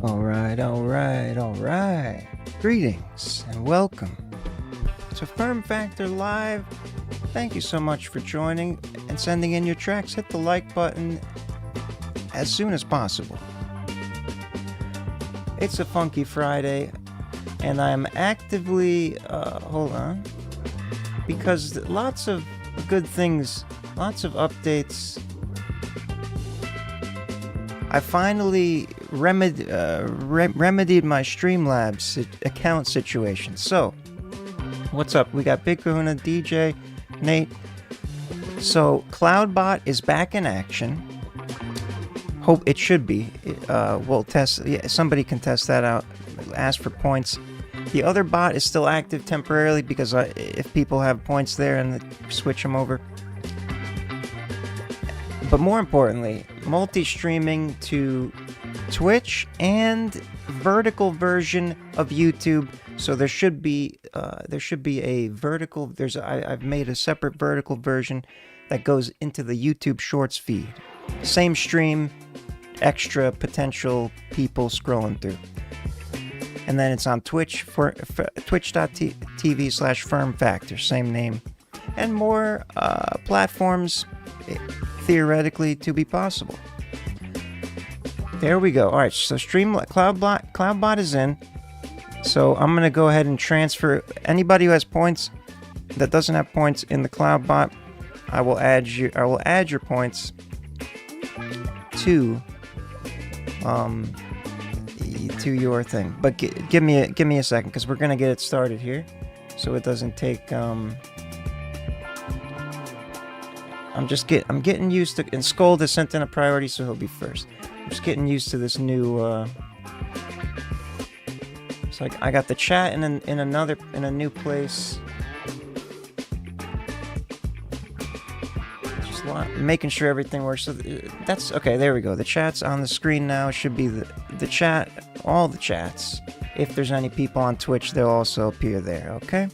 All right. Greetings and welcome to FERM Factor Live. Thank you so much for joining and sending in your tracks. Hit the like button as soon as possible. It's a funky Friday, and I'm actively, because lots of good things, lots of updates. I finally remedied my Streamlabs account situation. So, what's up? We got Big Kahuna, DJ, Nate. So, CloudBot is back in action. Hope it should be. We'll test. Yeah, somebody can test that out. Ask for points. The other bot is still active temporarily because if people have points there and switch them over. But more importantly, multi-streaming to Twitch and vertical version of YouTube. So there should be a vertical. I've made a separate vertical version that goes into the YouTube Shorts feed. Same stream, extra potential people scrolling through. And then it's on Twitch for twitch.tv/FERM Factor, same name, and more platforms theoretically to be possible. There we go. All right, so CloudBot is in. So I'm gonna go ahead and transfer anybody who has points that doesn't have points in the CloudBot. I will add your points to your thing. But give me a second because we're gonna get it started here, so it doesn't take. I'm getting used to, and Scold has sent in a priority, so he'll be first. I'm just getting used to this new, it's like I got the chat in a new place. Just making sure everything works. So that's, okay, there we go. The chat's on the screen now. It should be the chat, all the chats. If there's any people on Twitch, they'll also appear there, okay?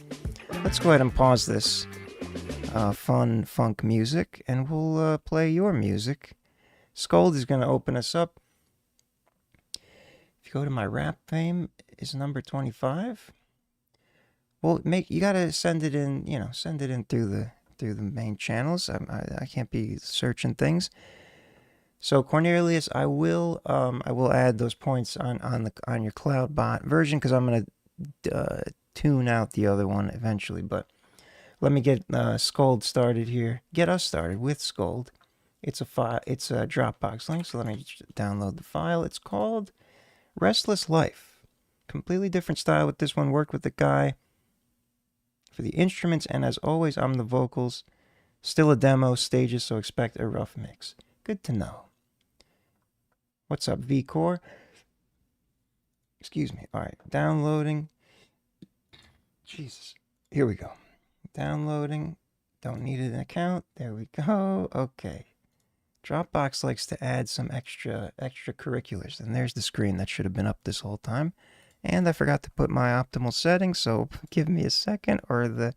Let's go ahead and pause this. Fun funk music, and we'll play your music. Scold is going to open us up. If you go to my rap fame, is number 25. Well, you gotta send it in. Send it in through the main channels. I can't be searching things. So Cornelius, I will add those points on your CloudBot version because I'm gonna tune out the other one eventually, but. Let me get Scold started here. Get us started with Scold. It's a Dropbox link, so let me download the file. It's called Restless Life. Completely different style with this one. Worked with the guy for the instruments, and as always, I'm the vocals. Still a demo, stages, so expect a rough mix. Good to know. What's up, V-Core? Excuse me. All right, downloading. Jesus. Here we go. Downloading. Don't need an account. There we go. Okay. Dropbox likes to add some extracurriculars. And there's the screen that should have been up this whole time. And I forgot to put my optimal settings, so give me a second, or the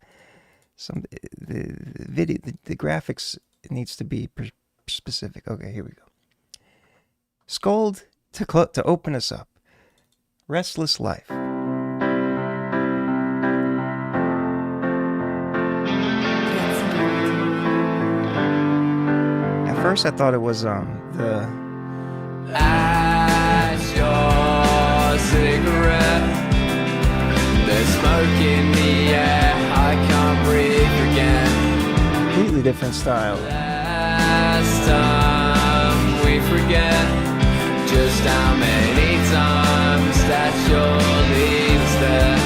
graphics needs to be specific. Okay, here we go. Scold to open us up. Restless Life. First, I thought it was the. As your cigarette, there's smoke in the air. I can't breathe again. Completely different style. Last time we forget just how many times that you'll leave us there.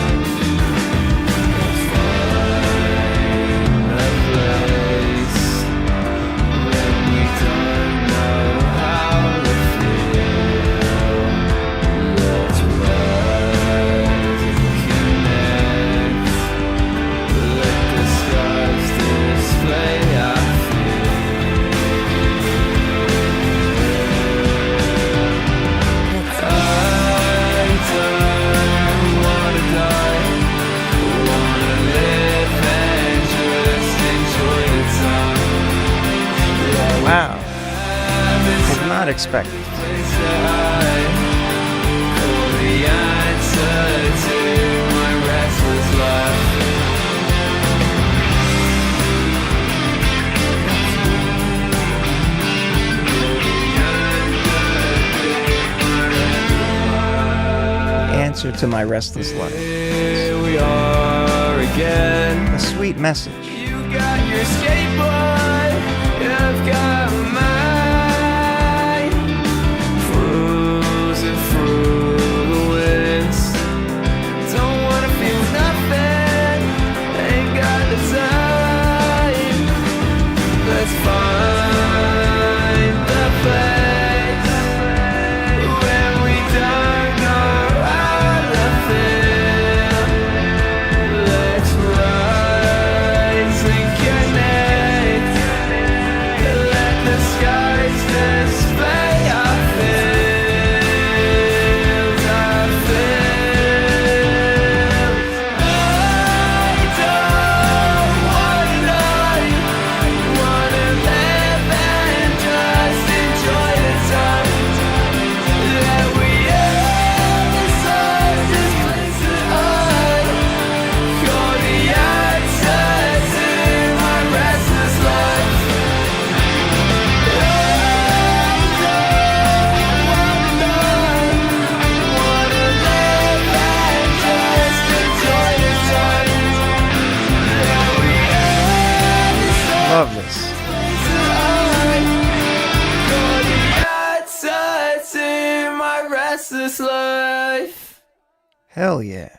Wow. Did not expect it. answer to my restless life. Here we are again. A sweet message. You got your skateboard, I've got mine. Cruising through the winds. Don't wanna feel nothing, ain't got the time. Let's find the place where we don't know how to feel. Let's rise and connect. Let the skies display our feels, our feels. I don't wanna live and just enjoy the time that we have inside this place that got the answers in my restless life. Wanna live and just enjoy the time that we have inside. Love this. Got the answers in my restless life. Hell yeah.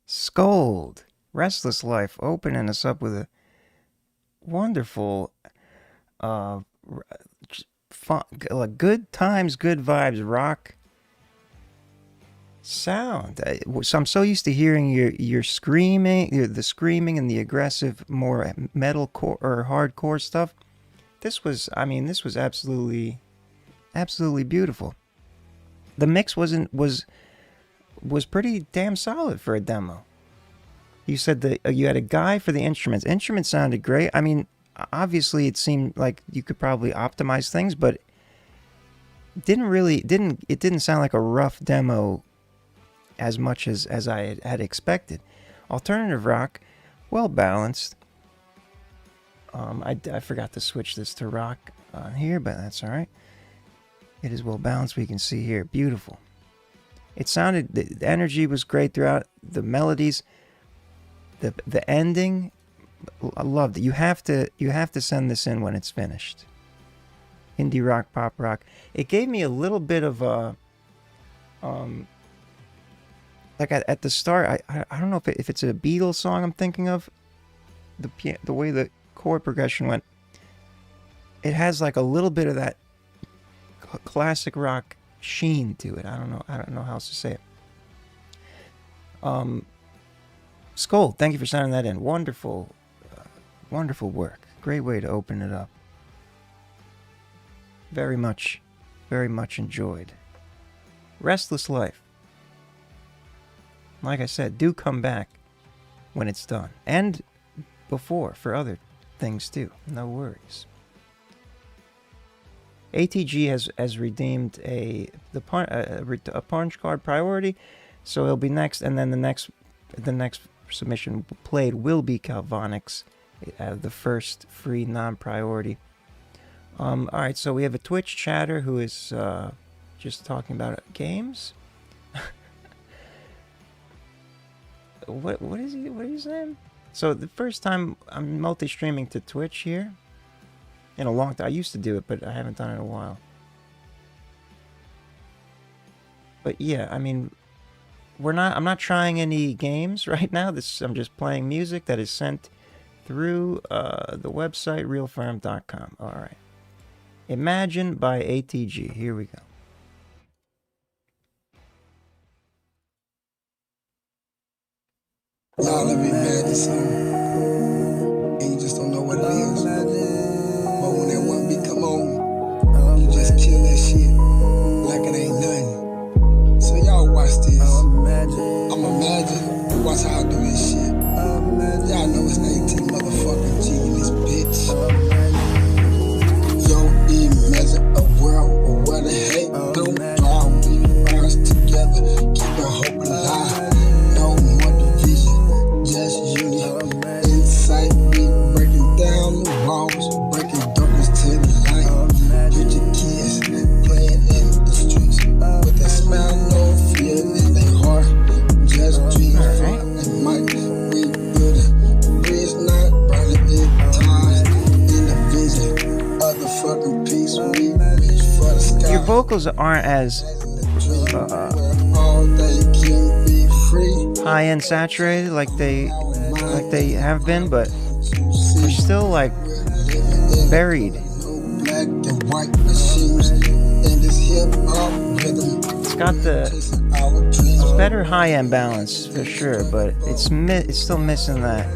Scold. Restless Life opening us up with a wonderful like good times, good vibes rock sound. So I'm so used to hearing your screaming, the screaming and the aggressive, more metalcore or hardcore stuff. This was absolutely beautiful. The mix was pretty damn solid for a demo. You said that you had a guy for the instruments. Instruments sounded great. I mean, obviously it seemed like you could probably optimize things, but it didn't sound like a rough demo as much as I had expected. Alternative rock, well balanced. I forgot to switch this to rock here, but that's all right. It is well balanced. We can see here, beautiful. It sounded, the energy was great throughout. The melodies, the ending, I loved it. You have to send this in when it's finished. Indie rock, pop rock. It gave me a little bit of a like at the start. I don't know if it's a Beatles song I'm thinking of. The way the chord progression went. It has like a little bit of that classic rock sheen to it. I don't know how else to say it. Skold, thank you for sending that in. Wonderful work. Great way to open it up. Very much enjoyed. Restless Life. Like I said, do come back when it's done. And before, for other things too. No worries. ATG has redeemed a punch card priority, so it'll be next, and then the next submission played will be Calvonics, the first free non-priority. All right, so we have a Twitch chatter who is just talking about games. What is he saying? So the first time I'm multi-streaming to Twitch here in a long time. I used to do it, but I haven't done it in a while. But yeah, I mean, I'm not trying any games right now. I'm just playing music that is sent through the website realferm.com. All right. Imagine by ATG. Here we go. Y'all ever imagine something and you just don't know what it is? But when that one beat come on, you just kill that shit like it ain't nothing. So y'all watch this. I'm imagine. Watch how I do this shit. Y'all know it's 19 motherfucking G in this bitch. Yo, imagine a world where the hate don't draw. We rise together, keep the hope alive. No more division, just unity. vocals aren't as high-end saturated like they have been, but they're still like buried. It's got it's better high-end balance for sure, but it's still missing that.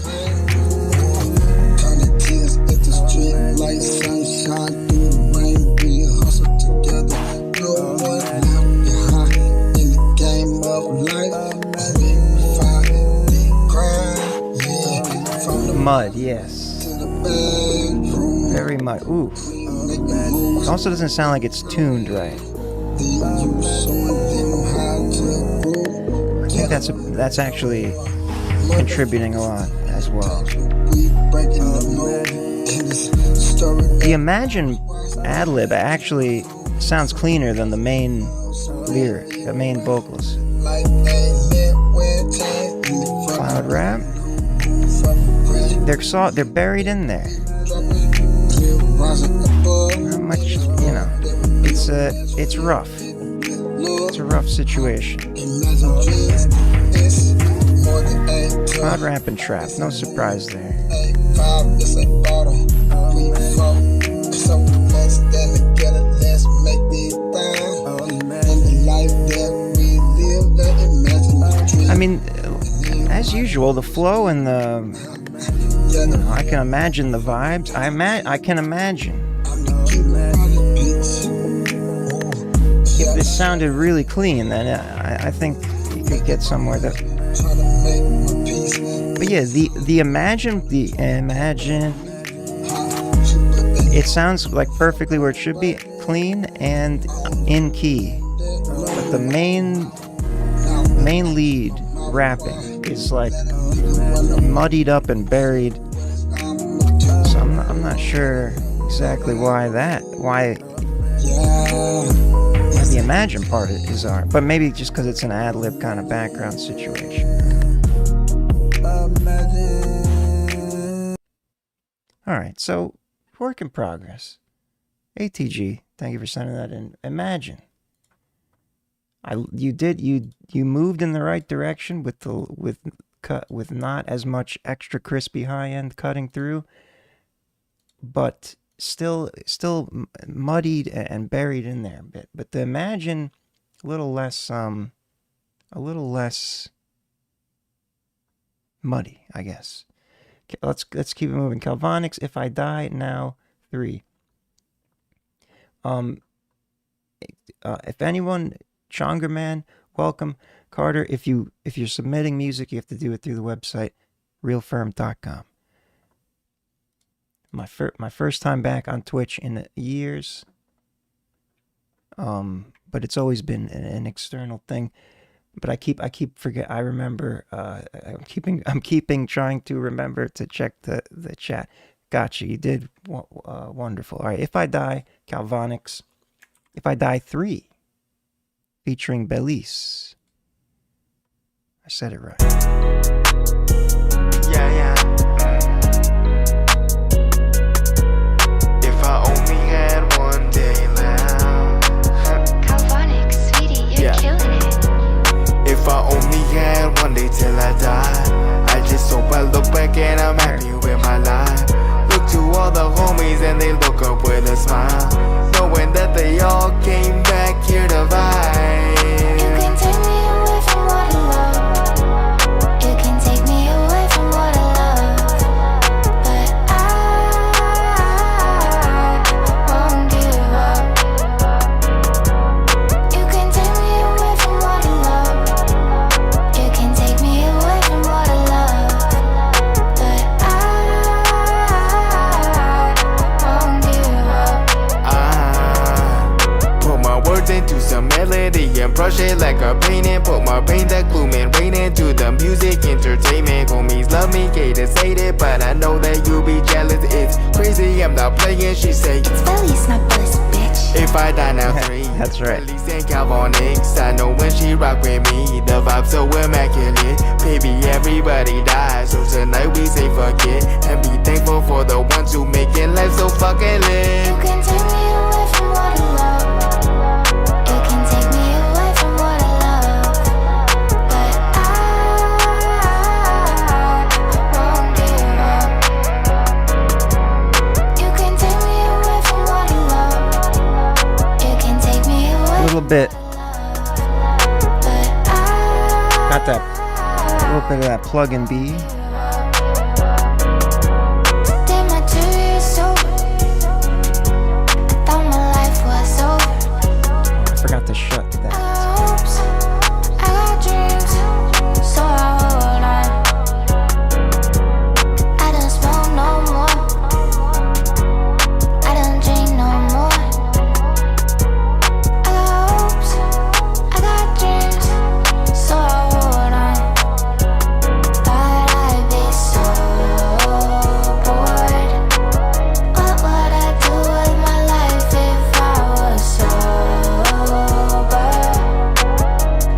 Mud, yes. Very mud. Ooh. It also doesn't sound like it's tuned right. I think that's actually contributing a lot as well. The Imagine ad-lib actually sounds cleaner than the main lyric, the main vocals. Cloud rap. They're buried in there. Not much, you know. It's rough. It's a rough situation. Cloud rap and trap, no surprise there. I mean, as usual, the flow and I can imagine the vibes. I can imagine. If this sounded really clean, then I think you could get somewhere that. But yeah, the Imagine. It sounds like perfectly where it should be, clean and in key. But the main lead rapping is like muddied up and buried. So I'm not sure exactly why the Imagine part is art, but maybe just because it's an ad-lib kind of background situation. Alright, so work in progress. ATG, thank you for sending that in. Imagine. You moved in the right direction with not as much extra crispy high-end cutting through, but still muddied and buried in there a bit. But the Imagine a little less muddy, I guess. Okay, let's keep it moving. Calvonics, If I Die Now 3. If anyone, Chongerman, welcome. Carter, if you're submitting music, you have to do it through the website realferm.com. My first time back on Twitch in years, but it's always been an external thing. But I keep forget. I remember. I'm keeping trying to remember to check the chat. Gotcha. You did wonderful. All right. If I Die, Calvonics. If I Die 3, featuring Belize. I said it right. Yeah. If I only had one day left. Calvonics, sweetie, you're killing it. If I only had one day till I die, I just hope I look back and I'm happy with my life. Look to all the homies and they look up with a smile, knowing that they all came back here to vibe. You can take me away from what I love. You can take me away from what I love. But I won't give up. You can take me away from what I love. You can take me away from what I love. But I won't give up. I put my words into some melody and brush it like a painting. Put my pain, that gloom and rain into the music entertainment. Homies love me, haters hate it, but I know that you'll be jealous. It's crazy, I'm not playing, she say. It's Belize, not Bliss, bitch. If I Die Now 3, That's right. Belize and Calvonics, I know when she rock with me, the vibe so immaculate. Baby, everybody dies, so tonight we say fuck it and be thankful for the ones who making life so fucking lit. You can take me away from what I love. Got that little bit of that plug and B. Did my 2 years sober. I thought my life was over. I forgot to shut I that. got hopes, I got dreams, so I hold on. I don't smoke no more. I don't drink no more. I got hopes, I got dreams, so I hold on. Thought I'd be so bored. What would I do with my life if I was sober?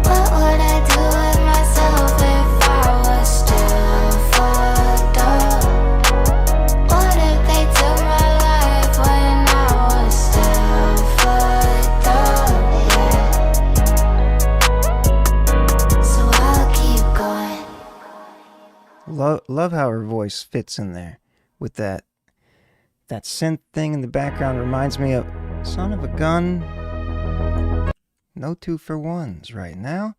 What would I do with myself if I was still fucked up? What if they took my life when I was still fucked up? Yeah. So I'll keep going. Love how her voice fits in there with that synth thing in the background. Reminds me of Son of a Gun. No 2 for 1s right now.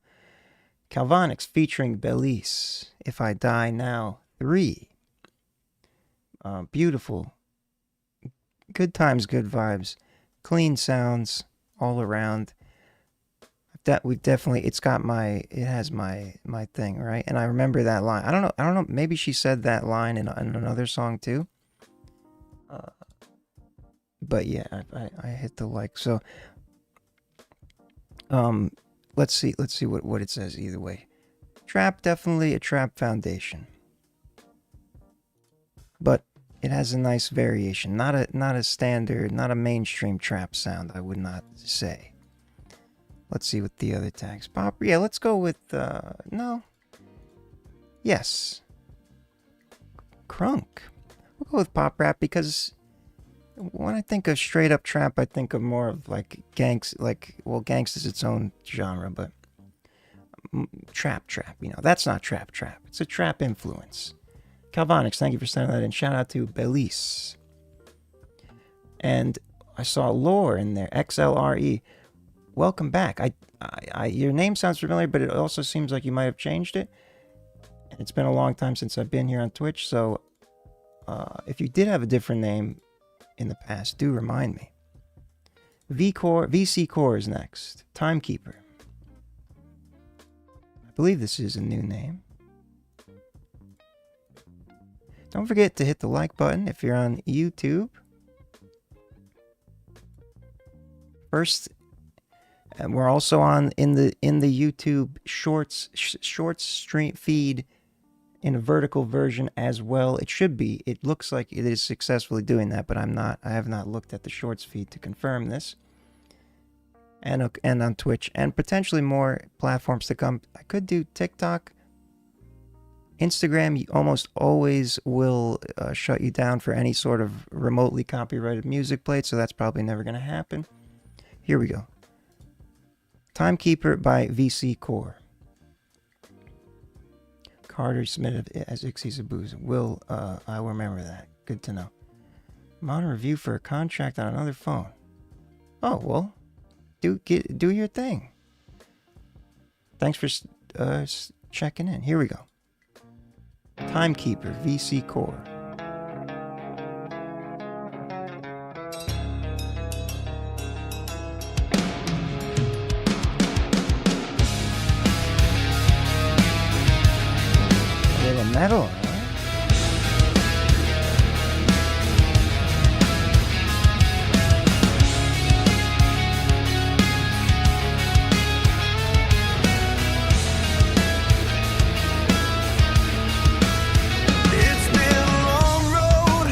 Calvonics featuring Belize. If I Die Now 3. Beautiful. Good times, good vibes. Clean sounds all around. That we've definitely, it has my thing, right? And I remember that line. I don't know, maybe she said that line in another song too. But yeah, I hit the like. So let's see what it says either way. Trap, definitely a trap foundation. But it has a nice variation. Not a standard, not a mainstream trap sound, I would not say. Let's see what the other tags. Pop, yeah, let's go with, no. Yes. Crunk. We'll go with pop rap because when I think of straight up trap, I think of more of like gangsta is its own genre, but trap, you know, that's not trap. It's a trap influence. Calvonics, thank you for sending that in. Shout out to Belize. And I saw Lore in there, XLRE. Welcome back. Your name sounds familiar, but it also seems like you might have changed it. It's been a long time since I've been here on Twitch, so if you did have a different name in the past, do remind me. VC Core is next. Timekeeper. I believe this is a new name. Don't forget to hit the like button if you're on YouTube. First, and we're also on in the YouTube Shorts stream feed in a vertical version as well. It should be. It looks like it is successfully doing that, but I have not looked at the Shorts feed to confirm this. And on Twitch and potentially more platforms to come. I could do TikTok. Instagram, you almost always will shut you down for any sort of remotely copyrighted music played, so that's probably never going to happen. Here we go. Timekeeper by VC Core. Carter submitted as Ixie's Will, I will remember that. Good to know. I'm on a review for a contract on another phone. Oh, well, do your thing. Thanks for checking in. Here we go. Timekeeper, VC Core. Metal, huh? It's been a long road.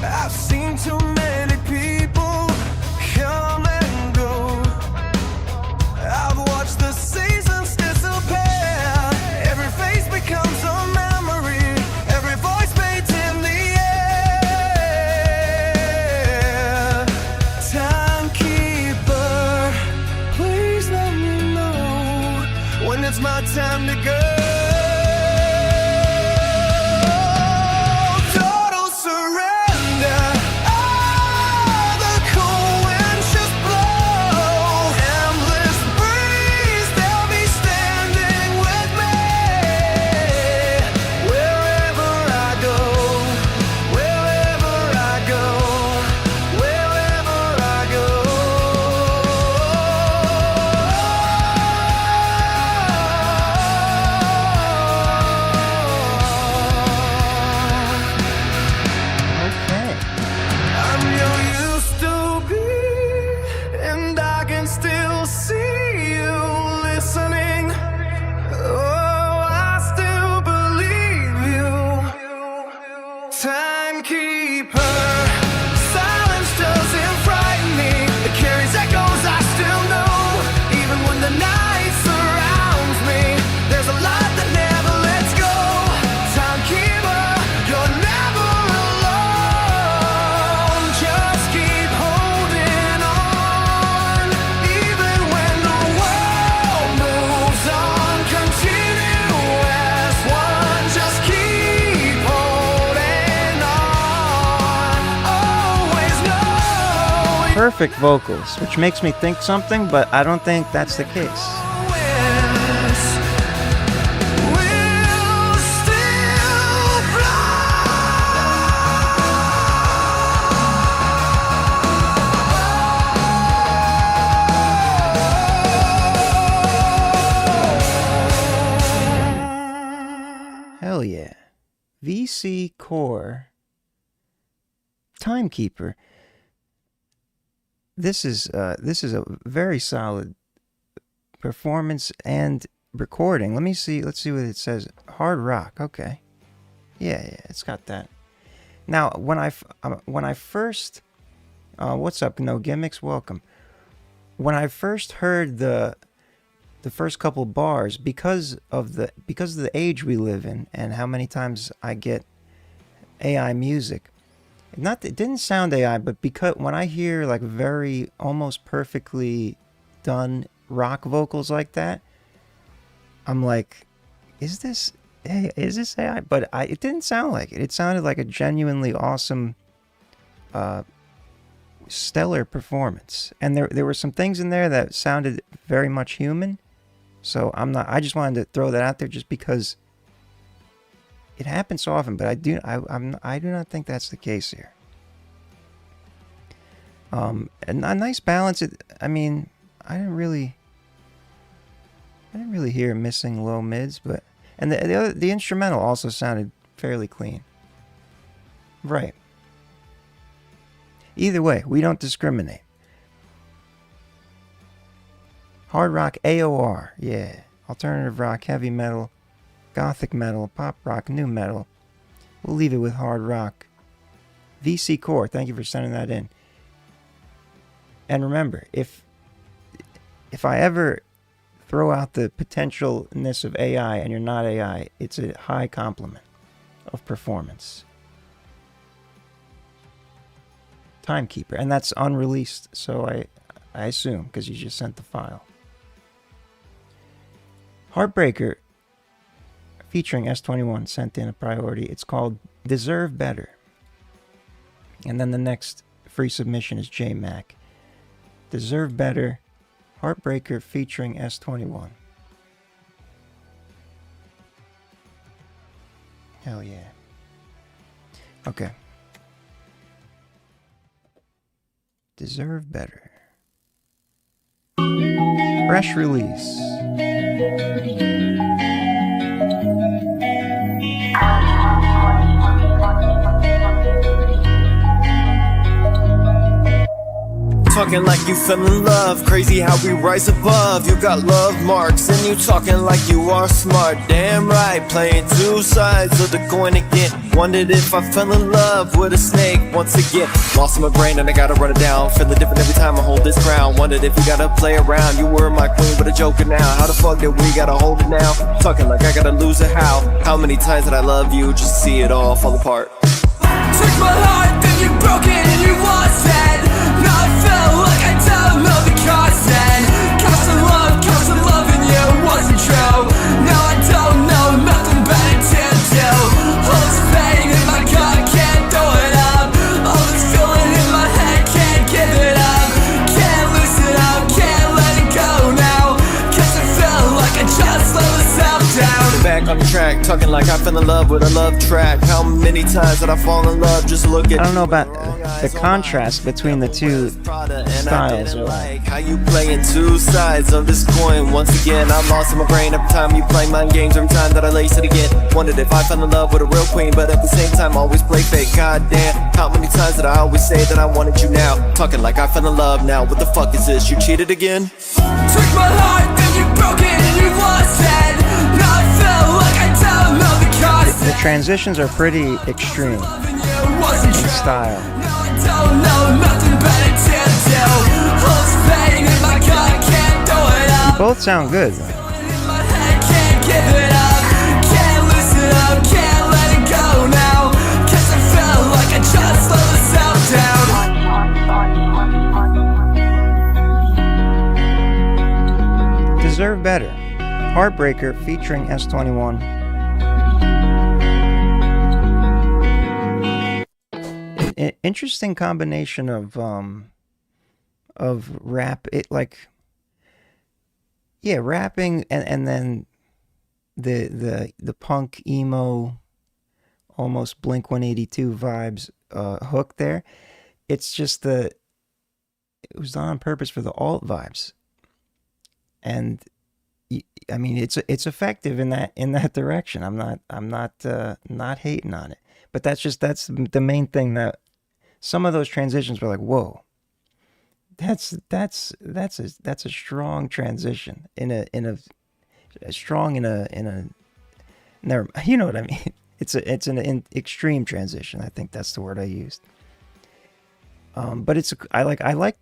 I've seen too many people come and go. I've watched the seasons disappear. Every face becomes a memory. Every voice fades in the air. Timekeeper, please let me know when it's my time to go. Total surrender. Ah, the cool winds just blow. Endless breeze, they'll be standing perfect vocals, which makes me think something, but I don't think that's the case. Hell yeah. VC Core Timekeeper. This is a very solid performance and recording. Let's see what it says. Hard rock. Okay. Yeah, it's got that. Now, when I first what's up, No Gimmicks? Welcome. When I first heard the first couple bars, because of the age we live in and how many times I get AI music, it didn't sound AI, but because when I hear like very almost perfectly done rock vocals like that, I'm like, is this AI? But it didn't sound like it. It sounded like a genuinely awesome, stellar performance. And there were some things in there that sounded very much human. So I just wanted to throw that out there just because it happens so often, but I do not think that's the case here. And a nice balance. I mean, I didn't really hear missing low mids, but and the instrumental also sounded fairly clean. Right. Either way, we don't discriminate. Hard rock, AOR, yeah. Alternative rock, heavy metal, gothic metal, pop rock, new metal. We'll leave it with hard rock. VC Core, thank you for sending that in. And remember, if I ever throw out the potentialness of AI and you're not AI, it's a high compliment of performance. Timekeeper, and that's unreleased, so I assume, because you just sent the file. Heartbreaker, featuring S21, sent in a priority. It's called Deserve Better. And then the next free submission is JMac. Deserve Better, Heartbreaker featuring S21. Hell yeah. Okay. Deserve Better. Fresh release. Talking like you fell in love, crazy how we rise above. You got love marks and you talking like you are smart. Damn right, playing two sides of the coin again. Wondered if I fell in love with a snake once again. Lost in my brain and I gotta run it down. Feeling different every time I hold this crown. Wondered if we gotta play around. You were my queen but a joker now. How the fuck did we gotta hold it now? Talking like I gotta lose it, how? How many times did I love you just to see it all fall apart? Took my heart, then you broke it and you lost it. Now I feel like I don't know the cost then. Cause of loving you wasn't true. Now I don't know nothing better to do. All this pain in my gut, can't throw it up. All this feeling in my head, can't give it up. Can't loosen up, can't let it go now. Cause I feel like I just let myself down. Back on the track, talking like I fell in love with a love track. How many times did I fall in love? Just look at. I don't know about the contrast between the two styles. Like how you playing two sides of this coin. Once again, I'm lost in my brain every time you play mind games. Every time that I lace it again. Wondered if I fell in love with a real queen, but at the same time always play fake. God damn, how many times did I always say that I wanted you now? Talking like I fell in love now. What the fuck is this? You cheated again? Took my heart, then you broke it and you lost it. Now I feel like I don't know the cost. The transitions are pretty extreme in style. Don't know nothing better to do. All this pain in my gut, can't throw it up. Both sound good. In my head, can't give it up. Can't loosen up, can't let it go now. Cause I feel like I just let myself down. Deserve Better. Heartbreaker featuring S21. Interesting combination of of rap, it like, yeah, rapping, and then the punk emo, almost Blink 182 vibes hook there. It's just it was done on purpose for the alt vibes, and I mean it's effective in that direction. I'm not hating on it, but that's the main thing. That some of those transitions were like, whoa, that's a strong transition in a never, you know what I mean. It's an extreme transition. I think that's the word I used. But I like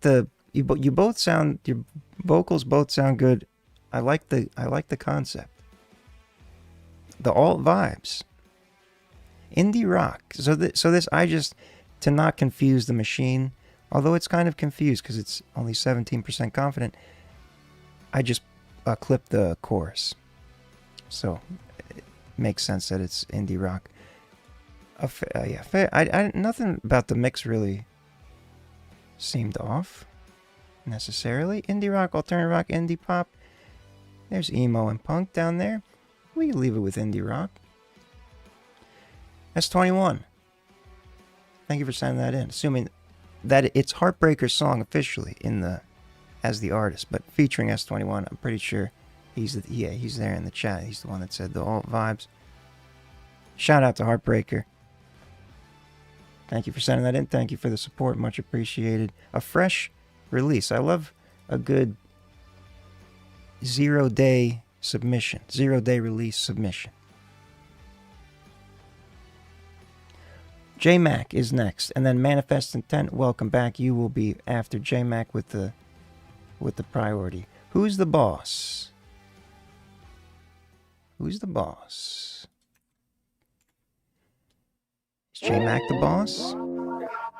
you both sound, your vocals both sound good. I like the concept. The alt vibes. Indie rock. So this, I just, to not confuse the machine, although it's kind of confused because it's only 17% confident, I just clipped the chorus. So it makes sense that it's indie rock. Yeah, nothing about the mix really seemed off necessarily. Indie rock, alternative rock, indie pop. There's emo and punk down there. We can leave it with indie rock. S21. Thank you for sending that in. Assuming that it's Heartbreaker's song officially as the artist, but featuring S21. I'm pretty sure he's there in the chat. He's the one that said the alt vibes. Shout out to Heartbreaker. Thank you for sending that in. Thank you for the support. Much appreciated. A fresh release. I love a good 0-day submission. 0-day release submission. J-Mac is next. And then Manifest Intent. Welcome back. You will be after J-Mac with the priority. Who's the boss? Who's the boss? Is J-Mac the boss?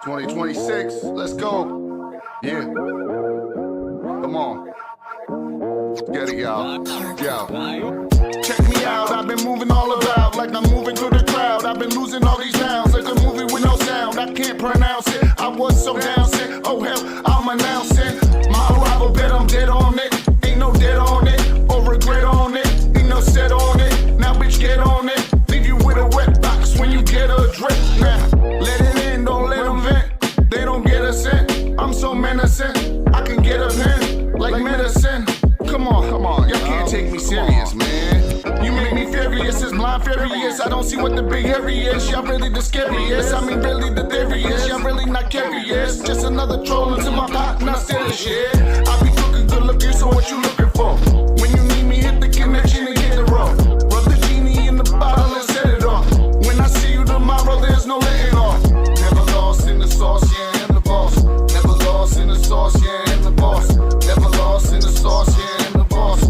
2026, let's go. Yeah. Come on. Get it, y'all. Yo. Check me out, I've been moving all about like I'm moving through the crowd. I've been losing all these nouns like a movie with no sound. I can't pronounce it, I was so down sick. Oh hell, I'm announcing my arrival, bet I'm dead on it. Ain't no dead on it, or regret on it. Ain't no set on it, now bitch get on it. Leave you with a wet box when you get a drip. Now, let it in, don't let them vent. They don't get a cent, I'm so menacing. I can get a pen, like medicine. Come on, y'all can't take me serious, man. You make me furious, it's blind furious. I don't see what the big hairy is. Y'all really the scariest. I mean, really the theory-ish. Y'all really not curious. Just another troll into my pot, not serious shit. I be cooking good looking, so what you looking for? When you need me, hit the connection and get it raw. Rub the genie in the bottle and set it off. When I see you tomorrow, there's no letting off. Never lost in the sauce, yeah, I'm the boss. Never lost in the sauce, yeah, I'm the boss. Never lost in the sauce, yeah.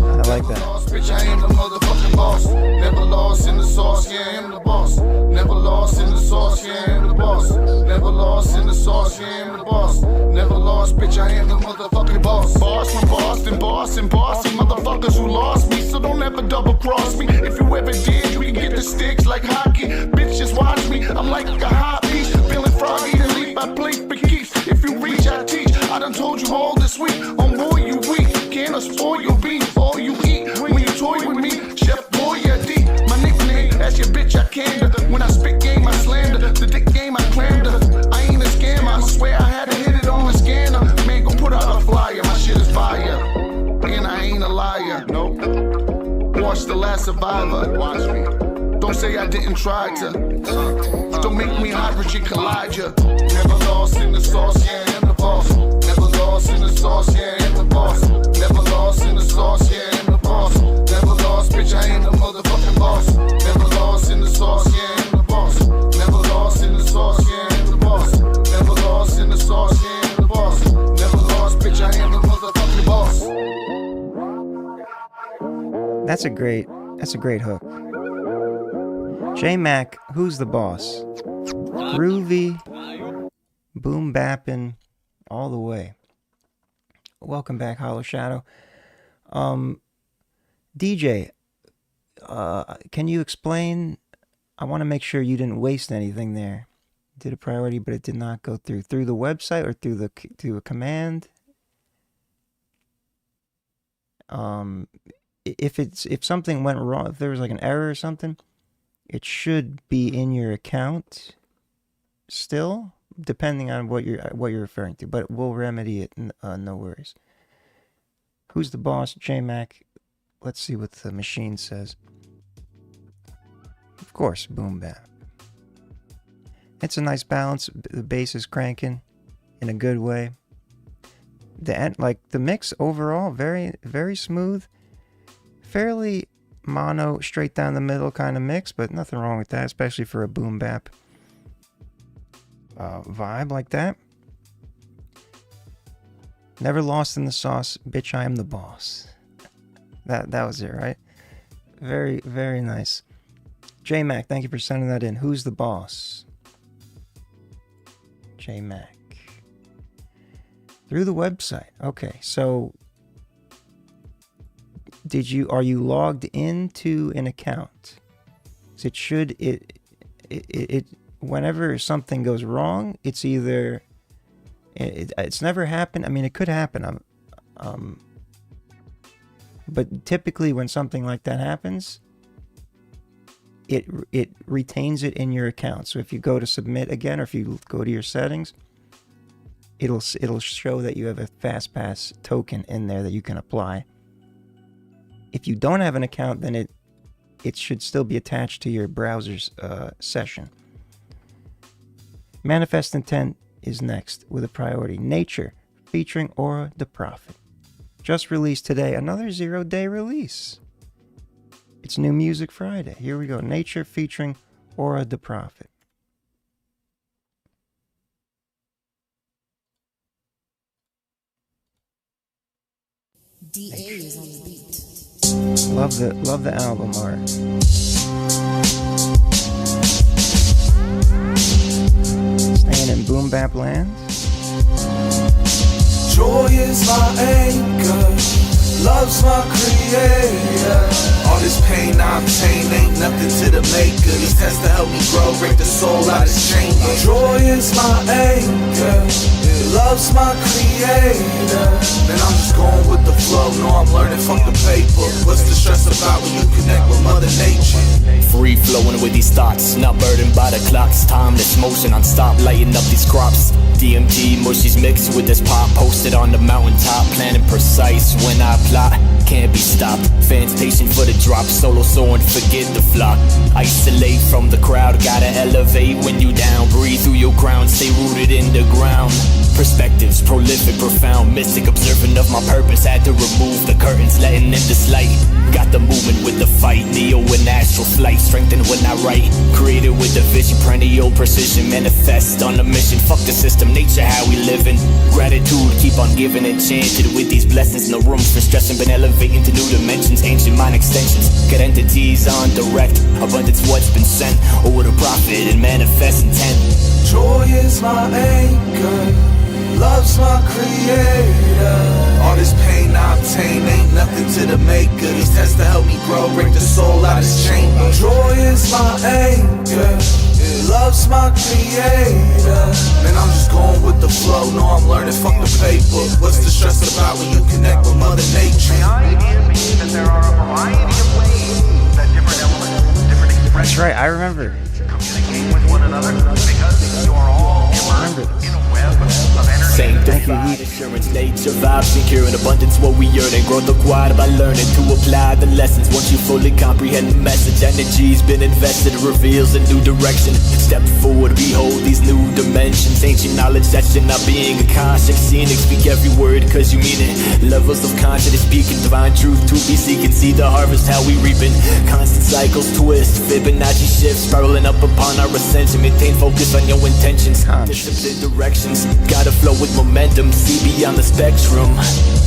I like that. Bitch, I am the motherfucking boss. Never lost in the sauce, yeah, I am the boss. Never lost in the sauce, yeah, I am the boss. Never lost in the sauce, yeah, I am the boss. Never lost, bitch, I am the motherfucking boss. Boss from Boston, bossy motherfuckers who lost me. So don't ever double cross me. If you ever did, you can get the sticks like hockey. Bitch, just watch me. I'm like a hot piece. Feeling froggy to leap. I play for keeps. If you reach, I teach. I done told you all this week. On boy, you weak. Can't spoil your beef. All you eat when you toy with me. Chef Boyardee, my nickname. That's your bitch, I candor. When I spit game, I slander. The dick game, I clammed her. I ain't a scammer. I swear I had to hit it on the scanner. Man, go put out a flyer. My shit is fire. And I ain't a liar. Nope. Watch The Last Survivor. Watch me. Don't say I didn't try to. Don't make me hydrogen collide ya. Never lost in the sauce, yeah, I'm the boss. Never lost in the sauce, yeah, I'm the boss. Never lost in the sauce, yeah, I'm the boss. Never lost, bitch, I ain't the motherfucking boss. Never lost in the sauce, yeah, I'm the boss. Never lost in the sauce, yeah, I'm the boss. Never lost in the sauce, yeah, I'm the boss. Never lost, bitch, I am the motherfucking boss. That's a great hook. J-Mac, who's the boss? Groovy, boom bappin', all the way. Welcome back, Hollow Shadow. DJ, can you explain? I want to make sure you didn't waste anything there. Did a priority, but it did not go through the website or through a command. If something went wrong, if there was like an error or something, it should be in your account still, depending on what you're referring to. But we'll remedy it. No worries. Who's the boss? JMac. Let's see what the machine says. Of course, boom bap. It's a nice balance. The bass is cranking in a good way. The mix overall, very, very smooth. Fairly mono, straight down the middle kind of mix, but nothing wrong with that, especially for a boom bap vibe like that. Never lost in the sauce, bitch, I am the boss. That was it, right? Very, very nice. JMac, thank you for sending that in. Who's the boss? JMac. Through the website. Okay, so are you logged into an account? Whenever something goes wrong, it's either it's never happened. I mean, it could happen. But typically when something like that happens, it retains it in your account. So if you go to submit again, or if you go to your settings, it'll show that you have a FastPass token in there that you can apply. If you don't have an account, then it should still be attached to your browser's session. Manifest Intent is next with a priority. Nature, featuring Aura the Prophet. Just released today, another 0-day release. It's New Music Friday. Here we go. Nature featuring Aura the Prophet. DA is on the beat. Love the album art. Staying in boom bap land. Joy is my anchor, love's my creator. All this pain I obtain ain't nothing to the maker. These tests to help me grow, break the soul out of its chamber. Joy is my anchor, love's my creator. Man, I'm just going with the flow, no I'm learning, fuck the paper. What's the stress about when you connect with Mother Nature? Free flowing with these thoughts, not burdened by the clocks. Timeless motion, non-stop, lighting up these crops. DMT mushies mixed with this pop, posted on the mountaintop, planning precise when I plot. Can't be stopped, fans patient for the drop. Solo soaring, forget the flock. Isolate from the crowd, gotta elevate when you down. Breathe through your crown, stay rooted in the ground. Perspectives, prolific, profound, mystic, observant of my purpose. Had to remove the curtains, letting in this light. Got the movement with the fight, Neo in astral flight. Strengthened when I write, created with the vision, perennial precision. Manifest on a mission, fuck the system, nature how we living. Gratitude, keep on giving, enchanted with these blessings. No room for stressing, been elevating to new dimensions. Ancient mind extensions, got entities on direct. Abundance what's been sent, over the prophet and manifest intent. Joy is my anchor, love's my creator. All this pain I obtain ain't nothing to the maker. These tests to help me grow, break the soul out of its chamber. Joy is my anchor, love's my creator. Man, I'm just going with the flow, no I'm learning, fuck the paper. What's the stress about when you connect with Mother Nature? The idea being that there are a variety of ways that different elements, different expressions, That's right, I remember. communicate with one another because you are all immersed in a web of energy. Sanctified assurance, nature vibes, secure in abundance. What we earn and growth acquired by learning to apply the lessons. Once you fully comprehend the message, energy's been invested, reveals a new direction. Step forward, behold these new dimensions. Ancient knowledge that's in our being, a conscious scenic. Speak every word cause you mean it. Levels of consciousness speaking, divine truth to be seeking. See the harvest, how we reaping. Constant cycles twist, Fibonacci shifts, spiraling up upon our ascension. Maintain focus on your intentions, discipline directions. Gotta flow with momentum, see beyond the spectrum.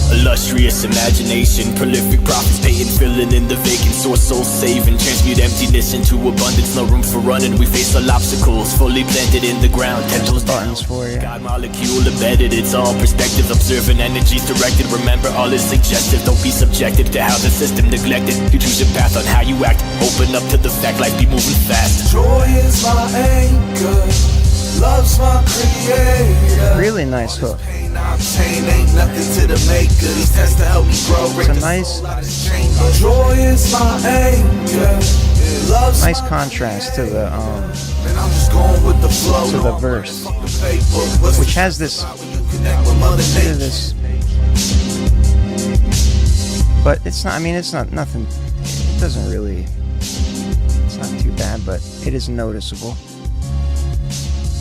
Illustrious imagination, prolific prophets, patent filling in the vacant source, soul saving. Transmute emptiness into abundance, no room for running. We face all obstacles, fully planted in the ground. Tendrils Buttons for you. God molecule embedded, it's all perspective. Observing energies directed, remember all is suggestive. Don't be subjected to how the system neglected. You choose your path on how you act, open up to the fact life be moving fast. Joy is my anchor, love's my creator. Really nice hook. Ain't nothing to the maker. These tests to help me grow. It's a nice, Joy is my anger. nice contrast to the I'm just going with the flow. to the verse, which has this, but it's not. I mean, it's not nothing. It doesn't really. It's not too bad, but it is noticeable.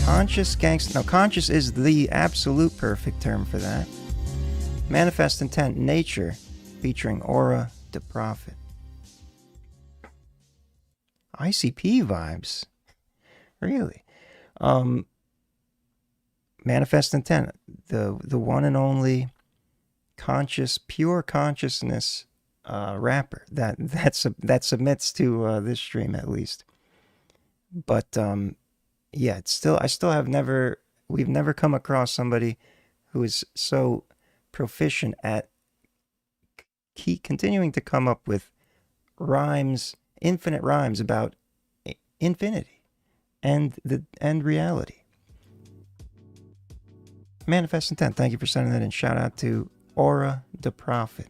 Conscious gangsta. No, conscious is the absolute perfect term for that. Manifest intent, nature, featuring Aura the Prophet. ICP vibes, really. Manifest intent, the one and only conscious, pure consciousness rapper that submits to this stream at least. But yeah, we've never come across somebody who is so proficient at continuing to come up with rhymes, infinite rhymes about infinity and reality. Manifest intent, thank you for sending that in. Shout out to Aura the Prophet.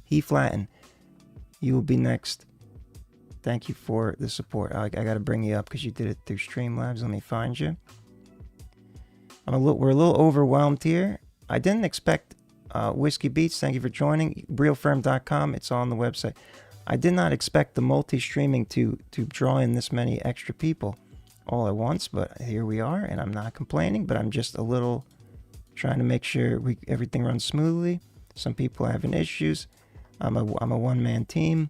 He Flatten, you will be next. Thank you for the support. I got to bring you up because you did it through Streamlabs. Let me find you. We're a little overwhelmed here. I didn't expect Whiskey Beats. Thank you for joining. Realferm.com. It's on the website. I did not expect the multi-streaming to draw in this many extra people all at once, but here we are, and I'm not complaining, but I'm just a little trying to make sure everything runs smoothly. Some people are having issues. I'm a one-man team.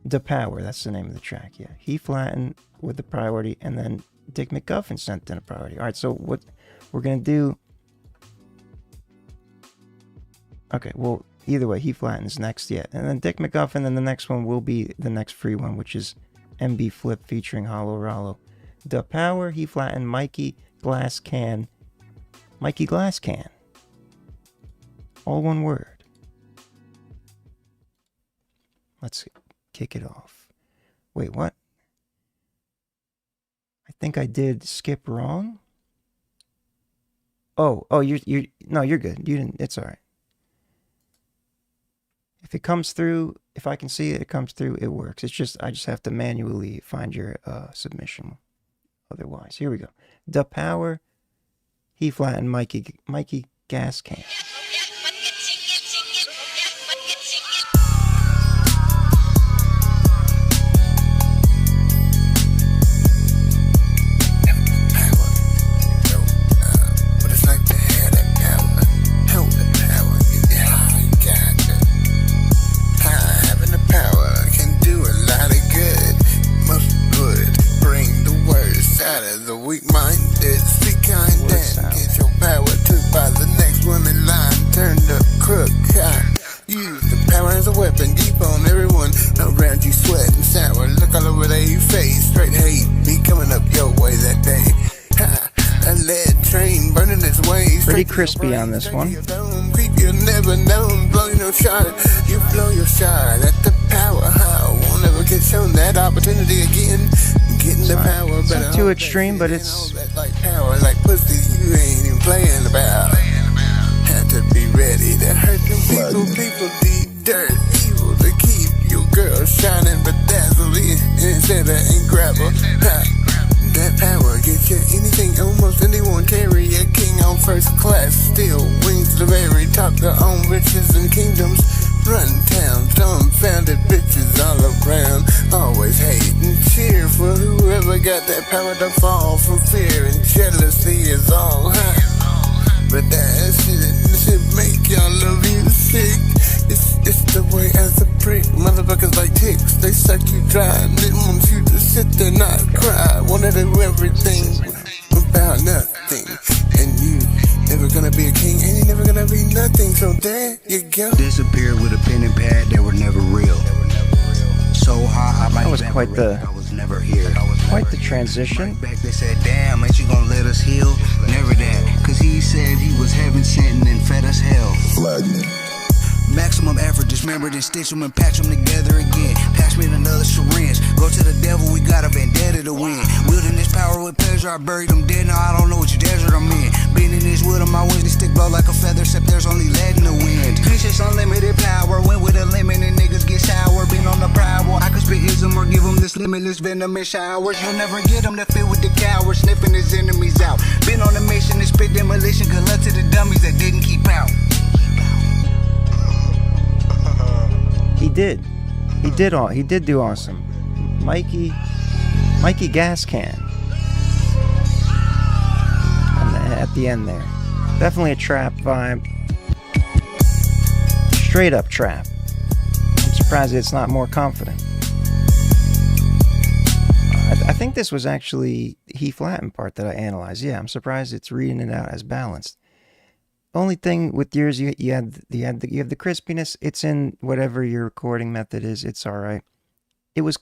The Power, that's the name of the track, yeah. He Flattened with the priority, and then Dick McGuffin sent in a priority. All right, so what we're going to do... Okay, well, either way, He Flatten's next yet. And then Dick McGuffin, and the next one will be the next free one, which is MB Flip featuring Hollow Rollo. The Power, He Flattened, Mikey Glass Can. Mikey Glass Can. All one word. Let's kick it off. Wait, what? I think I did skip wrong. Oh, you're good. You didn't. It's all right. If it comes through, if I can see it comes through, it works. It's just I just have to manually find your submission. Otherwise, here we go. The Power, He Flattened, Mikey Gas Can. Crispy on this one. You never known, blow your shot. You blow your shot at the power. How won't ever get shown that opportunity again. Getting the power, it's not too extreme, but it's like power, like pussy. You ain't even playing about. Had to be ready to hurt them people. People need dirt, evil to keep your girl shining, but dazzle instead of ink grabber. That power gets you anything, almost anyone carry a king on first class. Still wings to the very top, their own riches and kingdoms. Run towns, dumbfounded bitches all around. Always hate and cheer for whoever got that power to fall from fear and jealousy is all high. But that shit make y'all love you sick. It's the way as a prick. Motherfuckers like ticks, they suck you dry. They want you to sit there not cry. Wanna do everything about nothing. And you never gonna be a king, and you never gonna be nothing. So there you go. Disappeared with a pen and pad that were never real. So high, I was quite the never here. Quite the transition. Right back, they said, damn, ain't you gonna let us heal? Never that, cause he said he was heaven sent and fed us hell. Maximum effort, dismembered and stitch them and patch them together again. Patch spit another syringe. Go to the devil, we got a vendetta to win. Wielding this power with pleasure, I buried them dead. Now I don't know which desert I'm in. Been in this wood on my Wednesday stick, blow like a feather, except there's only lead in the wind. Vicious unlimited power, went with a lemon and niggas get sour. Been on the prowl, I could spit ism or give them this limitless venom in showers. You'll never get them to fit with the cowards, sniffing his enemies out. Been on a mission to spit demolition, good luck to the dummies that didn't keep out. He did. He did do awesome. Mikey Gas Can. At the end there. Definitely a trap vibe. Straight up trap. I'm surprised it's not more confident. I think this was actually he flattened part that I analyzed. Yeah, I'm surprised it's reading it out as balanced. Only thing with yours, you have the crispiness. It's in whatever your recording method is. It's all right. It was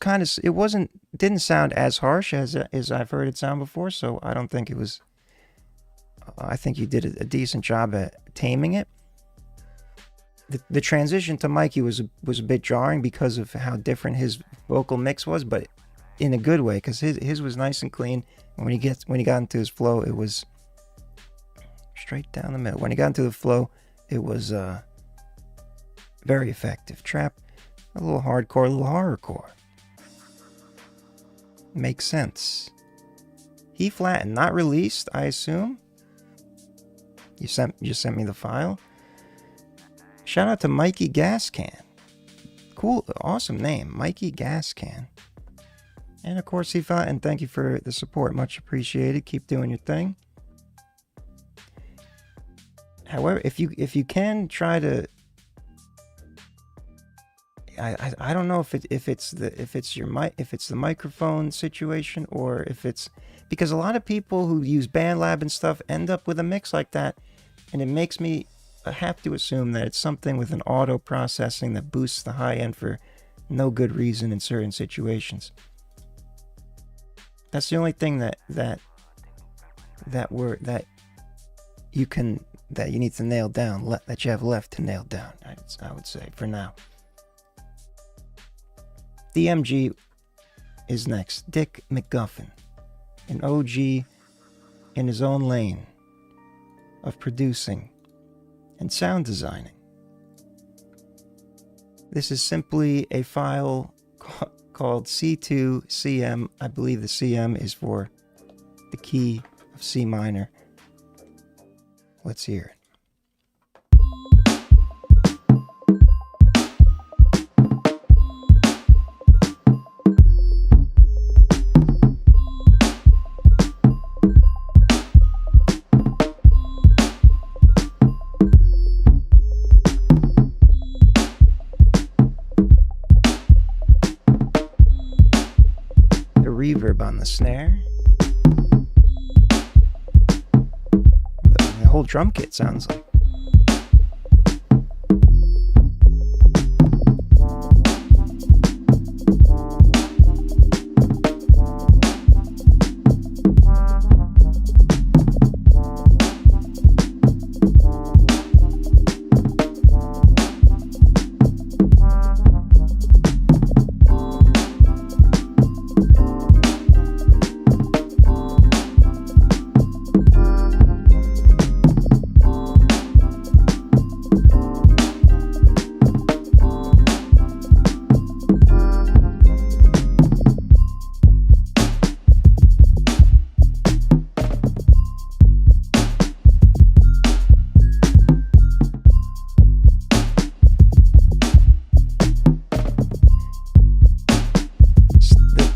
didn't sound as harsh as I've heard it sound before. So I don't think it was. I think you did a decent job at taming it. The transition to Mikey was a bit jarring because of how different his vocal mix was, but in a good way, because his was nice and clean. And when he got into his flow, it was straight down the middle. When he got into the flow, it was very effective. Trap, a little hardcore, a little horrorcore. Makes sense. He flattened, not released, I assume. You sent me the file. Shout out to Mikey Gas Can. Cool, awesome name, Mikey Gas Can. And of course, he flattened. And thank you for the support, much appreciated. Keep doing your thing. However, if you can try to, I don't know if it's the microphone situation, or if it's because a lot of people who use BandLab and stuff end up with a mix like that, and it makes me have to assume that it's something with an auto processing that boosts the high end for no good reason in certain situations. That's the only thing that you need to nail down, that you have left to nail down, I would say, for now. DMG is next. Dick McGuffin, an OG in his own lane of producing and sound designing. This is simply a file called C2CM. I believe the CM is for the key of C minor. Let's hear it. The reverb on the snare. The whole drum kit sounds like.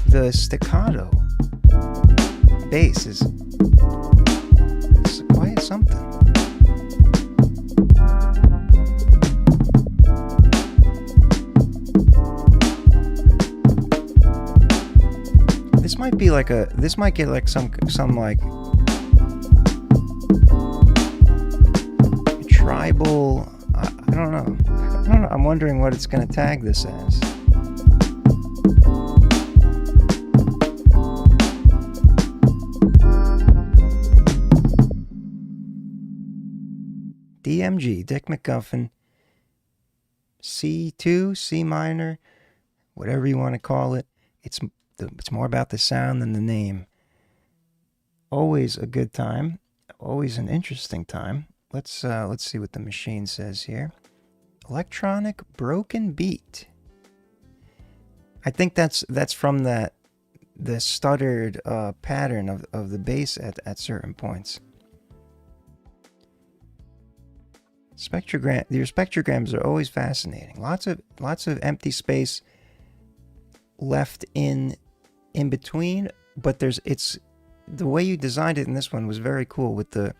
The staccato bass is quite something. This might be like this might get like some like tribal, I don't know. I'm wondering what it's gonna tag this as. DMG, Dick McGuffin, C2, C minor. whatever you want to call it. It's more about the sound than the name. Always a good time. Always an interesting time. Let's see what the machine says here. Electronic broken beat. I think that's from the stuttered pattern of the bass at certain points. Your spectrograms are always fascinating. Lots of empty space left in between, but it's the way you designed it in this one was very cool. With the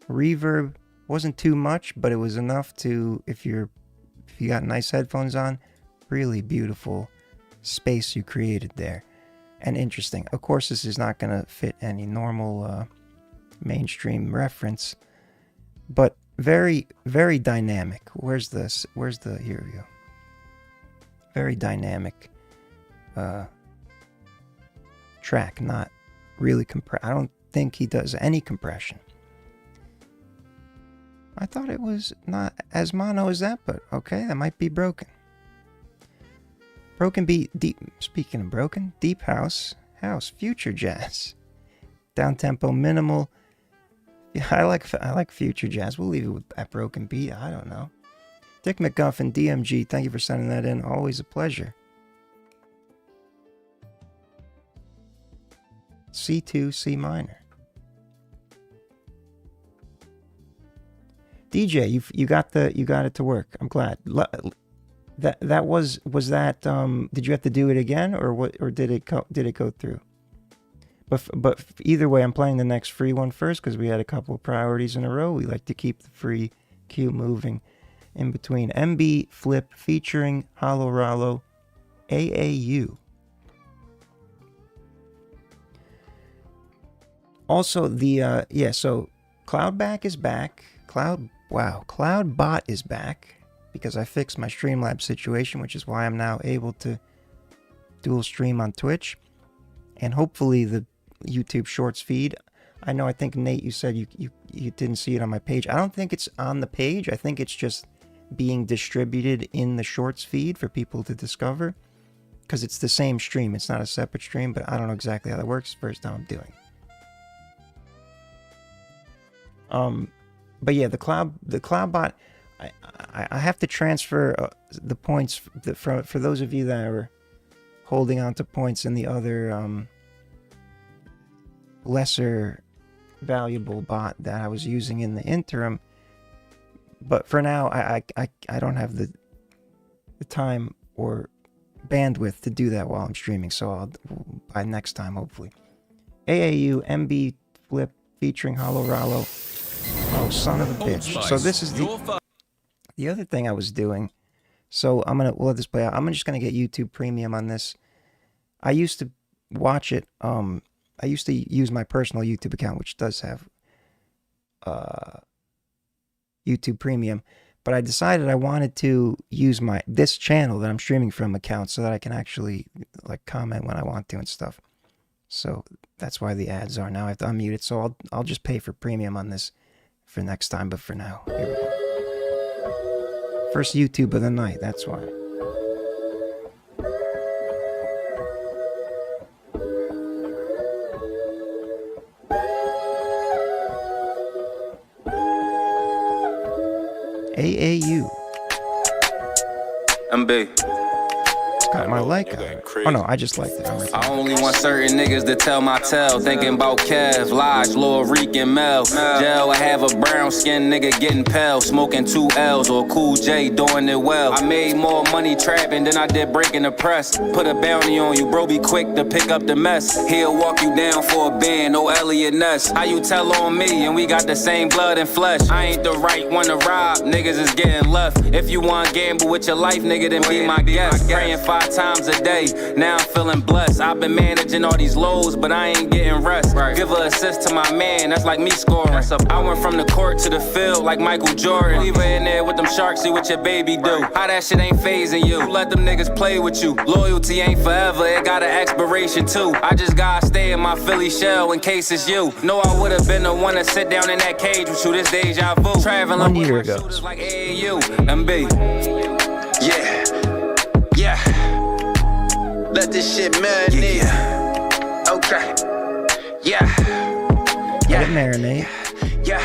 reverb, wasn't too much, but it was enough to, if you got nice headphones on, really beautiful space you created there, and interesting. Of course, this is not going to fit any normal mainstream reference, but very, very dynamic. Where's the here we go. Very dynamic track, not really I don't think he does any compression. I thought it was not as mono as that, but okay, that might be broken. Broken beat, deep. Speaking of broken, deep house, future jazz, down tempo, minimal. Yeah, I like future jazz. We'll leave it at broken beat. I don't know. Dick McGuffin, DMG, thank you for sending that in. Always a pleasure. C2, C minor. DJ, you got it to work. I'm glad. That was that. Did you have to do it again, or what? Or did it go through? But either way, I'm playing the next free one first because we had a couple of priorities in a row. We like to keep the free queue moving in between. MB Flip featuring Hollow Rollo, AAU. Also, so Cloudback is back. Cloudbot is back because I fixed my Streamlabs situation, which is why I'm now able to dual stream on Twitch, and hopefully the YouTube Shorts feed. I think Nate, you said you didn't see it on my page. I don't think it's on the page. I think it's just being distributed in the Shorts feed for people to discover, because it's the same stream. It's not a separate stream, but I don't know exactly how that works. First time I'm doing it. But yeah, the Cloudbot, I have to transfer the points for those of you that are holding on to points in the other lesser valuable bot that I was using in the interim. But for now, I don't have the time or bandwidth to do that while I'm streaming. So I'll by next time, hopefully. AAU MB Flip featuring Hollow Rollo. Oh, son of a bitch. So this is the other thing I was doing. So we'll let this play out. I'm just going to get YouTube Premium on this. I used to watch it. I used to use my personal YouTube account, which does have YouTube Premium. But I decided I wanted to use this channel that I'm streaming from account so that I can actually comment when I want to and stuff. So that's why the ads are now. I have to unmute it. So I'll just pay for Premium on this for next time. But for now, here we go. First YouTube of the night. That's why. AAU. MB. Got my like. Oh no, I just liked it. I only want certain niggas to tell my tale. Thinking about Kev, Lodge, Lil Reek, and Mel. Jail, I have a brown skin nigga getting pale. Smoking 2 L's or Cool J doing it well. I made more money trapping than I did breaking the press. Put a bounty on you, bro, be quick to pick up the mess. He'll walk you down for a band, no Elliot Ness. How you tell on me and we got the same blood and flesh? I ain't the right one to rob, niggas is getting left. If you want gamble with your life, nigga, then be my guest. Praying 5 times a day, now I'm feeling blessed. I've been managing all these lows, but I ain't getting rest. Give an assist to my man, that's like me scoring. I went from the court to the field like Michael Jordan. Leave her in there with them sharks, see what your baby do. How that shit ain't phasing you. Let them niggas play with you. Loyalty ain't forever, it got an expiration too. I just gotta stay in my Philly shell in case it's you. Know I would've been the one to sit down in that cage with you. This deja vu. Traveling 1 year ago. Like AAU, MB. Yeah. Let this shit marinate. Okay. Yeah. Let it marinate. Yeah.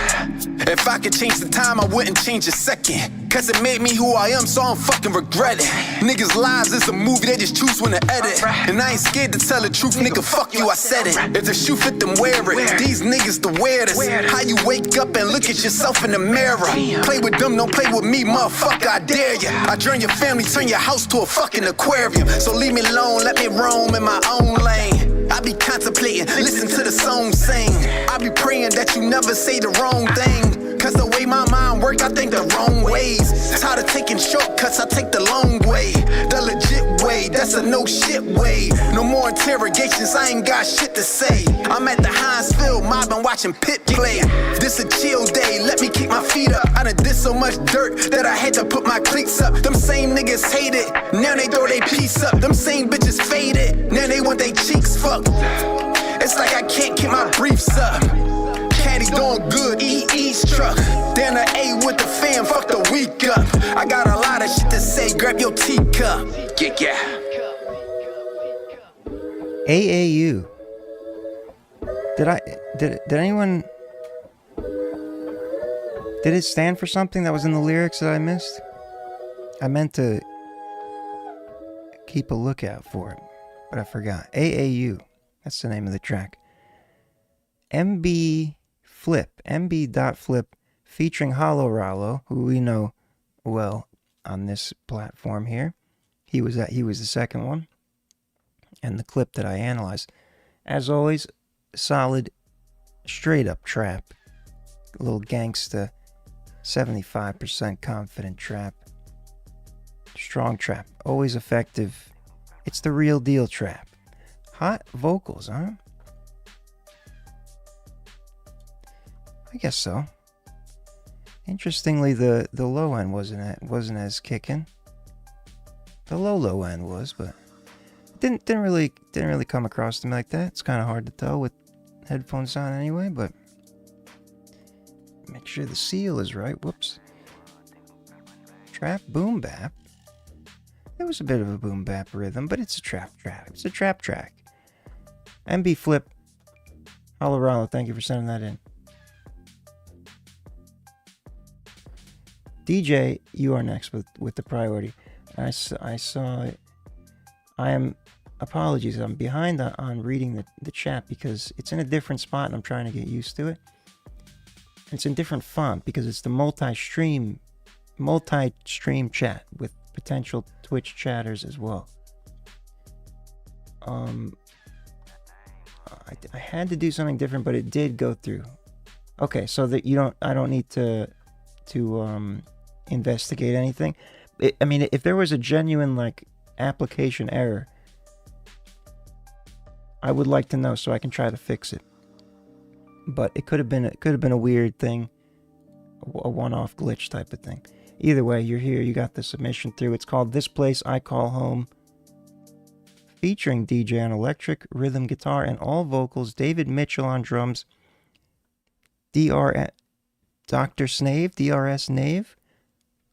If I could change the time, I wouldn't change a second. Cause it made me who I am, so I don't fucking regret it. Niggas' lives is a movie, they just choose when to edit. And I ain't scared to tell the truth, nigga, fuck you, I said it. If the shoe fit, them wear it. These niggas the weirdest. How you wake up and look at yourself in the mirror. Play with them, don't play with me, motherfucker, I dare ya. I drain your family, turn your house to a fucking aquarium. So leave me alone, let me roam in my own lane. I be contemplating, listen to the song sing. I be praying that you never say the wrong thing. Cause the way my mind work, I think the wrong ways. Tired of taking shortcuts, I take the long way. The legit way, that's a no shit way. No more interrogations, I ain't got shit to say. I'm at the Hinesville mob and watching Pit play. This a chill day, let me keep my feet up. I done did so much dirt that I had to put my cleats up. Them same niggas hate it, now they throw they piece up. Them same bitches faded, now they want they cheeks fucked. It's like I can't keep my briefs up. Caddy doing good, EE's truck. Then the A with the fam, fuck the week up. I got a lot of shit to say, grab your teacup. Yeah. AAU. Did anyone... Did it stand for something that was in the lyrics that I missed? I meant to keep a lookout for it, but I forgot. AAU. That's the name of the track. MB.Flip, featuring Hollow Rollo, who we know well on this platform here. He was the second one. And the clip that I analyzed. As always, solid, straight up trap. A little gangsta, 75% confident trap. Strong trap, always effective. It's the real deal trap. Hot vocals, huh? I guess so. Interestingly, the low end wasn't as kicking. The low end was, but it didn't really come across to me like that. It's kind of hard to tell with headphones on anyway, but make sure the seal is right. Whoops. Trap boom bap. There was a bit of a boom bap rhythm, but it's a trap. It's a trap track. MB Flip. Colorado, thank you for sending that in. DJ, you are next with the priority. I saw it. Apologies, I'm behind on reading the chat because it's in a different spot and I'm trying to get used to it. It's in different font because it's the multi-stream chat with potential Twitch chatters as well. I had to do something different, but it did go through. Okay, so that I don't need to investigate anything. I mean, if there was a genuine like application error, I would like to know so I can try to fix it. But it could have been a weird thing, a one-off glitch type of thing. Either way, you're here. You got the submission through. It's called "This Place I Call Home," featuring DJ on electric, rhythm guitar, and all vocals. David Mitchell on drums. Dr. Snave, DRS Nave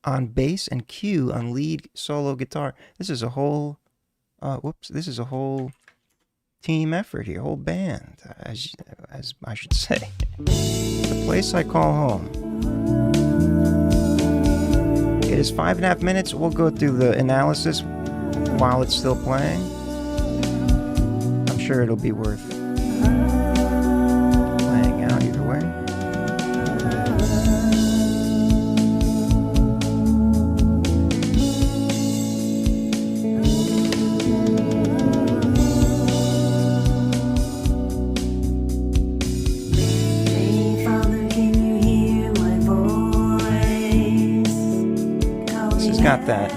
on bass, and Q on lead solo guitar. This is a whole team effort here, whole band, as I should say. The Place I Call Home. It is 5.5 minutes. We'll go through the analysis while it's still playing. I'm sure it'll be worth playing out either way. Got that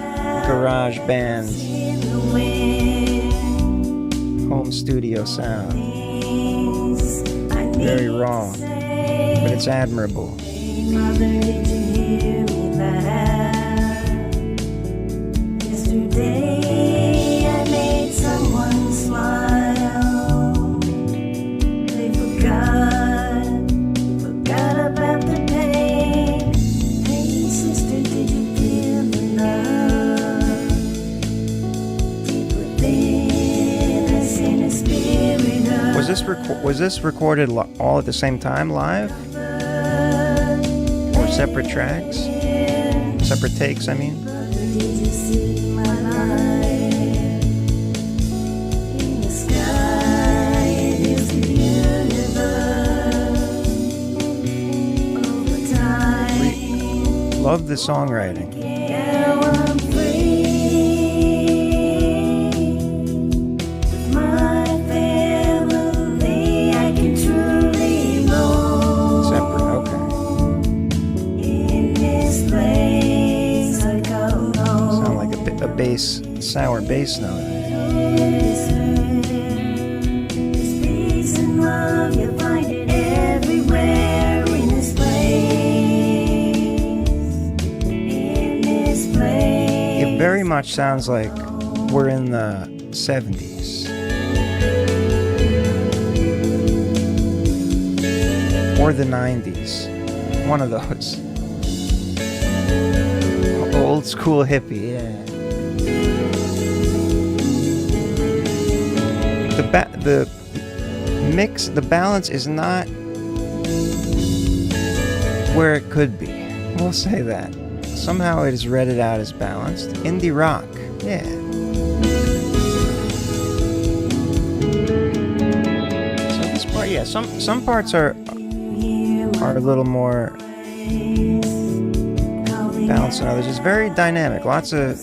garage band home studio sound. Very raw, but it's admirable. Yesterday I made someone smile. They forgot about the pain. Hey sister, did you feel the love deep within? was this recorded all at the same time live, or separate tracks, separate takes? I mean. Love the songwriting. Separate, okay. Sound like a bass, sour bass note. Very much sounds like we're in the 70s or the 90s, one of those. Old school hippie, yeah. The mix, the balance is not where it could be. We'll say that. Somehow it is read it out as balanced. Indie rock, yeah. So this part, yeah, some parts are a little more balanced than others. It's very dynamic, lots of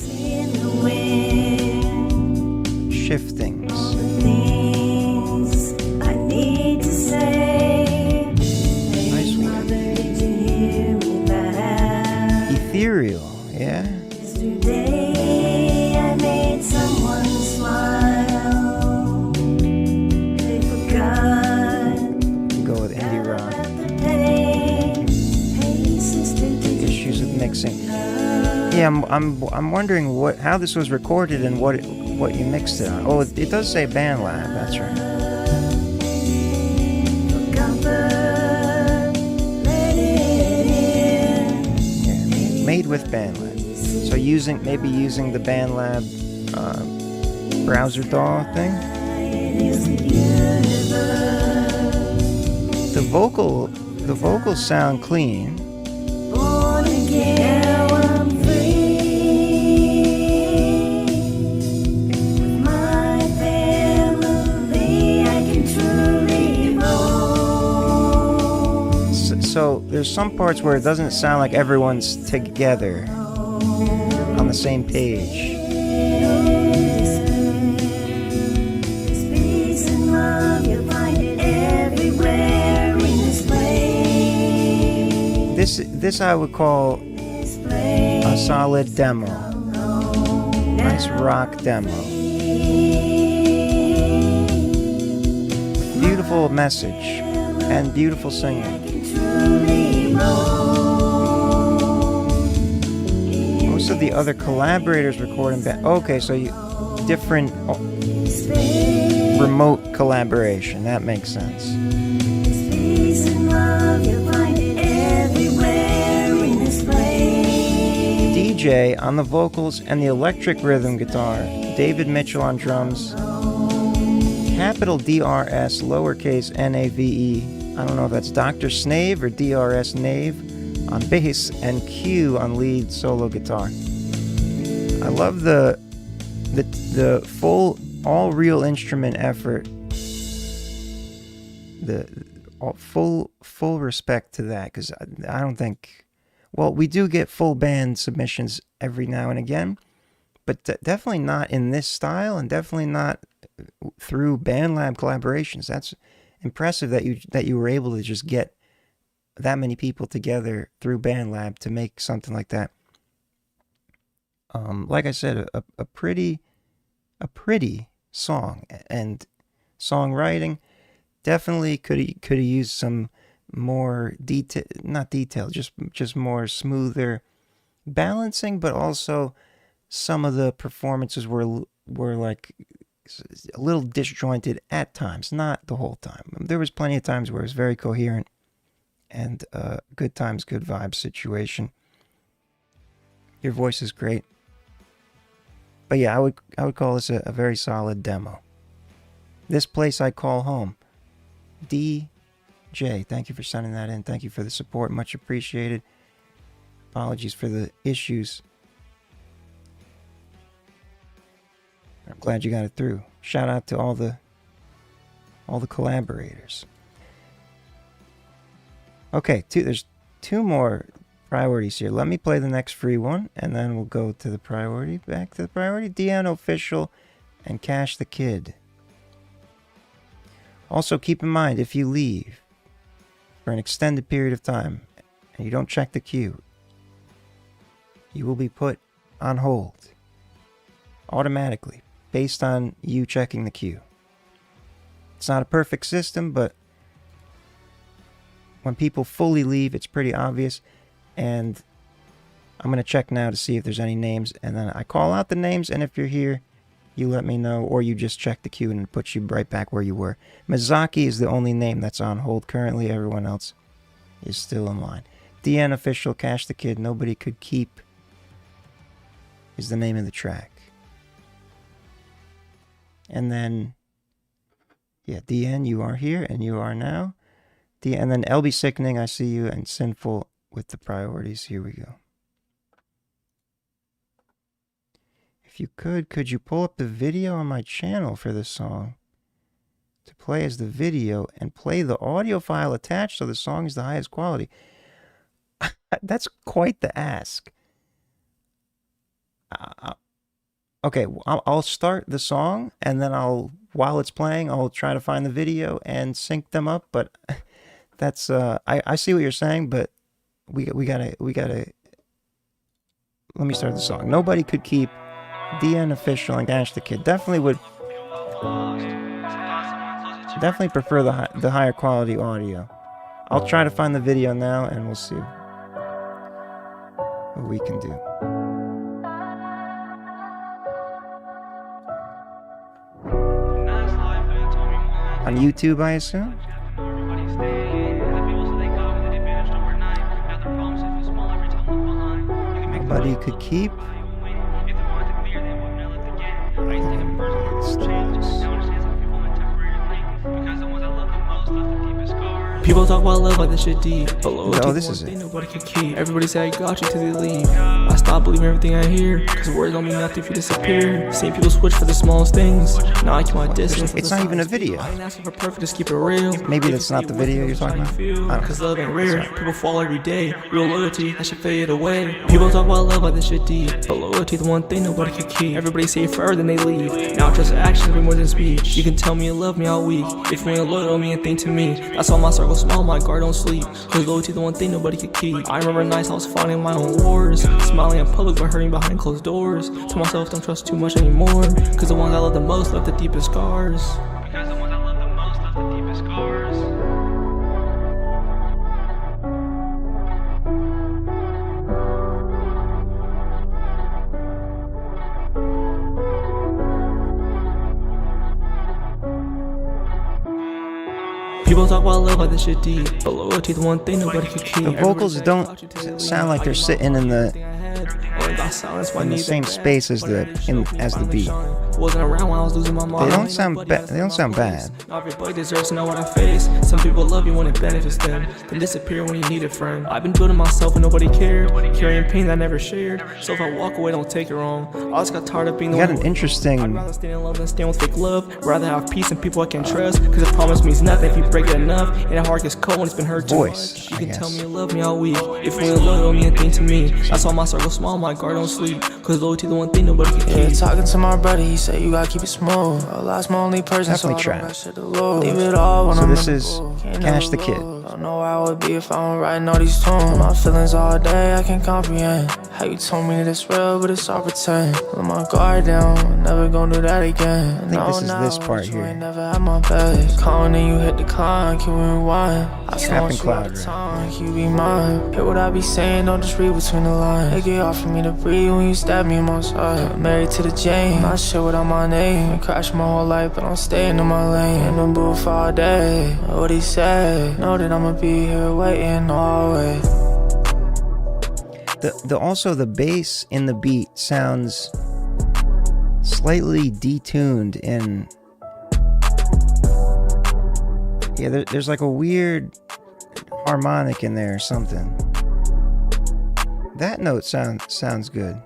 shiftings. Nice one. Ethereal, yeah. Yesterday I made someone smile. They forgot. Go with indie rock. Hey sister, did Issues with mixing. Yeah, I'm wondering how this was recorded and what you mixed it on. Oh, it does say Band Lab. That's right. Made with BandLab. So maybe using the BandLab browser DAW thing. The vocals sound clean. born again, now I'm free. With my family, I can truly roam. So there's some parts where it doesn't sound like everyone's together on the same page. This peace and love, you'll find it everywhere in this place. This I would call a solid demo. Nice rock demo. Beautiful message and beautiful singing. Most of the other collaborators recording okay, so different remote collaboration. That makes sense. Peace and love, you'll find it everywhere in this place. DJ on the vocals and the electric rhythm guitar. David Mitchell on drums. Capital DRS, lowercase NAVE. I don't know if that's Dr. Snave or DRS Nave on bass, and Q on lead solo guitar. I love the full all real instrument effort. Full respect to that, because I don't think, well, we do get full band submissions every now and again, but definitely not in this style, and definitely not through BandLab collaborations. That's impressive that you were able to just get that many people together through BandLab to make something like that. Like I said, a pretty song, and songwriting definitely could have used some more just more smoother balancing, but also some of the performances were like a little disjointed at times, not the whole time. There was plenty of times where it was very coherent and good times, good vibes situation. Your voice is great. But yeah, I would call this a very solid demo. This Place I Call Home. DJ, thank you for sending that in. Thank you for the support. Much appreciated. Apologies for the issues. I'm glad you got it through. Shout out to all the collaborators. Okay, there's two more priorities here. Let me play the next free one, and then we'll go to the priority. Back to the priority. DN Official and Cash the Kid. Also, keep in mind, if you leave for an extended period of time and you don't check the queue, you will be put on hold automatically based on you checking the queue. It's not a perfect system, but when people fully leave, it's pretty obvious. And I'm going to check now to see if there's any names, and then I call out the names, and if you're here, you let me know, or you just check the queue and it puts you right back where you were. Mizaki is the only name that's on hold currently. Everyone else is still in line. DN Official, Cash the Kid, Nobody Could Keep is the name of the track. And then, yeah, DN, you are here, and you are now. And then LB Sickening, I see you, and Sinful with the priorities. Here we go. If you could you pull up the video on my channel for this song to play as the video and play the audio file attached so the song is the highest quality? That's quite the ask. Okay, I'll start the song, and then while it's playing, I'll try to find the video and sync them up. But that's I see what you're saying, but we gotta let me start the song. Nobody Could Keep, DN Official and Cash the Kid. Definitely prefer the higher quality audio. I'll try to find the video now, and we'll see what we can do. On YouTube, I assume? Nobody Could Keep. People talk about love like this shit deep, but loyalty this is it. Nobody can keep. Everybody say I got you till they leave. I stop believing everything I hear, cause words don't mean nothing if you disappear. Seeing people switch for the smallest things. Now I keep my distance. It's not even a video. I ain't asking for perfect, just keep it real. Maybe that's not the video you're talking about. Cause love ain't rare. People fall every day. Real loyalty, that should fade away. People talk about love like this shit deep, but loyalty the one thing nobody can keep. Everybody say it forever, then they leave. Now trust actions be more than speech. You can tell me you love me all week. If you ain't loyal, me and think to me. That's why my circle small, my guard don't sleep. Cause loyalty the one thing nobody could keep. I remember nights I was fighting my own wars, smiling in public but hurting behind closed doors. To myself, don't trust too much anymore, cause the ones I love the most left the deepest scars. Because the ones I love the most left the deepest scars. People talk about love like this shit deep, but loyalty the one thing nobody can keep. The vocals don't sound like they're sitting in the same space as the beat. Wasn't around when I was losing my mind. They don't sound bad. Not everybody deserves to know what I face. Some people love you when it benefits them, then disappear when you need a friend. I've been building myself and nobody cared, carrying pain that I never shared. So if I walk away, don't take it wrong. I just got tired of being the one. You got an interesting. I'd rather stay in love than stay with fake love. Rather have peace and people I can trust, cause a promise means nothing if you break it enough. And the heart gets cold when it's been hurt too much. You can tell me you love me all week. If you ain't loyal, me and think to me. That's why my circle small, my guard don't sleep. Cause loyalty the one thing nobody can keep. Yeah, talking to my brother, he said you gotta keep it smooth. I lost my only person, definitely so I don't got shit to lose. Leave it all when so I'm this is Cash the Kid. Don't know where I would be if I don't writing all these tunes. My feelings all day, I can't comprehend how you told me that it's real, but it's all pretend. Let my guard down, never gonna do that again. I think this is this part here. Ain't never had my best. Calling and you hit decline, can we rewind? I Snapping cloud, right? You be mine. Hear what I be saying, don't just read between the lines. It get hard for me to breathe when you stab me in my side. I'm married to the Jane, not shit without my name. Crash my whole life, but I'm staying in my lane. In the booth all day, what he said. Know that I'ma be here waiting always. Also the bass in the beat sounds slightly detuned in Yeah, there's like a weird harmonic in there or something. That note sounds good.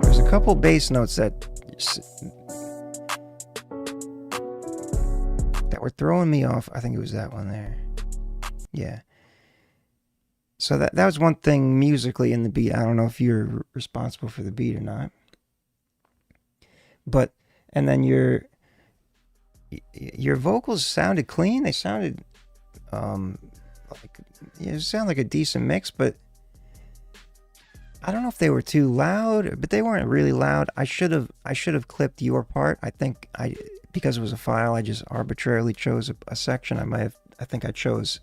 There's a couple bass notes that were throwing me off. I think it was that one there. Yeah. So that was one thing musically in the beat. I don't know if you're responsible for the beat or not. But, and then your vocals sounded clean. They sounded like, it sounded like a decent mix, but I don't know if they were too loud, but they weren't really loud. I should have clipped your part. I think because it was a file, I just arbitrarily chose a section. I think I chose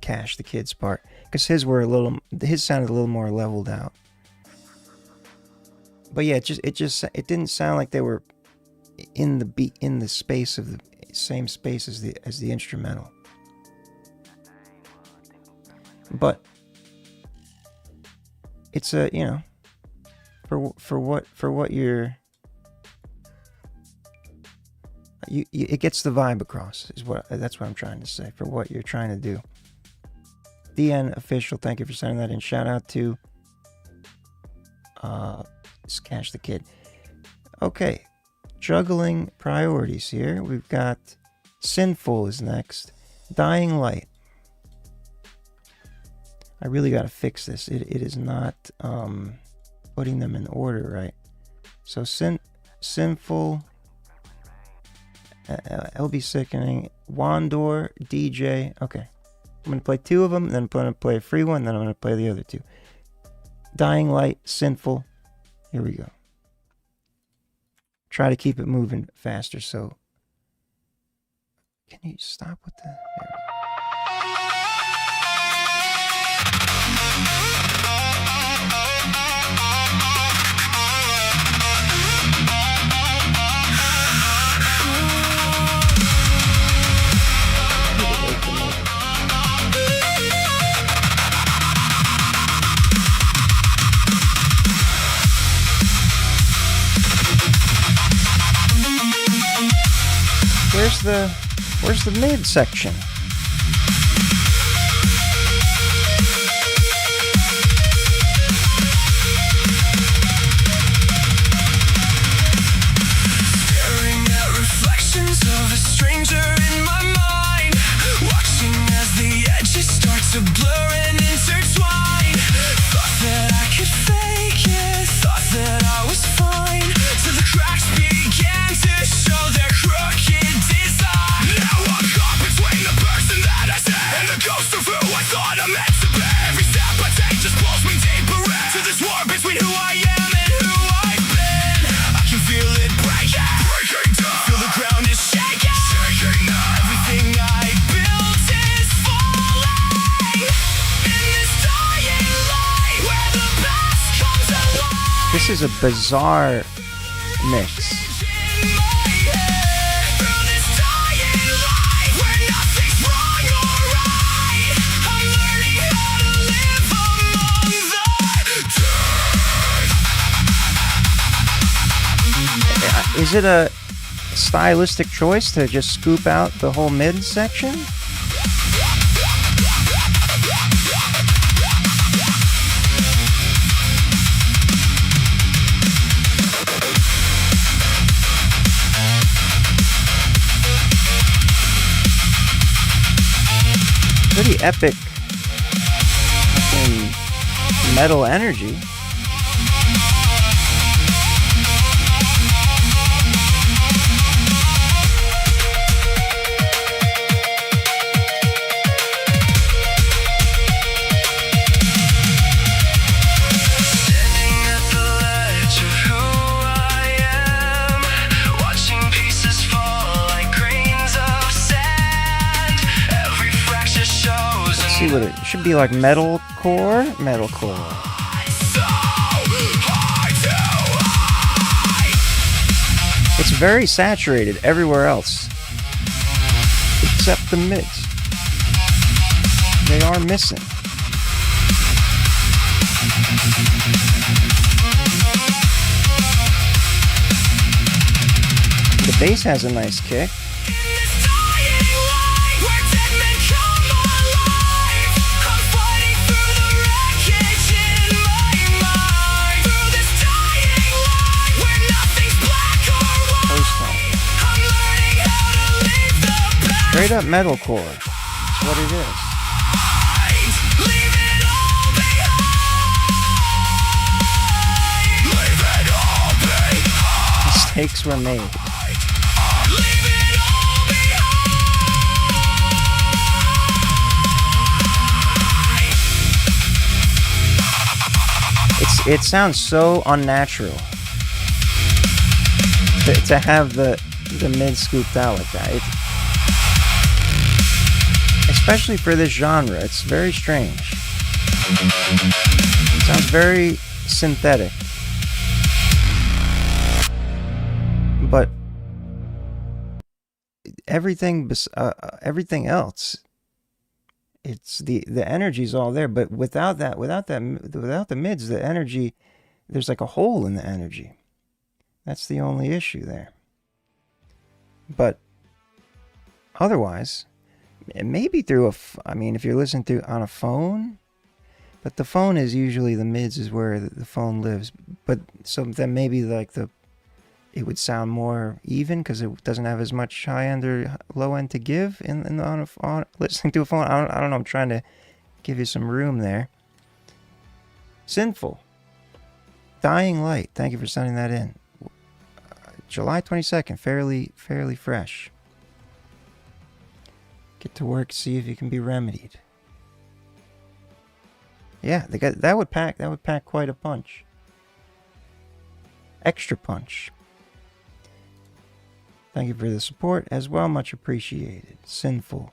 Cash the Kid's part, because his sounded a little more leveled out. But yeah, it didn't sound like they were in the space of the same space as the instrumental. But it's a, you know, for what you're, it gets the vibe across, that's what I'm trying to say, for what you're trying to do. DN Official, thank you for sending that in. Shout out to Cash the Kid. Okay, juggling priorities here. We've got Sinful is next. Dying Light. I really got to fix this. It is not putting them in order right. So Sinful, LB Sickening, Wandor, DJ. Okay. I'm going to play two of them, then I'm going to play a free one, then I'm going to play the other two. Dying Light, Sinful. Here we go. Try to keep it moving faster, so... Can you stop with the... There we go. Where's the mid section? Staring at reflections of a stranger in my mind, watching as the edges start to blur and intertwine. Thought that I could fake it, thought that I was fine, till the cracks began to show their crooked design. Now I'm caught between the person that I say and the ghost of who I thought I meant to be. Every step I take just pulls me deeper into this war between who I am and who I've been. I can feel it breaking down. Feel the ground is shaking now. Everything I built is falling in this dying light where the past comes alive. This is a bizarre mix. Is it a stylistic choice to just scoop out the whole mid section? Pretty epic metal energy. See what it should be, like metalcore. It's very saturated everywhere else except the mids. They are missing. The bass has a nice kick. Straight up metalcore. That's what it is. Mistakes were made. It sounds so unnatural to have the mid scooped out like that. Especially for this genre, it's very strange. It sounds very synthetic. But everything else, it's the energy's all there. But without the mids, the energy, there's like a hole in the energy. That's the only issue there. But otherwise, maybe through I mean, if you're listening through on a phone, but the phone is usually the mids is where the phone lives. But so then maybe like it would sound more even because it doesn't have as much high end or low end to give on listening to a phone. I don't know. I'm trying to give you some room there. Sinful. Dying Light. Thank you for sending that in. July 22nd. Fairly fresh. Get to work. See if you can be remedied. Yeah, that would pack quite a punch. Extra punch. Thank you for the support as well. Much appreciated. Sinful.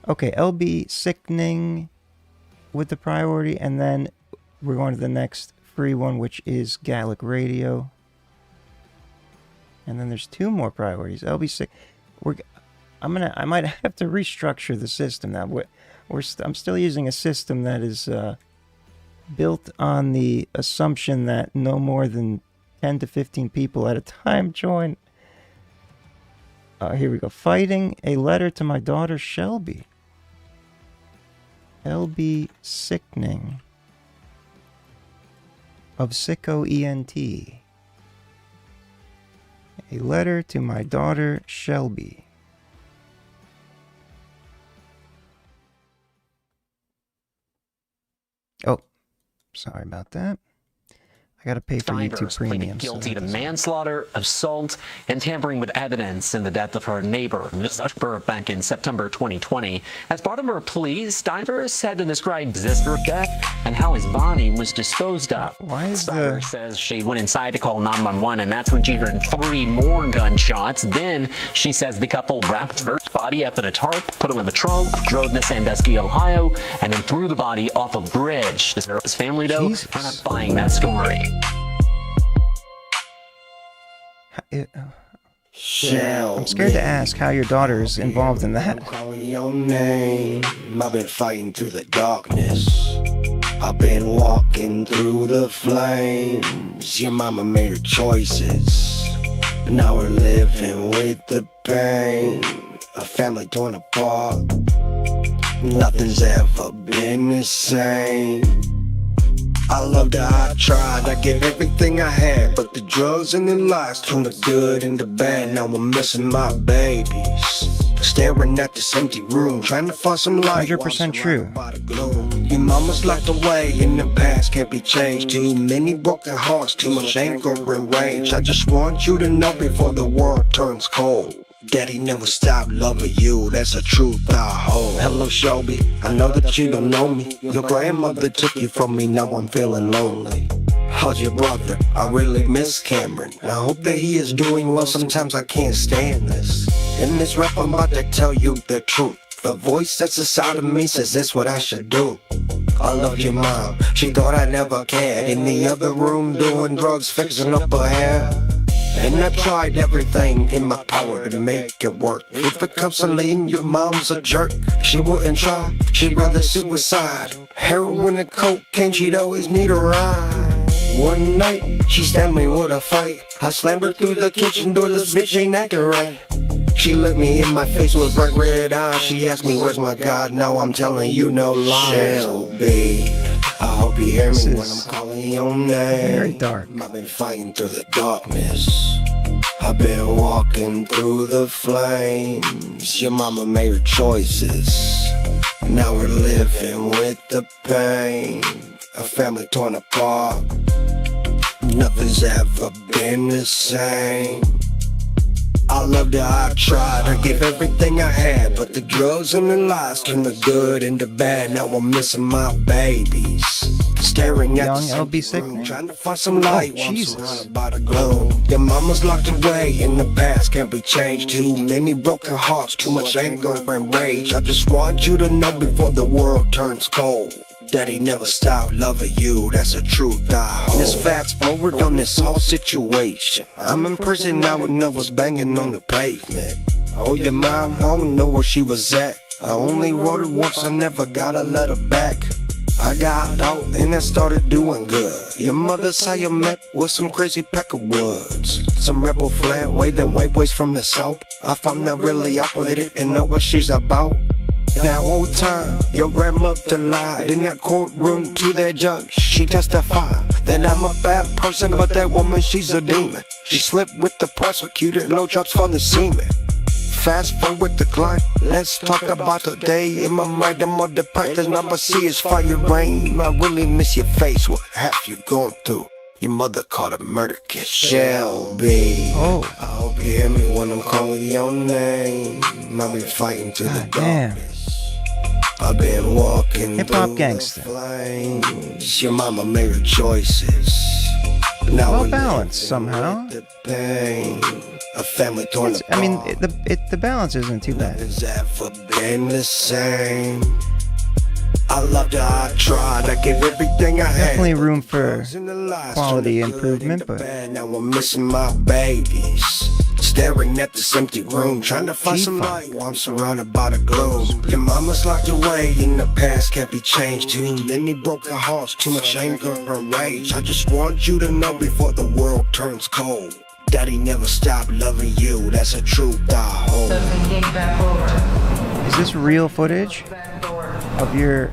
Okay, LB Sickening with the priority, and then we're going to the next free one, which is Gallic Radio. And then there's two more priorities. LB Sick. I might have to restructure the system now. I'm still using a system that is built on the assumption that no more than 10 to 15 people at a time join. Here we go. Fighting a letter to my daughter Shelby. LB Sickening of Sicko ENT. A letter to my daughter Shelby. Oh, sorry about that. I gotta pay for YouTube Premium. Guilty to manslaughter, assault, and tampering with evidence in the death of her neighbor, Ms. Ushber, back in September 2020. As part of her plea, Stivers said to describe Zister's death and how his body was disposed of. Stivers says she went inside to call 911, and that's when she heard 3 more gunshots. Then she says the couple wrapped her body up in a tarp, put him in the trunk, drove to Sandusky, Ohio, and then threw the body off a bridge. His family, though, are not buying that story. I'm scared to ask how your daughter is involved in that. I'm calling your name. I've been fighting through the darkness. I've been walking through the flames. Your mama made her choices. Now we're living with the pain. A family torn apart. Nothing's ever been the same. I loved her, I tried, I gave everything I had. But the drugs and the lies turned the good and the bad. Now I'm missing my babies. Staring at this empty room, trying to find some light. 100% true. Your mama's locked away in the past, can't be changed. Too many broken hearts, too much anger and rage. I just want you to know before the world turns cold. Daddy never stopped loving you, that's a truth I hold. Hello Shelby, I know that you don't know me. Your grandmother took you from me, now I'm feeling lonely. How's your brother? I really miss Cameron. I hope that he is doing well, sometimes I can't stand this. In this rap I'm about to tell you the truth. The voice that's inside of me says this what I should do. I loved your mom, she thought I never cared. In the other room doing drugs, fixing up her hair. And I tried everything in my power to make it work. If it comes to lean, your mom's a jerk. She wouldn't try, she'd rather suicide. Heroin and cocaine, she'd always need a ride. One night, she stabbed me with a fight. I slammed her through the kitchen door, this bitch ain't acting right. She looked me in my face with bright red eyes. She asked me, where's my God? Now I'm telling you no lies. Shelby, I hope you hear me when I'm calling your name. Very dark. I've been fighting through the darkness. I've been walking through the flames. Your mama made her choices. Now we're living with the pain. A family torn apart. Nothing's ever been the same. I loved her, I tried, I gave everything I had, but the drugs and the lies turned the good into bad. Now I'm missing my babies, staring at Young the LB Sickning? trying to find some light. Oh, Jesus. Surrounded by the gloom. Your mama's locked away in the past, can't be changed. Too many broken hearts, too much anger and rage. I just want you to know before the world turns cold, Daddy never stopped loving you, that's a truth I hold. Let's fast forward on this whole situation. I'm in prison now and I was banging on the pavement. Oh, your mom, I don't know where she was at. I only wrote it once, I never got a letter back. I got out and I started doing good. Your mother saw you met with some crazy peckerwoods. Some rebel flat, way that white boys from the south. I found out really operated and know what she's about. That whole time, your grandmother lied in that courtroom to that judge. She testified that I'm a bad person, but that woman, she's a demon. She slept with the prosecutor, no jobs for the semen. Fast forward the clock, let's talk about today. In my mind, I'm on the pipe, the number C is fire rain. I really miss your face, what have you gone through? Your mother called a murder case, Shelby. Oh. I hope you hear me when I'm calling your name. I've been fighting to the darkness. I've been walking Hip-hop through gangster. the flames. Your mama made her choices. Now Well we're balanced living somehow. with the pain. A family torn apart. I mean, the balance isn't too bad. Nothing's ever been the same. I loved her, I tried, I gave everything I had. Definitely room for Drugs and the lies quality turned the good improvement, into but bad. Now I'm missing my babies. Staring at this empty room, trying to find some light while I'm surrounded by the gloom. Your mama's locked away in the past, can't be changed. Too many broken hearts, too much anger and rage. I just want you to know before the world turns cold, Daddy never stopped loving you, that's a truth I hold. Is this real footage of your...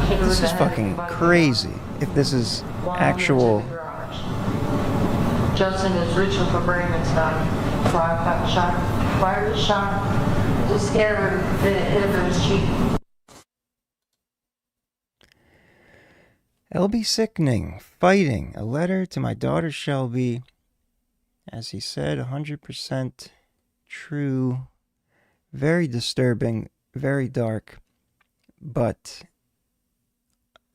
This is fucking crazy. If this is actual... Justin is reaching for Brandon's gun. Fired a shot. Just scared of it hit him in his cheek. LB Sickening, fighting, a letter to my daughter Shelby. As he said, 100% true. Very disturbing, very dark. But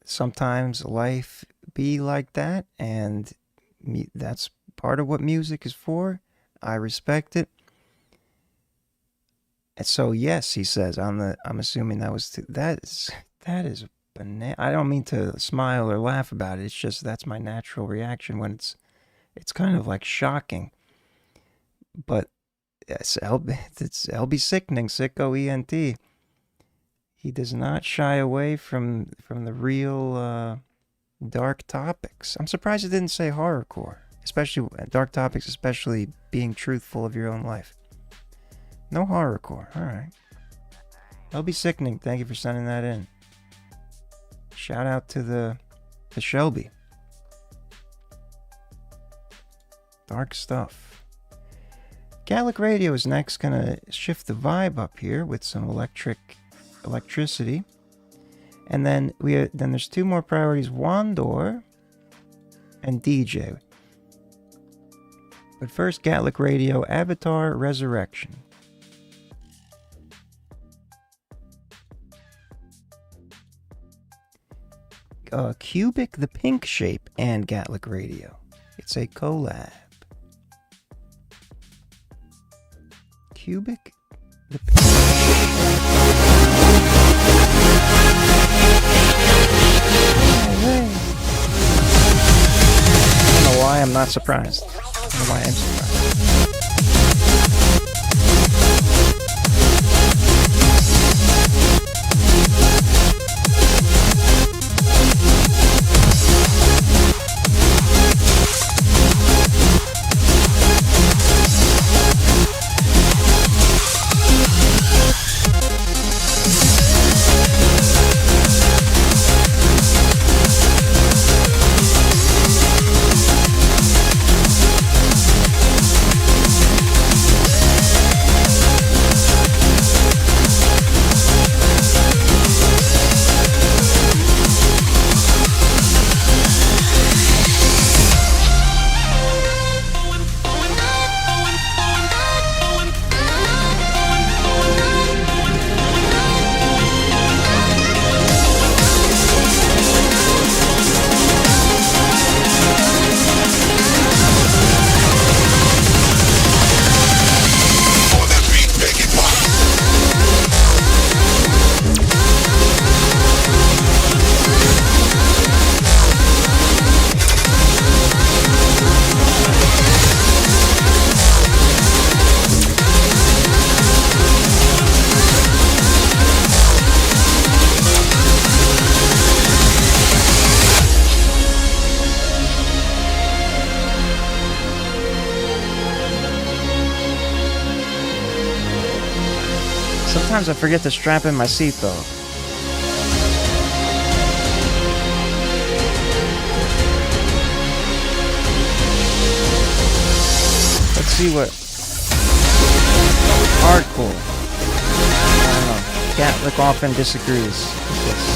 sometimes life be like that, and that's part of what music is for. I respect it. And so yes, he says, I'm assuming that was that is banana. I don't mean to smile or laugh about it. It's just that's my natural reaction when it's kind of like shocking. But it's LB Sickening, Sicko ENT. He does not shy away from the real dark topics. I'm surprised it didn't say horrorcore, especially dark topics, especially being truthful of your own life. No horrorcore. All right. LB Sickening, thank you for sending that in. Shout out to the Shelby. Dark stuff. Gallic Radio is next. Gonna shift the vibe up here with some electricity. And then there's two more priorities, Wandor and DJ. But first, Gatlic Radio, Avatar Resurrection. Cubic the Pink Shape and Gatlic Radio. It's a collab. Cubic the Pink Hey. I don't know why I'm not surprised. I don't know why I'm surprised. Sometimes I forget to strap in my seatbelt. Let's see what hardcore. I don't know. Gatlick often disagrees with this.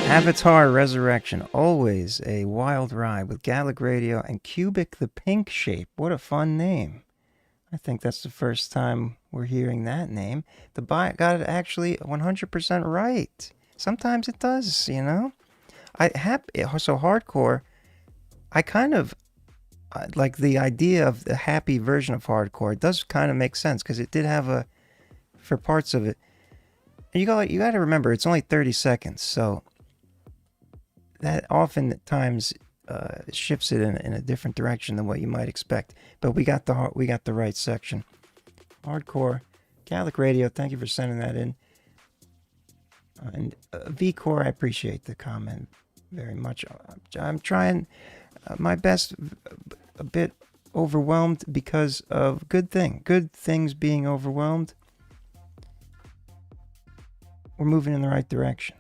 Avatar Resurrection, always a wild ride with Gallic Radio and Cubic the Pink Shape. What a fun name. I think that's the first time we're hearing that name. The bot got it actually 100% right. Sometimes it does, you know. So hardcore, I kind of like the idea of the happy version of hardcore. It does kind of make sense because it did have for parts of it. And you got to remember, it's only 30 seconds, so that oftentimes shifts it in a different direction than what you might expect. But we got the right section. Hardcore, Gallic Radio. Thank you for sending that in. And VCore, I appreciate the comment very much. I'm trying my best. A bit overwhelmed because of good things being overwhelmed. We're moving in the right direction.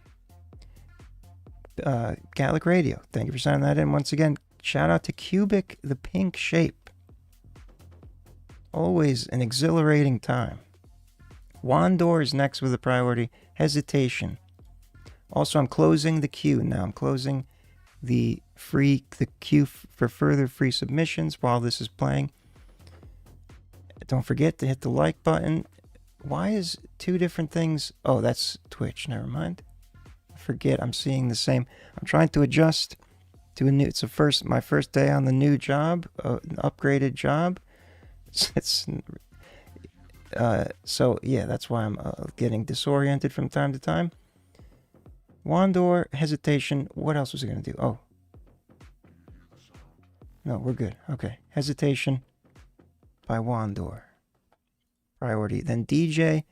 Gallic Radio, thank you for sending that in. Once again, shout out to Cubic the Pink Shape. Always an exhilarating time. Wandor is next with a priority. Hesitation. Also, I'm closing the queue now. I'm closing the queue for further free submissions while this is playing. Don't forget to hit the like button. Why is two different things? Oh, that's Twitch. Never mind. Forget I'm seeing the same. I'm trying to adjust to a new. It's my first day on the new job, an upgraded job. So yeah, that's why I'm getting disoriented from time to time. Wandor, hesitation. What else was I gonna do? Oh, no, we're good. Okay, hesitation by Wandor. Priority. Then DJ.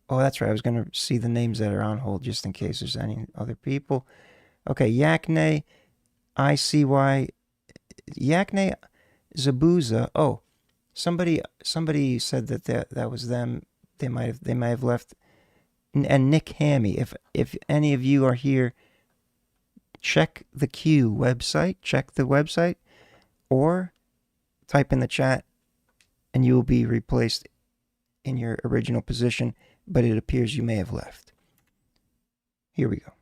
Oh, that's right. I was going to see the names that are on hold just in case there's any other people. Okay, Yakne, ICY, Yakne Zabuza. Oh, somebody said that was them. They might have left. And Nick Hammy. If any of you are here, check the queue website. Check the website, or type in the chat, and you will be replaced in your original position. But it appears you may have left. Here we go.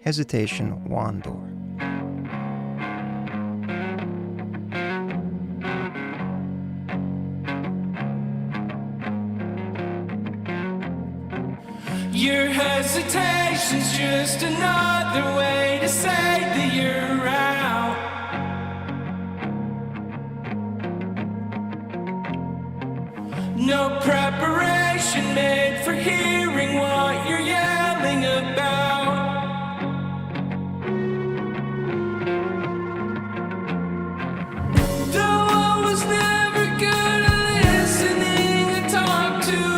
Hesitation, Wandor. Your hesitation's just another way to say that you're out. No preparation made for hearing what you're yelling about. Though I was never good at listening, I talk too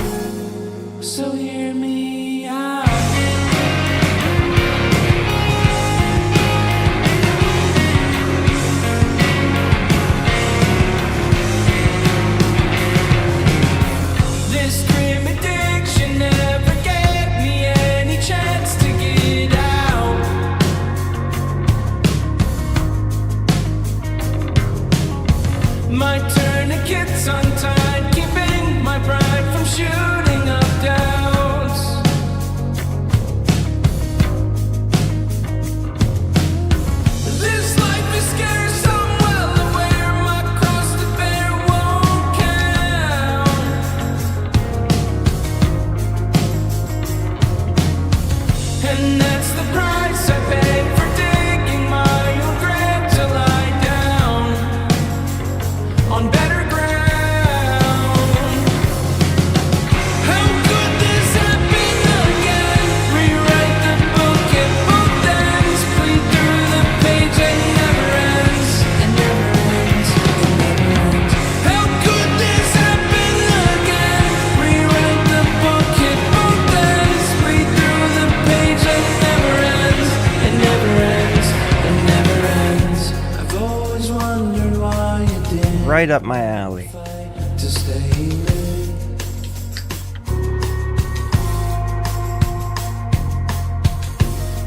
loud. So hear me out. Right up my alley. To stay lit.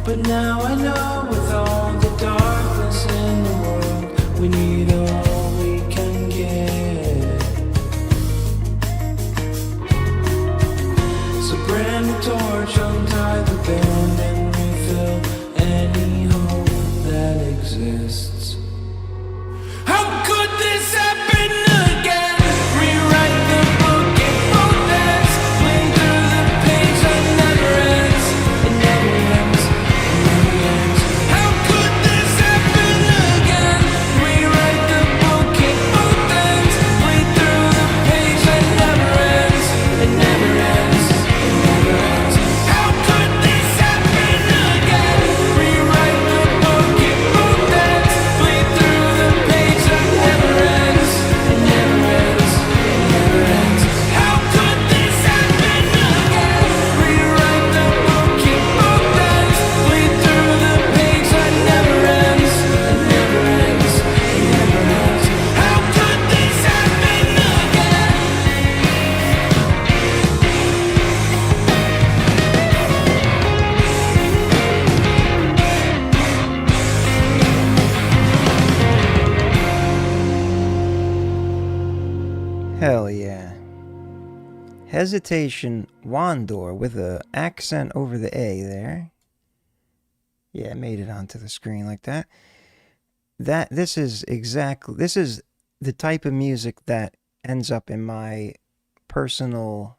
But now I know with all the darkness in the world, we need all we can get. So brand new torch, untie the band and refill any hope that exists. How could this happen again? Rewrite the book in both ends. Fling through the page that never ends. It never ends. It never ends. How could this happen again? Rewrite the book in both ends. Fling through the page that never ends. It never ends. It never ends. How could this happen again? Rewrite the book in both ends. Fling through the page that never ends. It never ends. It never ends. How could this happen again? Rewrite the book in both ends. Fling through the page that never ends. It never ends. It never ends. How could this happen again? Hell yeah. Hesitation Wandor with a accent over the A there. Yeah, made it onto the screen like that. This is the type of music that ends up in my personal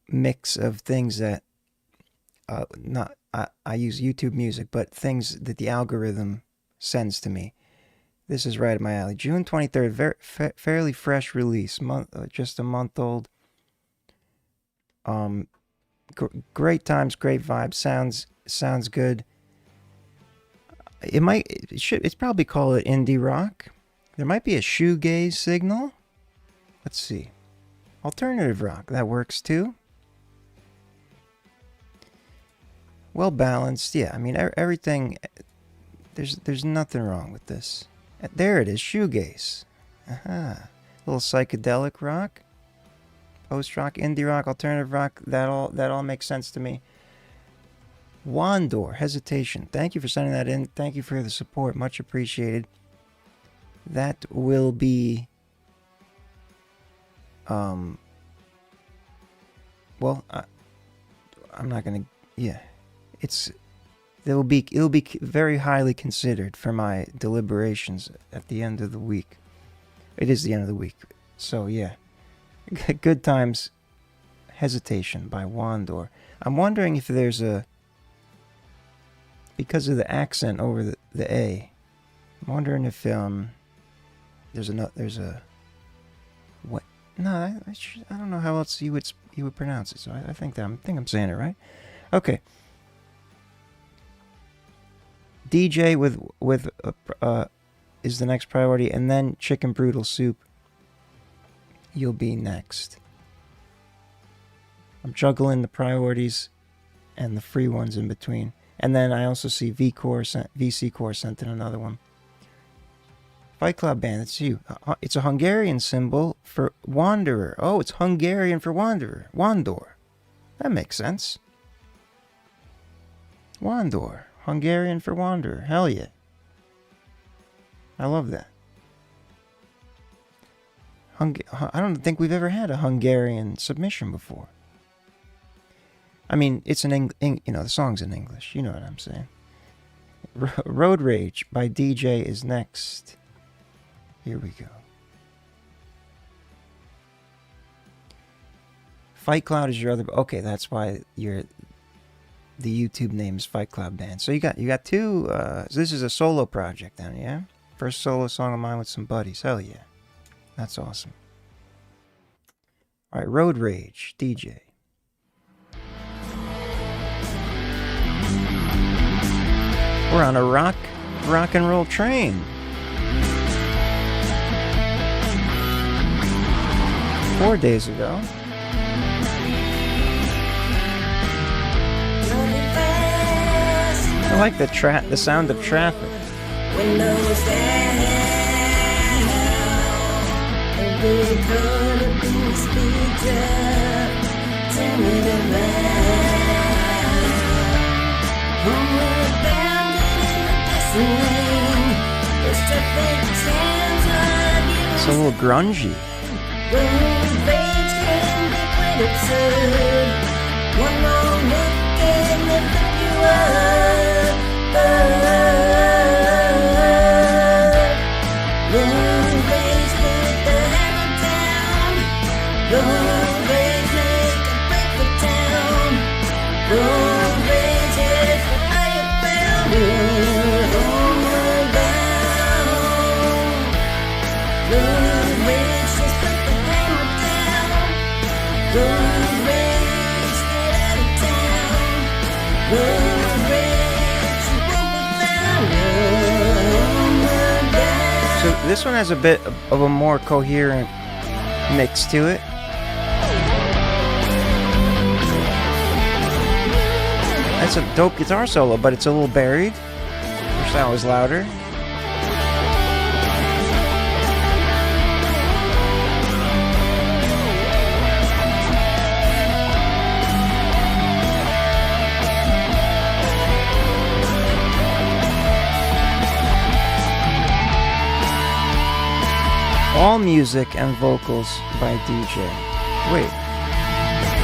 mix of things that I use YouTube Music, but things that the algorithm sends to me. This is right up my alley. June 23rd, fairly fresh release, just a month old. Great times, great vibes. Sounds good. It's probably call it indie rock. There might be a shoegaze signal. Let's see. Alternative rock, that works too. Well balanced, yeah. I mean, everything. There's nothing wrong with this. There it is, shoegaze. Aha. Little psychedelic rock, post rock, indie rock, alternative rock. That all makes sense to me. Wandor, hesitation. Thank you for sending that in. Thank you for the support. Much appreciated. That will be well, I'm not gonna. Yeah, it'll be very highly considered for my deliberations at the end of the week. It is the end of the week, so yeah. Good times. Hesitation by Wandor. I'm wondering if there's because of the accent over the A. I'm wondering if there's a what? No, I don't know how else you would pronounce it. So I think I'm saying it right. Okay. DJ with is the next priority, and then chicken broodle soup. You'll be next. I'm juggling the priorities and the free ones in between. And then I also see VC Core sent in another one. Fight Club Band, it's you. It's a Hungarian symbol for wanderer. Oh, it's Hungarian for wanderer. Wandor. That makes sense. Wandor. Hungarian for wanderer. Hell yeah. I love that. I don't think we've ever had a Hungarian submission before. I mean, it's the song's in English. You know what I'm saying. Road Rage by DJ is next. Here we go. Fight Cloud is your other. Okay, that's why the YouTube name is Fight Cloud Band. So you got two. So this is a solo project then, yeah. First solo song of mine with some buddies. Hell yeah, that's awesome. All right, Road Rage, DJ. We're on a rock and roll train. 4 days ago. I like the sound of traffic. It's a little grungy. So this one has a bit of a more coherent mix to it. That's a dope guitar solo, but it's a little buried. Wish that was louder. All music and vocals by DJ. Wait.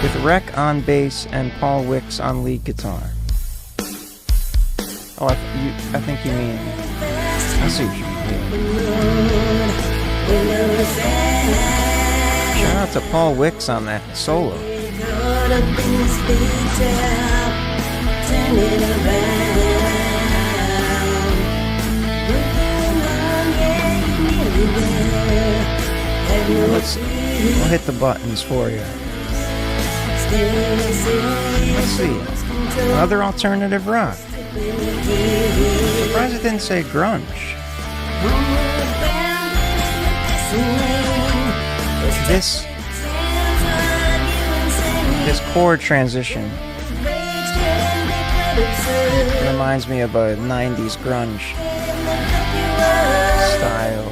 With Rec on bass and Paul Wicks on lead guitar. Oh, I think you mean... I see what you mean. Shout out to Paul Wicks on that solo. We'll hit the buttons for you. Let's see. Other alternative rock. Surprised it didn't say grunge. This chord transition reminds me of a 90s grunge style.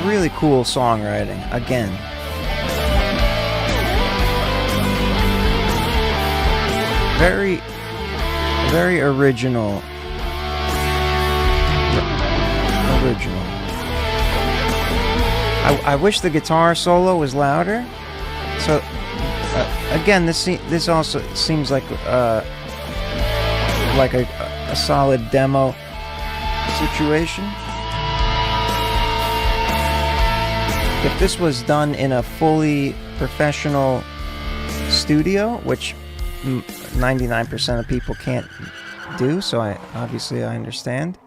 Really cool songwriting again. Very original. I wish the guitar solo was louder. So again, this also seems like a solid demo situation. If this was done in a fully professional studio, which 99% of people can't do, so I understand.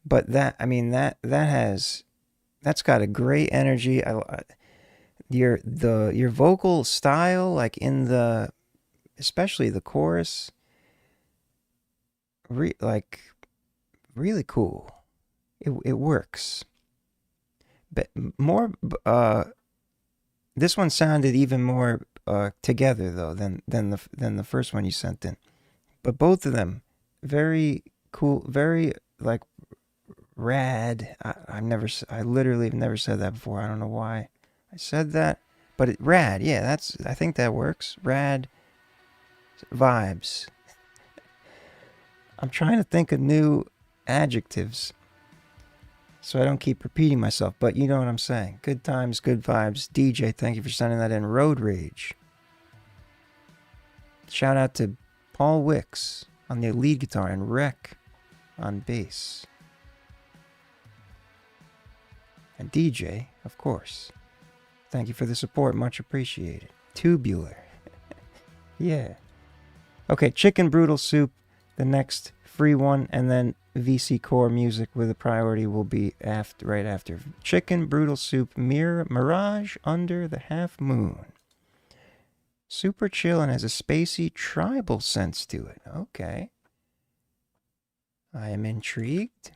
But that's got a great energy. Your vocal style, like especially the chorus, really cool. It works. But more, this one sounded even more together though than the first one you sent in. But both of them very cool, very like rad. I literally have never said that before. I don't know why I said that, but rad. Yeah, I think that works. Rad vibes. I'm trying to think of new adjectives so I don't keep repeating myself, but you know what I'm saying. Good times, good vibes. DJ, thank you for sending that in. Road Rage. Shout out to Paul Wicks on the lead guitar and Rec on bass. And DJ, of course. Thank you for the support. Much appreciated. Tubular. Yeah. Okay, Chicken Broodle Soup, the next free one, and then VC Core music with a priority will be right after. Chicken Broodle Soup, Mirage Under the Half Moon. Super chill and has a spacey tribal sense to it. Okay. I am intrigued.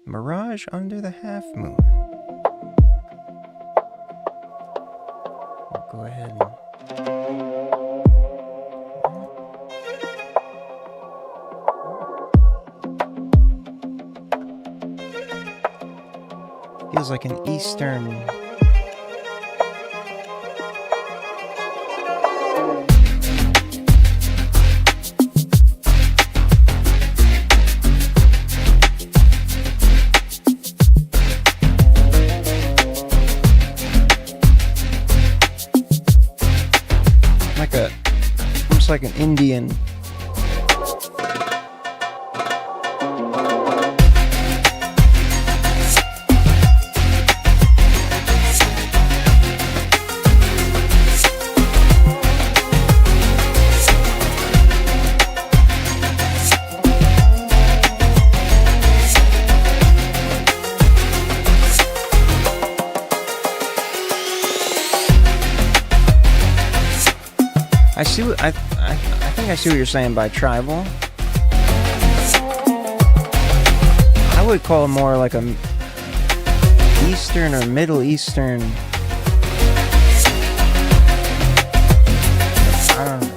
Mirage Under the Half Moon. We'll go ahead and... Feels like an Eastern... almost like an Indian. I think I see what you're saying by tribal. I would call it more like a Eastern or Middle Eastern. I don't know.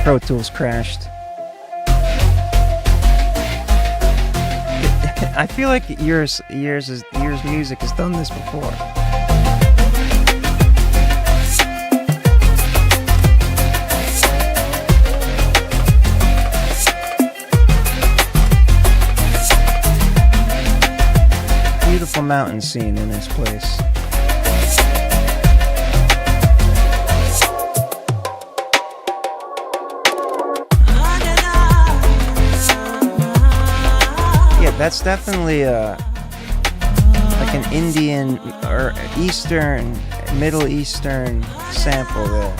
Pro Tools crashed. I feel like yours music has done this before. Beautiful mountain scene in this place. That's definitely like an Indian or Eastern, Middle Eastern sample there.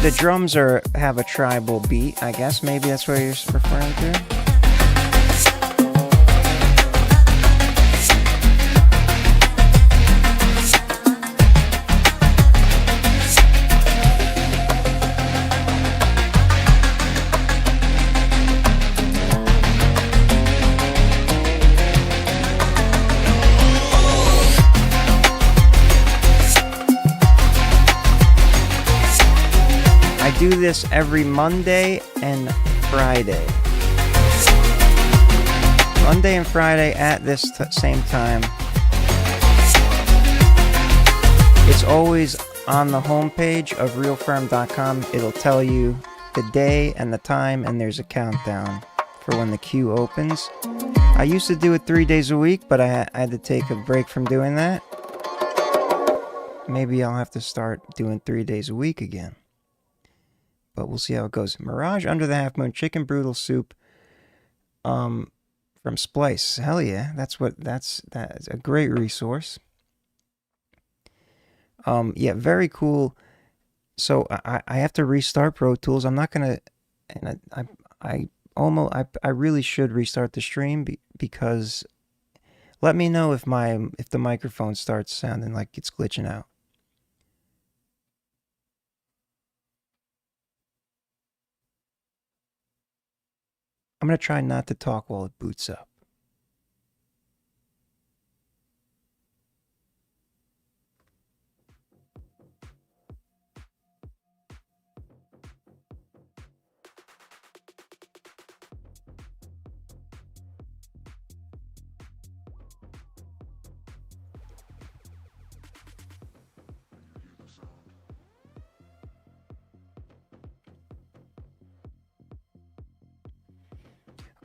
The drums have a tribal beat, I guess. Maybe that's what you're referring to. I do this every Monday and Friday. Monday and Friday at this same time. It's always on the homepage of realferm.com. It'll tell you the day and the time, and there's a countdown for when the queue opens. I used to do it 3 days a week, but I had to take a break from doing that. Maybe I'll have to start doing 3 days a week again. But we'll see how it goes. Mirage Under the Half Moon, Chicken Broodle Soup, from Splice. Hell yeah, that's a great resource. Yeah, very cool. So I have to restart Pro Tools. I'm not gonna, and I really should restart the stream because let me know if the microphone starts sounding like it's glitching out. I'm going to try not to talk while it boots up.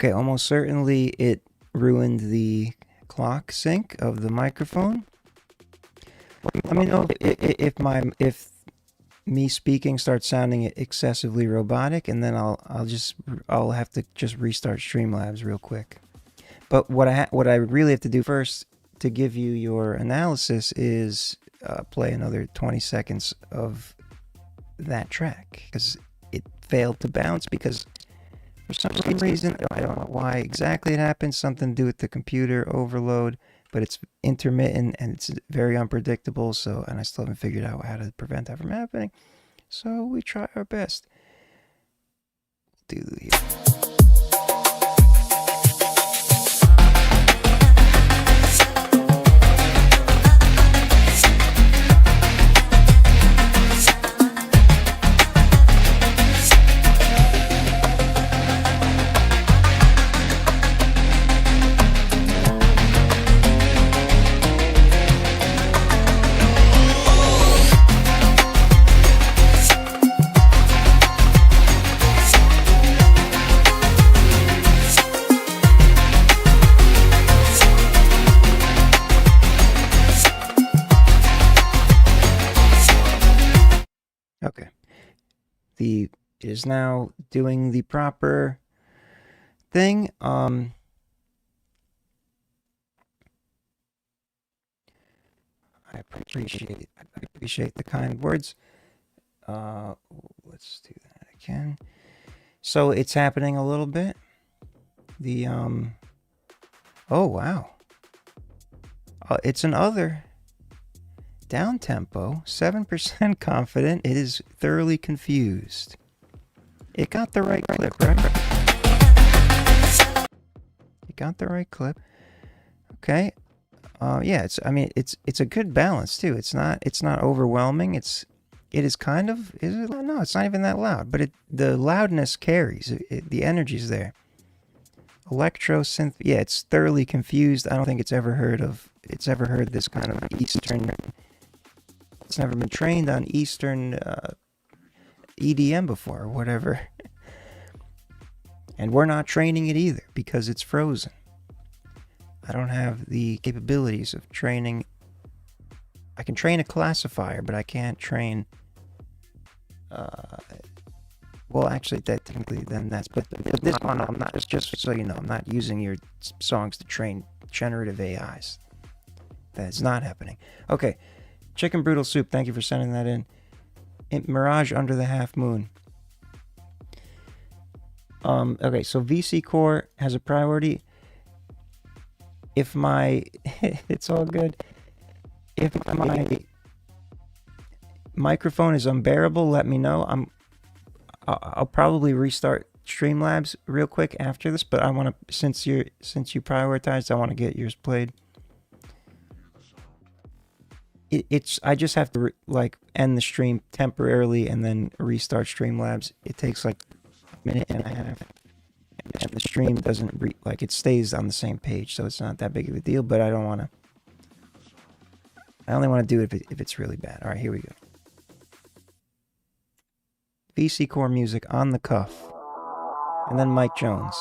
Okay, almost certainly it ruined the clock sync of the microphone. Let me know if me speaking starts sounding excessively robotic, and then I'll have to just restart Streamlabs real quick. But what I really have to do first to give you your analysis is play another 20 seconds of that track, because it failed to bounce because for some reason, I don't know why exactly it happened, something to do with the computer overload, but it's intermittent and it's very unpredictable, and I still haven't figured out how to prevent that from happening. So we try our best. Okay. It is now doing the proper thing. I appreciate the kind words. Let's do that again. So it's happening a little bit. Oh wow. It's an other. Down tempo, 7% confident. It is thoroughly confused. It got the right clip, right? It got the right clip. Okay. Yeah. It's a good balance too. It's not overwhelming. It is kind of. Is it? No, it's not even that loud. But the loudness carries. The energy's there. Electro synth. Yeah, it's thoroughly confused. I don't think it's ever heard this kind of Eastern. It's never been trained on Eastern EDM before, or whatever. And we're not training it either, because it's frozen. I don't have the capabilities of training. I can train a classifier, but I can't train... well, actually, technically, then that's... But this one, I'm not... Just so you know, I'm not using your songs to train generative AIs. That's not happening. Okay. Chicken Brutal Soup, thank you for sending that in. Mirage Under the Half Moon. Okay, so VC Core has a priority. If my... it's all good. If my microphone is unbearable, let me know. I'll probably restart Streamlabs real quick after this, but I want to... Since you prioritized, I want to get yours played. I just have to end the stream temporarily and then restart Streamlabs. It takes like a minute and a half, and the stream doesn't it stays on the same page, so it's not that big of a deal. But I don't want to. I only want to do it if it's really bad. All right, here we go. VC Core music on the cuff, and then Mike Jones.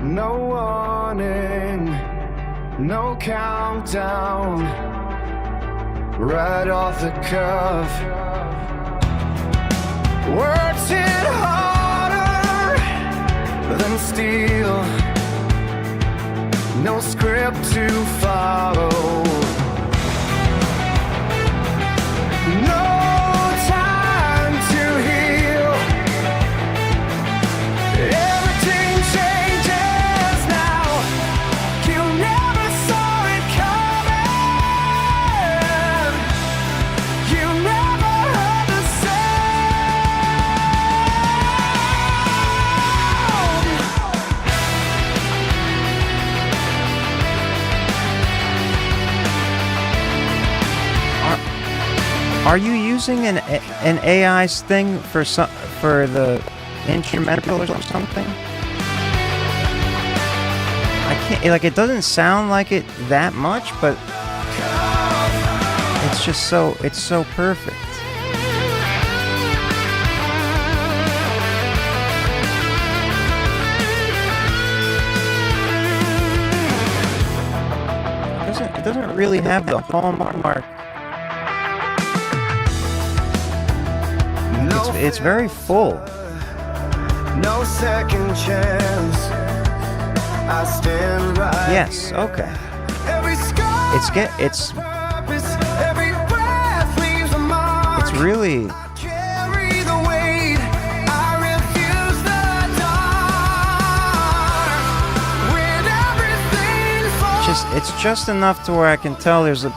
No warning, no countdown, right off the cuff. Words hit harder than steel, no script to follow. No time to heal. Everything changes now. You never saw it coming. You never heard the Are you using an AI's thing for the instrumental or something? can't, like, it doesn't sound like it that much, but it's just so, it's so perfect. It doesn't really have the hallmark. It's very full. No second chance. I stand right. Yes, okay. It's Every breath leaves a mark. it's really Carry the weight. I refuse the dark. When everything falls. it's just enough to where I can tell there's a,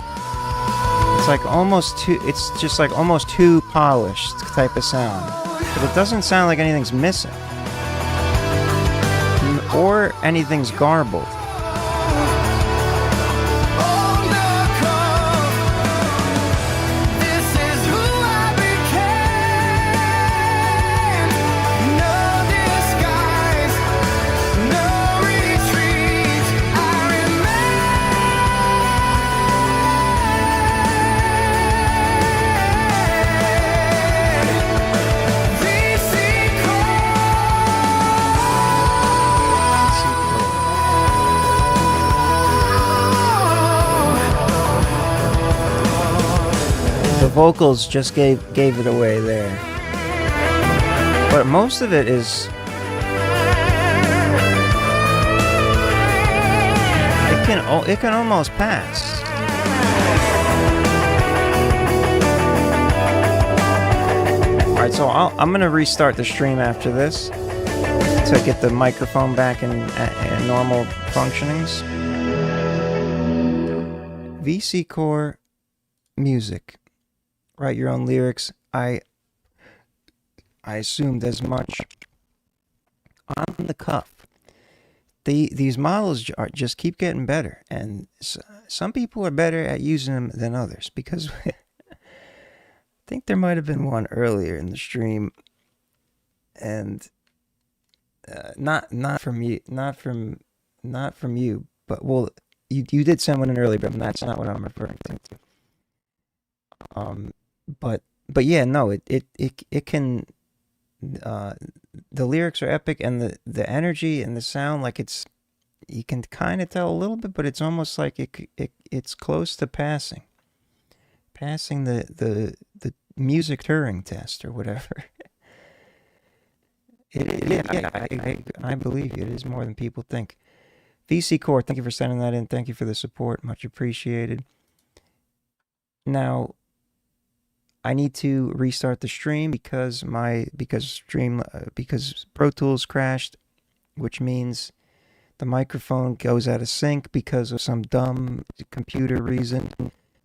it's like almost too, it's just like almost too polished type of sound. But it doesn't sound like anything's missing. Or anything's garbled. The vocals just gave it away there. But most of it is, it can almost pass. Alright, so I'm gonna restart the stream after this to get the microphone back in normal functionings. VC Core Music. Write your own lyrics. I assumed as much. On the cuff. These models just keep getting better, and some people are better at using them than others, because I think there might have been one earlier in the stream, and not from you, but well, you did send one in earlier, but that's not what I'm referring to. But yeah, no, it can, the lyrics are epic, and the energy and the sound, like you can kind of tell a little bit, but it's almost like it's close to passing the music Turing test or whatever. I believe you. It is more than people think. VC Core, thank you for sending that in. Thank you for the support. Much appreciated. Now, I need to restart the stream because Pro Tools crashed, which means the microphone goes out of sync because of some dumb computer reason.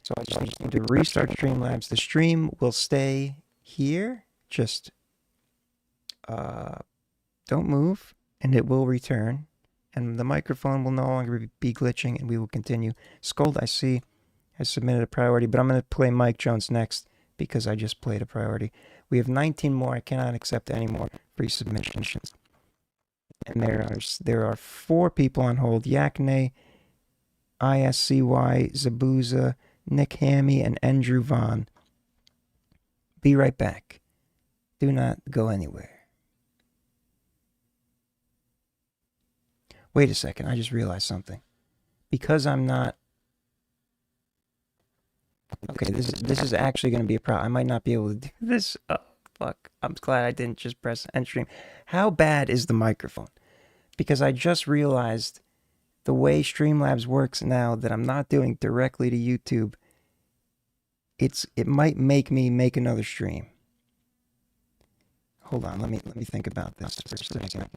So I just need to restart Streamlabs. The stream will stay here. Just don't move, and it will return. And the microphone will no longer be glitching, and we will continue. Scold, I see, has submitted a priority, but I'm going to play Mike Jones next, because I just played a priority. We have 19 more. I cannot accept any more free submissions. And there are 4 people on hold. Yakne, ISCY, Zabuza, Nick Hammy, and Andrew Vaughn. Be right back. Do not go anywhere. Wait a second. I just realized something. Because I'm not... Okay, this is actually going to be a problem. I might not be able to do this. Oh, fuck. I'm glad I didn't just press end stream. How bad is the microphone? Because I just realized the way Streamlabs works now that I'm not doing directly to YouTube, it might make me make another stream. Hold on, let me think about this for a second.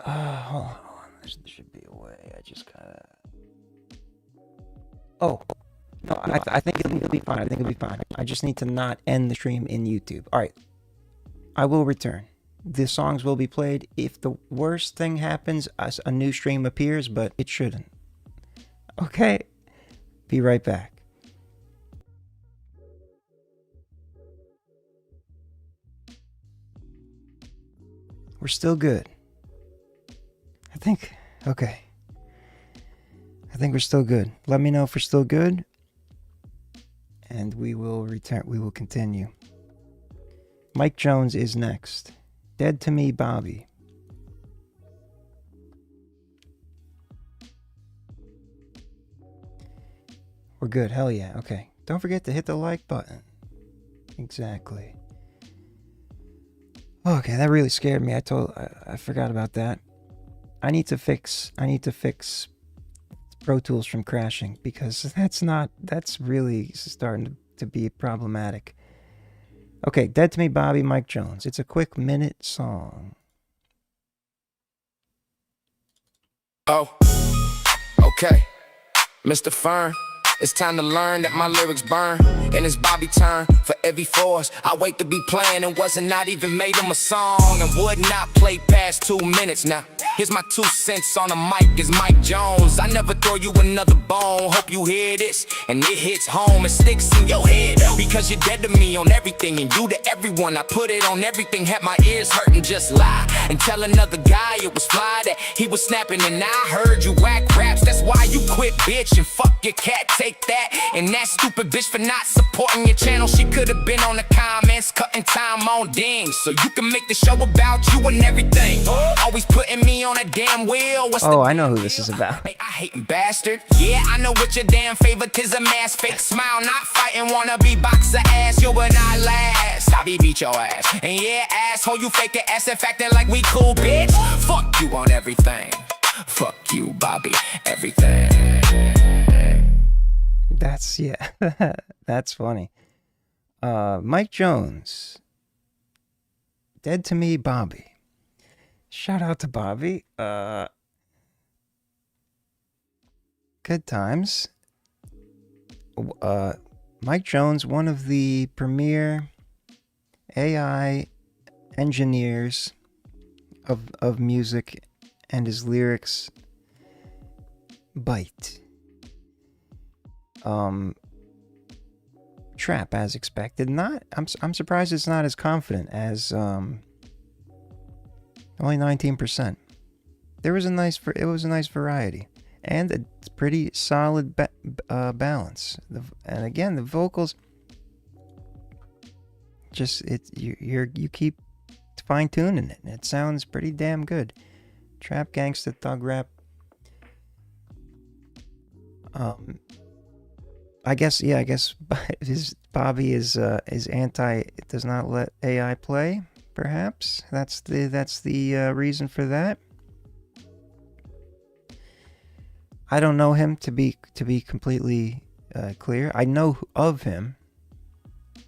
Hold on. There should be a way. I just kind of... Oh. No, I think it'll be fine. I just need to not end the stream in YouTube. All right. I will return. The songs will be played. If the worst thing happens, a new stream appears, but it shouldn't. Okay, be right back. We're still good. I think, okay. I think we're still good. Let me know if we're still good. And we will return, we will continue. Mike Jones is next. Dead to Me, Bobby. We're good, hell yeah, okay. Don't forget to hit the like button. Exactly. Okay, that really scared me. I forgot about that. I need to fix Pro Tools from crashing, because that's really starting to be problematic. Okay, Dead to Me, Bobby, Mike Jones. It's a quick minute song. Oh, okay. Mr. FERM, it's time to learn that my lyrics burn. And it's Bobby turn for every force. I wait to be playing and wasn't not even made him a song. And would not play past 2 minutes now. Here's my 2 cents on the mic, is Mike Jones. I never throw you another bone. Hope you hear this and it hits home and sticks in your head. Because you're dead to me on everything and you to everyone. I put it on everything, had my ears hurting, just lie. And tell another guy it was fly that he was snapping. And I heard you whack raps, that's why you quit, bitch. And fuck your cat, take that. And that stupid bitch for not supporting your channel. She could have been on the comments, cutting time on dings. So you can make the show about you and everything. Always putting me on a damn wheel. I know who this is about. I hating bastard. Yeah, I know what your damn favoritism ass. Fake smile, not fighting, wanna be boxer ass. You will not last. I beat your ass. And yeah, asshole, you fake the ass and acting like we cool, bitch. Fuck you on everything. Fuck you, Bobby, everything. That's, yeah, that's funny. Mike Jones. Dead to Me, Bobby. Shout out to Bobby. Good times. Mike Jones, one of the premier AI engineers of music, and his lyrics bite. Trap, as expected. I'm surprised it's not as confident as only 19%. It was a nice variety and a pretty solid balance. And again, the vocals, you keep fine tuning it, and it sounds pretty damn good. Trap, gangsta, thug rap. I guess Bobby is anti. Does not let AI play. Perhaps that's the reason for that. I don't know him, to be completely clear. I know of him,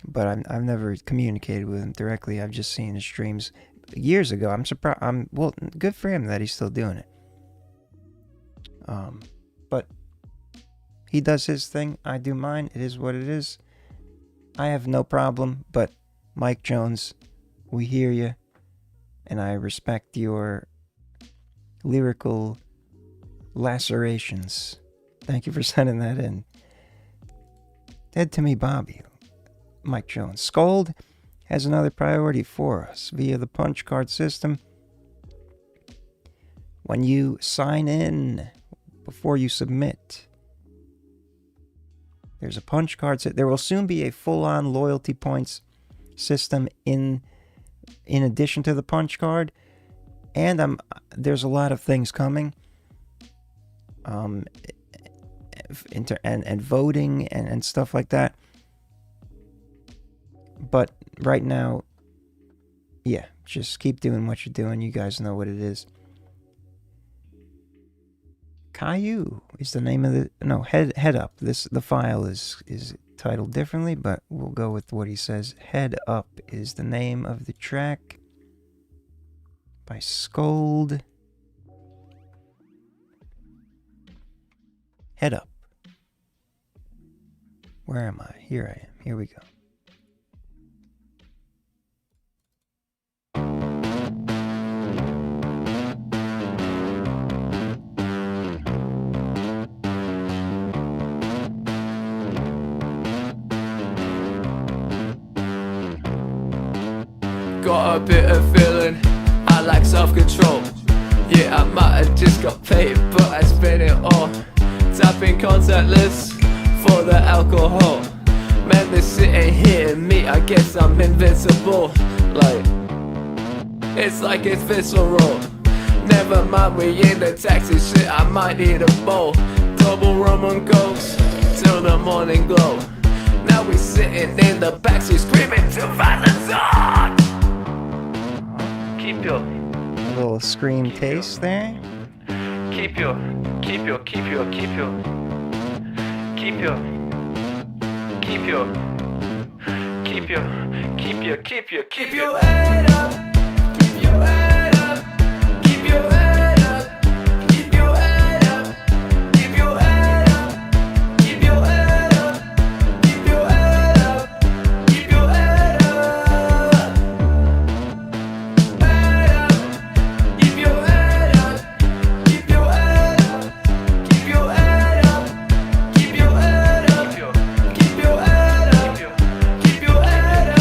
but I've never communicated with him directly. I've just seen his streams years ago. I'm surprised. Well, good for him that he's still doing it. But he does his thing. I do mine. It is what it is. I have no problem. But Mike Jones, we hear you, and I respect your lyrical lacerations. Thank you for sending that in. Dead to Me, Bobby. Mike Jones. Scold has another priority for us via the punch card system. When you sign in before you submit, there's a punch card. There will soon be a full-on loyalty points system in addition to the punch card, and there's a lot of things coming. And voting and stuff like that. But right now, yeah, just keep doing what you're doing. You guys know what it is. Caillou is the name of Head Up. The file is titled differently, but we'll go with what he says. Head Up is the name of the track by Scold. Head Up. Where am I? Here I am. Here we go. got a bit of feeling, I lack self-control. Yeah, I might have just got paid, but I spent it all. Tapping contactless for the alcohol. Man, they're sitting here and me, I guess I'm invincible. Like, it's like it's visceral. Never mind, we in the taxi, shit, I might need a bowl. Double rum and cokes till the morning glow. Now we sitting in the backseat screaming 2000 songs. Keep your little scream taste there. Keep your head up. Keep your head up. Keep your head up. Keep your head up. Keep your head up. Keep your head up. Keep your head up. Keep your head up. Head up. Keep your head up. Keep your head up. Keep your head up. Keep your head up. Keep your head up. Keep your head up.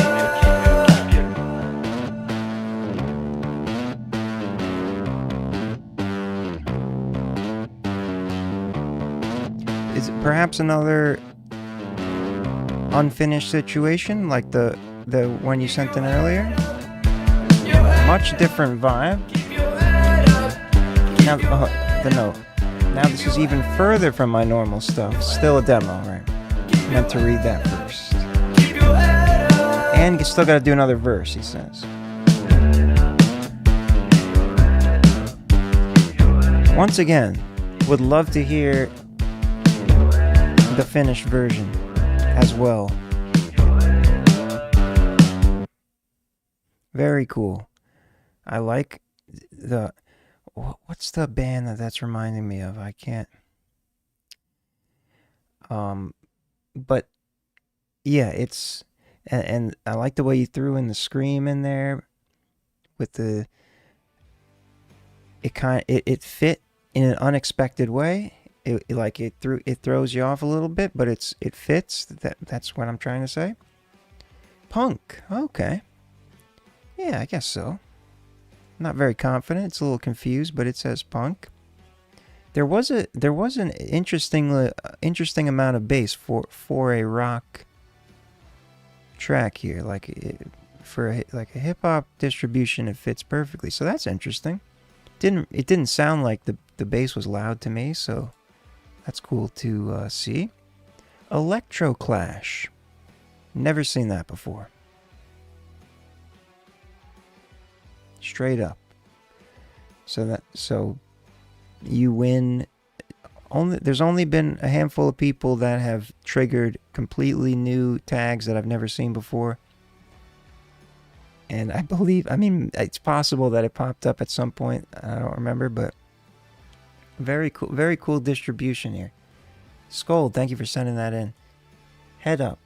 Is it perhaps another unfinished situation like the one you sent in earlier? Much different vibe. Now, the note. Now this is even further from my normal stuff. Still a demo, right? Meant to read that first. And you still gotta do another verse, he says. Once again, would love to hear the finished version as well. Very cool. I like the... What's the band that's reminding me of? I can't... But yeah, it's... And I like the way you threw in the scream in there with the... It fit in an unexpected way. It throws you off a little bit, but it fits. That's what I'm trying to say. Punk. Okay. Yeah, I guess so. Not very confident. It's a little confused, but it says punk. There was an interesting amount of bass for a rock track here. For a hip hop distribution, it fits perfectly. So that's interesting. It didn't sound like the bass was loud to me, so that's cool to see. Electro Clash. Never seen that before. Straight up. So you win. There's only been a handful of people that have triggered completely new tags that I've never seen before. And I mean, it's possible that it popped up at some point. I don't remember, but very cool distribution here. Scold, thank you for sending that in. Head Up.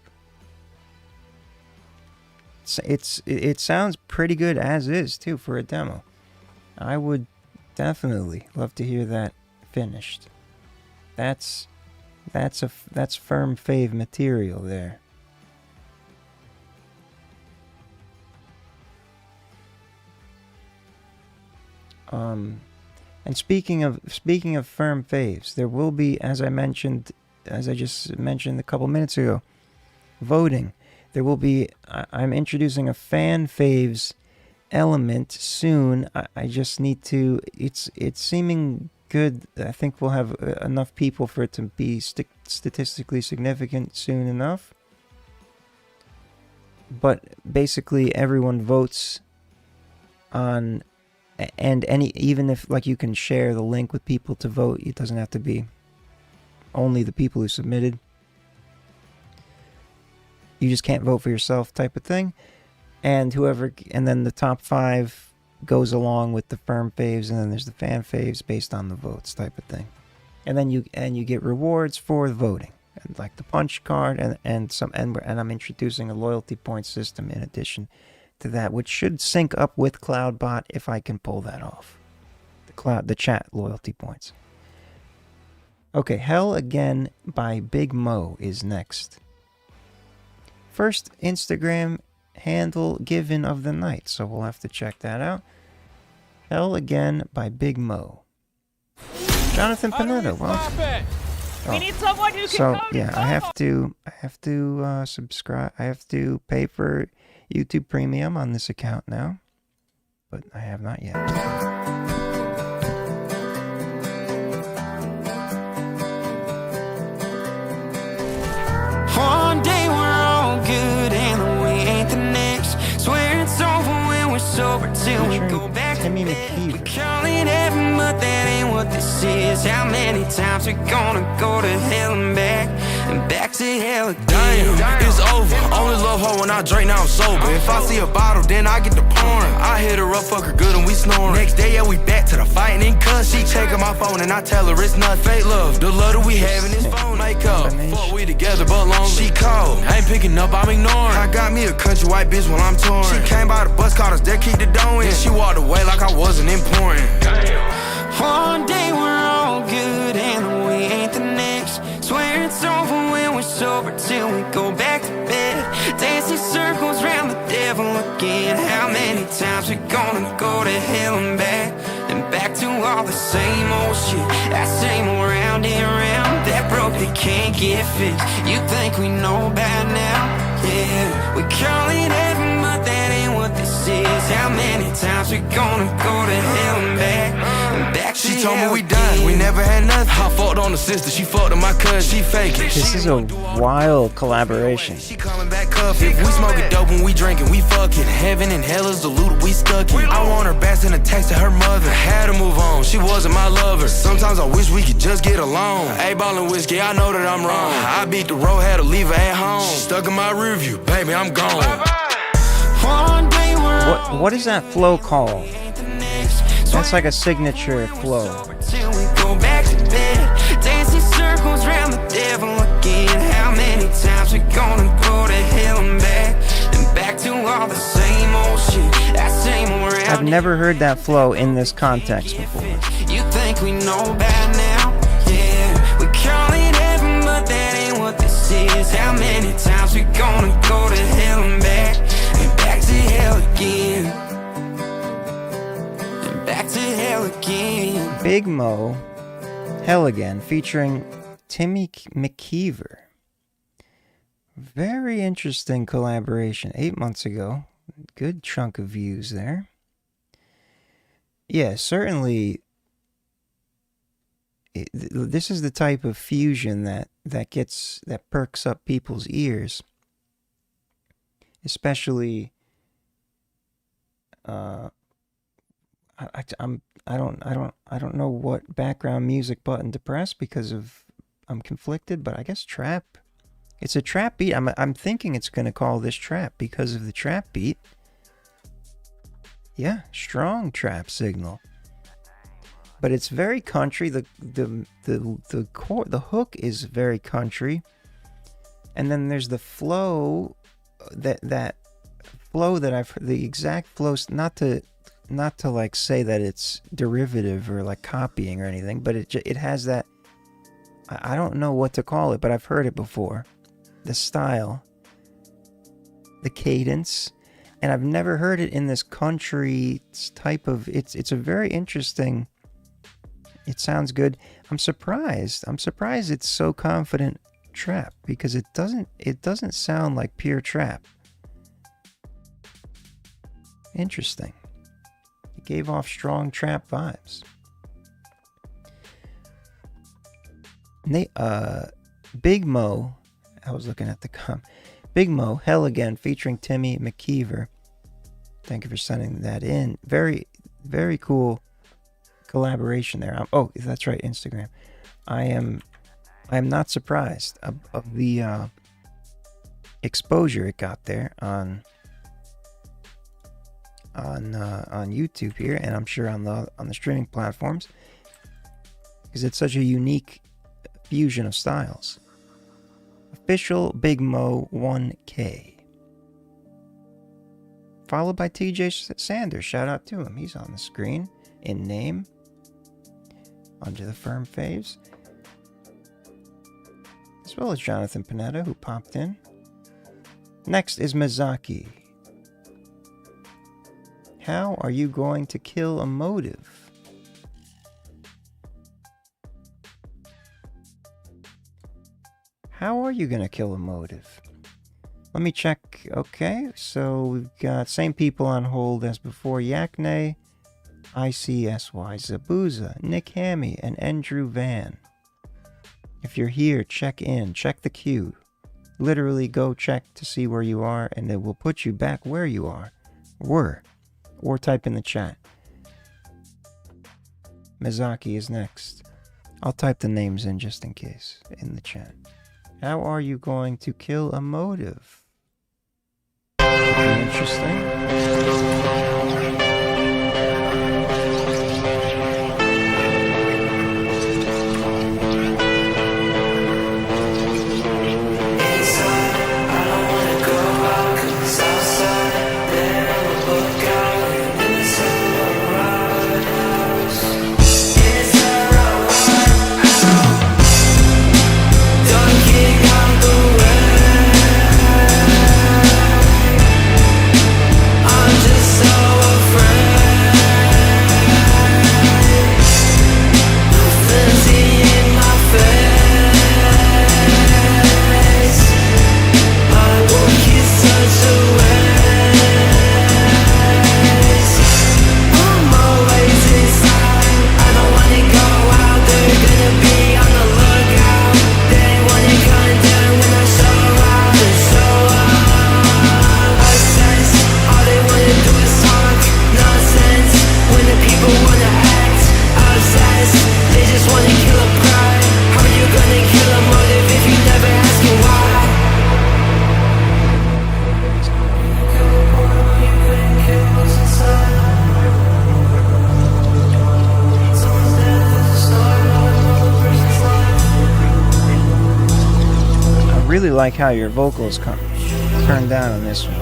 It sounds pretty good as is too for a demo. I would definitely love to hear that finished. That's FERM fave material there. And speaking of FERM faves, there will be, as I just mentioned a couple minutes ago, voting. There will be, I'm introducing a fan faves element soon. I just need to, it's seeming good. I think we'll have enough people for it to be statistically significant soon enough. But basically everyone votes on, and even if you can share the link with people to vote, it doesn't have to be only the people who submitted. You just can't vote for yourself type of thing. And then the top 5 goes along with the FERM faves, and then there's the fan faves based on the votes type of thing. And then you get rewards for the voting, and like the punch card, and I'm introducing a loyalty point system in addition to that, which should sync up with CloudBot if I can pull that off. The chat loyalty points. Okay, Hell Again by Big Mo is next. First Instagram handle given of the night. So we'll have to check that out. Hell Again by Big Mo. Jonathan Panetta. Well, We need someone who can so yeah, I have to subscribe. I have to pay for YouTube Premium on this account now, but I have not yet. One day we're all good and we ain't the next. Swear it's over when we're sober till we go back to bed. We call it heaven, but that ain't what this is. How many times we gonna go to hell and back to hell again? Damn, it's over. Only love her when I drink, now I'm sober. If I see a bottle, then I get the pouring. I hit her up, fuck her good, and we snoring. Next day, yeah, we back to the fighting and cuss. She checking my phone, and I tell her it's not fake love. The love that we have in this phone, make up. Fuck, we together, but lonely. She called, I ain't picking up, I'm ignoring. I got me a country white bitch when I'm touring. She came by the bus, caught us there, keep the dough in. She walked away like I wasn't important. One day we're all good and we ain't the next. Swear it's over when we're sober till we go back to bed. Dancing circles round the devil again. How many times we gonna go to hell and back to all the same old shit. That same old round and round. That broke that can't get fixed. You think we know by now? Yeah, we call it heaven, but that ain't what this is. How many times we gonna go to hell and back to She told me hell we done, we again? never had nothing. I fucked on the sister, she fucked on my cousin, she faking. This is a wild collaboration. Coming back up, if we smoking dope when we drinking, we fucking. Heaven and hell is the loot we stuck in. I want her back in a text to her mother. Had to move on, she wasn't my lover. Sometimes I wish we could just get along. Hey, ballin' whiskey, I know that I'm wrong. I beat the road, had to leave her at home. Stuck in my rear view, baby, I'm gone. One day we're What is that flow called? That's like a signature flow. till we go back to bed. Dancing circles round the devil again. How many times we gonna go to hell and back to all the same old shit. That same old round. I've never heard that flow in this context before. You think we know by now? Yeah, we call it heaven, but that ain't what this is. How many times we gonna go to hell and back to hell again? And back to hell again. Big Mo, Hell Again, featuring Timmy McKeever. Very interesting collaboration. 8 months ago. Good chunk of views there. Yeah, certainly. This is the type of fusion that perks up people's ears, especially. I don't know what background music button to press because I'm conflicted, but I guess trap. It's a trap beat. I'm thinking it's gonna call this trap because of the trap beat. Yeah, strong trap signal. But it's very country. The hook is very country, and then there's the flow that flow that I've heard, the exact flow. Not to like say that it's derivative or like copying or anything, but it has that. I don't know what to call it, but I've heard it before. The style, the cadence, and I've never heard it in this country type of. It's a very interesting. It sounds good. I'm surprised it's so confident trap because it doesn't sound like pure trap. Interesting. It gave off strong trap vibes. Big Mo, I was looking at the Big Mo, Hell Again, featuring Timmy McKeever. Thank you for sending that in. Very, very cool collaboration there. Oh, that's right, Instagram. I am not surprised of the exposure it got there on YouTube here, and I'm sure on the streaming platforms, because it's such a unique fusion of styles. Official Big Mo 1K, followed by TJ Sanders. Shout out to him. He's on the screen in name under the FERM Faves, as well as Jonathan Panetta, who popped in. Next is Mizaki, How are you going to kill a motive? How are you going to kill a motive? Let me check. Okay, so we've got same people on hold as before. Yakne, ICSY, Zabuza, Nick Hammy, and Andrew Van. If you're here, check in. Check the queue. Literally go check to see where you are, and it will put you back where you are. Or type in the chat. Mizaki is next. I'll type the names in just in case in the chat. How are you going to kill a motive? Interesting. Really like how your vocals turned down on this one.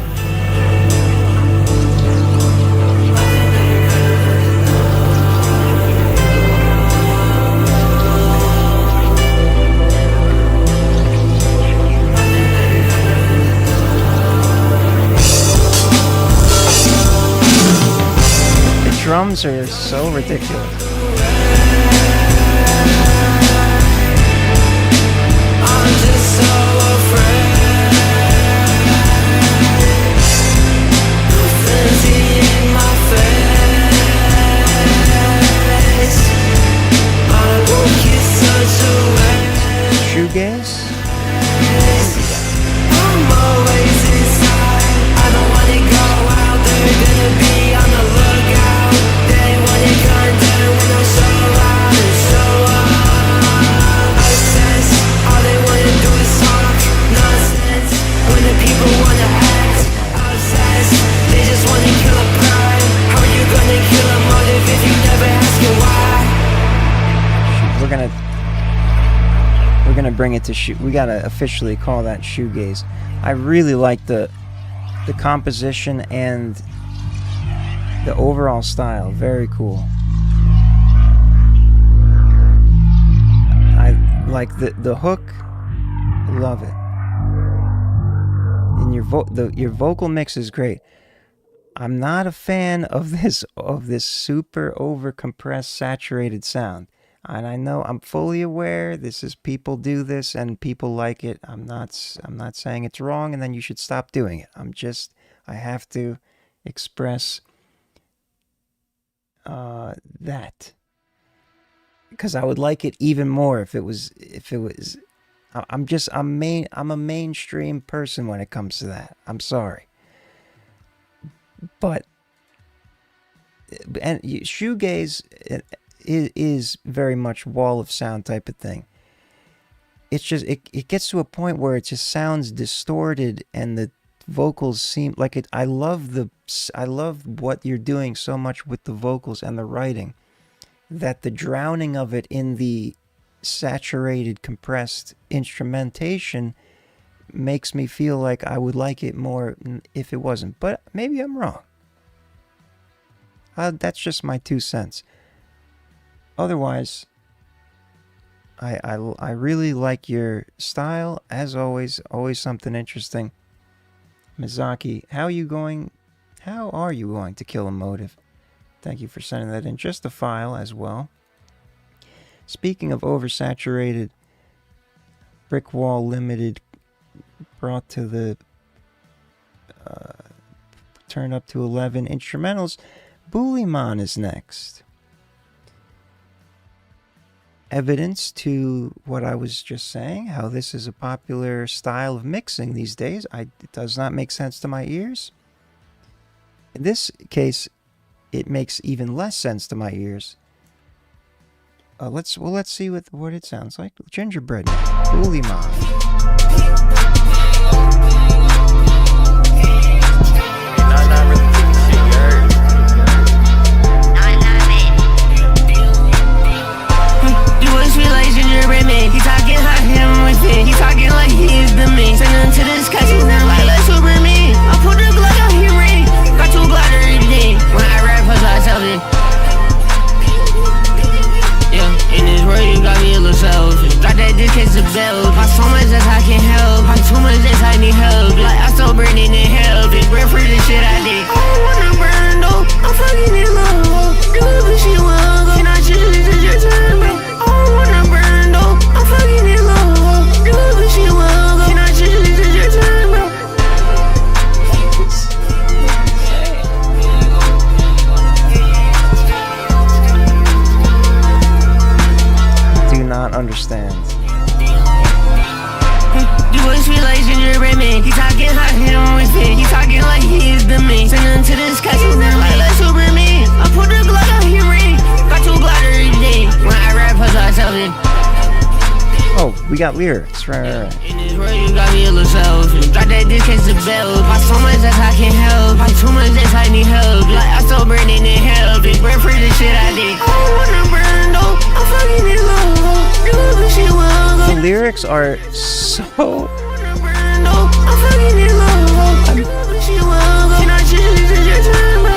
The drums are so ridiculous. Shoegaze? I'm always inside. I don't wanna go out. They're gonna be on the lookout. They wanna condemn when I show out and show up. Assess, all they wanna do is talk nonsense. When the people wanna act obsessed, they just wanna kill a pride. How are you gonna kill a motive if you never ask it why? We're gonna bring it to shoe. We gotta officially call that shoegaze. I really like the composition and the overall style. Very cool. I like the hook. Love it. And your vocal mix is great. I'm not a fan of this super over compressed saturated sound. And I know, I'm fully aware this is, people do this and people like it. I'm not saying it's wrong and then you should stop doing it. I have to express that, because I would like it even more if it was I'm a mainstream person when it comes to that. I'm sorry. But and shoegaze is very much wall of sound type of thing. It's just it gets to a point where it just sounds distorted and the vocals seem like it. I love what you're doing so much with the vocals and the writing, that the drowning of it in the saturated compressed instrumentation makes me feel like I would like it more if it wasn't. But maybe I'm wrong. That's just my 2 cents. Otherwise, I really like your style, as always something interesting. Mizaki, how How are you going to kill a motive? Thank you for sending that in. Just a file as well. Speaking of oversaturated, brick wall limited, brought to the turn up to 11 instrumentals, Buliman is next. Evidence to what I was just saying, how this is a popular style of mixing these days. It does not make sense to my ears. In this case, it makes even less sense to my ears. Let's see what it sounds like. Gingerbread, Buliman. He talking hot, him with it. He talking like he is the man. Send him to this country, like let's Superman. I put the Glock out, he ready. Got 2 Glock every day. When I rap, push myself in. Yeah, in this world you got me a little selfish. Drop that dick, kiss the bell. Pop so much that I can't help. Pop too much that I need help. Like I still burning in hell. Big breath for the shit I did. I don't wanna burn though. I'm fucking in love. Do it, but she will go. Can I choose this is your turn, bro? I don't wanna burn though. I'm fucking in love. Do it, but she will go. Can I choose this is your turn, bro? Do not understand. You boys feel like gingerbread man. He talking hot, him with it. He talking like he is the man. Send him to this country, like let's Superman. I put the Glock out, he ready. Got 2 Glock every day. When I rap, push myself in. Oh, we got lyrics. Right. In this world, you got me a little selfish. Drop that dick, kiss the bell. Pop so much that I can't help. Pop too much that I need help. Like I still burning in hell. Big breath for the shit I did. I don't wanna burn though. I'm fucking in love. Do it, but she will go. The lyrics are so. I'm fucking in love. Do it, but she will go. Can I choose this is your turn, bro?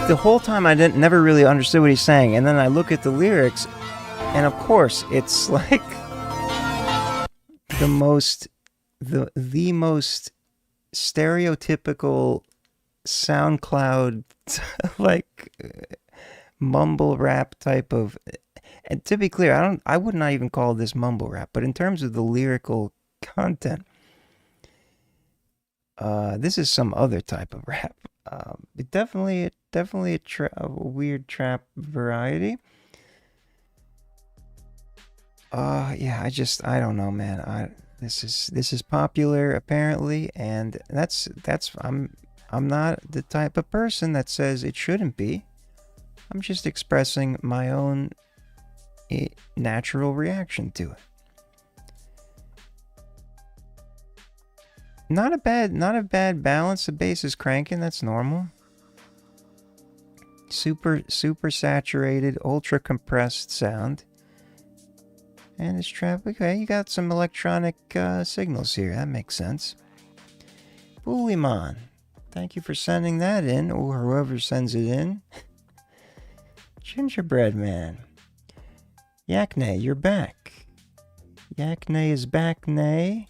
The whole time I never really understood what he's saying, and then I look at the lyrics, and of course it's like the most stereotypical SoundCloud like mumble rap type of. And to be clear, I would not even call this mumble rap, but in terms of the lyrical content, this is some other type of rap. Definitely a weird trap variety. Yeah, I don't know, man. This is popular apparently, and I'm not the type of person that says it shouldn't be. I'm just expressing my own natural reaction to it. Not a bad balance. The bass is cranking. That's normal. Super saturated, ultra compressed sound. And it's trap. Okay, you got some electronic signals here. That makes sense. Buliman, thank you for sending that in, or whoever sends it in. Gingerbread Man. Yakne, you're back. Yakne is back, nay.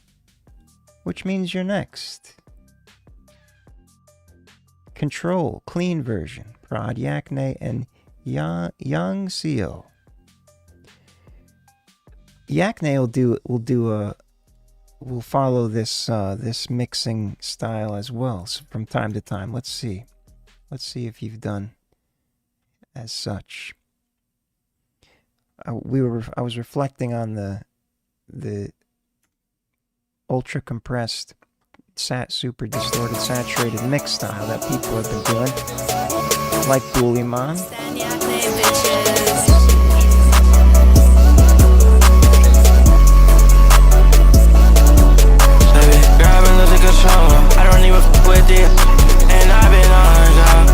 Which means you're next. Control, clean version, Prod Yakne and Young Seo. Yakne will follow this mixing style as well from time to time. Let's see if you've done as such. I was reflecting on the ultra compressed, super distorted, saturated mix style that people have been doing, like Buliman. I don't even f with it, and I've been on job.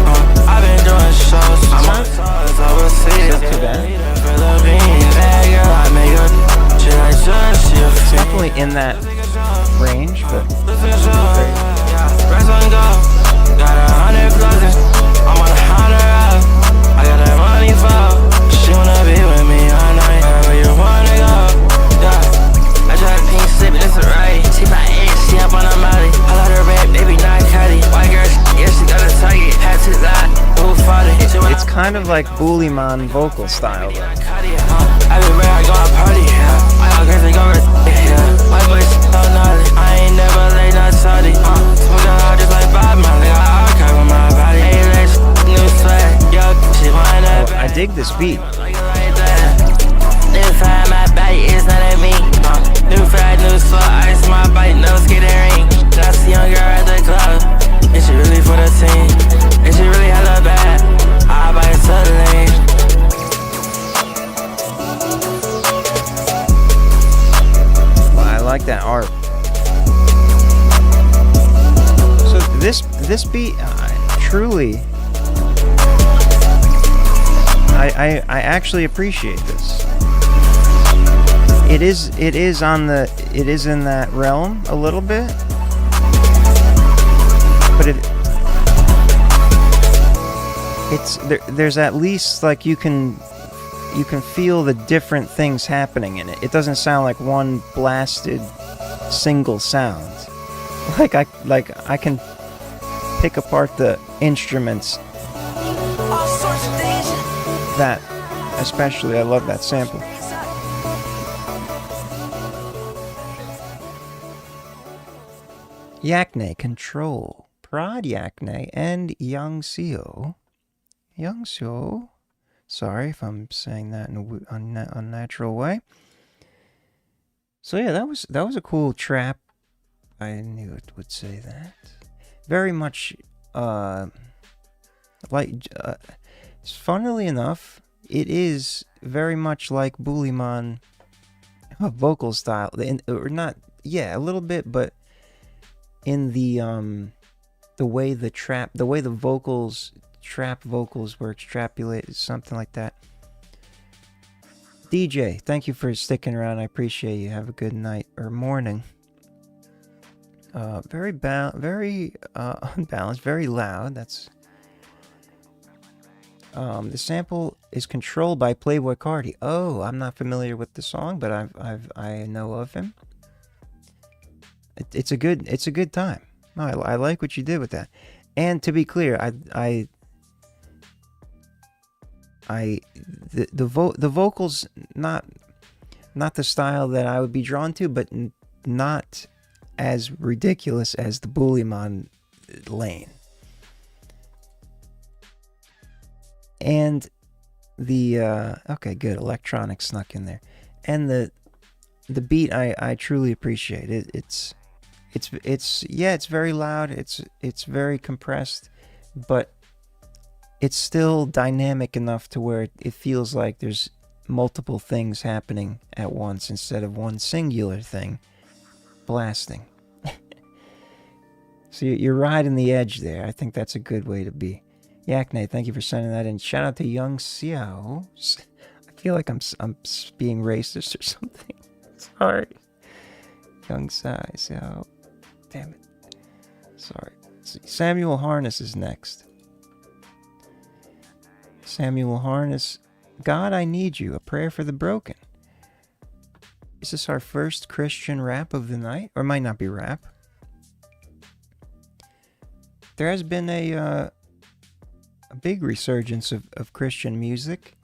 I've been doing shows. I'm on stars overseas. Not too bad. It's definitely in that range, but press on go. Got 100 closets. I'm on 100 up. I got that money for. She wanna be with me all night. Wherever you wanna go. Yeah. I try to pink slip, it's alright. She buy kind of like Buliman vocal style. Though. Everywhere I go, I party, yeah. I got crazy, go yeah. My voice so gnarly. I ain't never late, not sorry. Smoking out just like Bob Marley. I cover my body. Hey, let's new swag. Yo, she want that. I dig this beat. New fire, my body is not at me. New fry, new slut, ice my bite, no skating ring. That's a young girl at the club. Is she really for the team? Is she really hella bad? I buy it suddenly. I like that art. So this beat, truly, I actually appreciate this. It is in that realm a little bit, but there's at least like you can feel the different things happening in it. It doesn't sound like one blasted single sound. Like I can pick apart the instruments. That especially, I love that sample. Yakne Control, Prod Yakne, and Young Seo. Sorry if I'm saying that in an unnatural way. So yeah, that was a cool trap. I knew it would say that. Very much, funnily enough, it is very much like Buliman vocal style, or not? Yeah, a little bit, but in the way the trap vocals were extrapolated, something like that. DJ, thank you for sticking around. I appreciate you. Have a good night or morning. Very unbalanced, very loud. That's the sample is controlled by Playboi Carti. Oh, I'm not familiar with the song, but I know of him. It's a good time. No, I like what you did with that. And to be clear, the vocals not the style that I would be drawn to, but not as ridiculous as the Buliman lane. And the okay, good, electronic snuck in there, and the beat I truly appreciate it. It's very loud. It's very compressed, but it's still dynamic enough to where it feels like there's multiple things happening at once instead of one singular thing blasting. So you're riding the edge there. I think that's a good way to be. Yakne, thank you for sending that in. Shout out to Young Xiao. I feel like I'm being racist or something. Sorry. Young Xiao. Damn it. Sorry. Samuel Harness is next. Samuel Harness. God, I Need You. A Prayer for the Broken. Is this our first Christian rap of the night? Or it might not be rap. There has been a big resurgence of Christian music.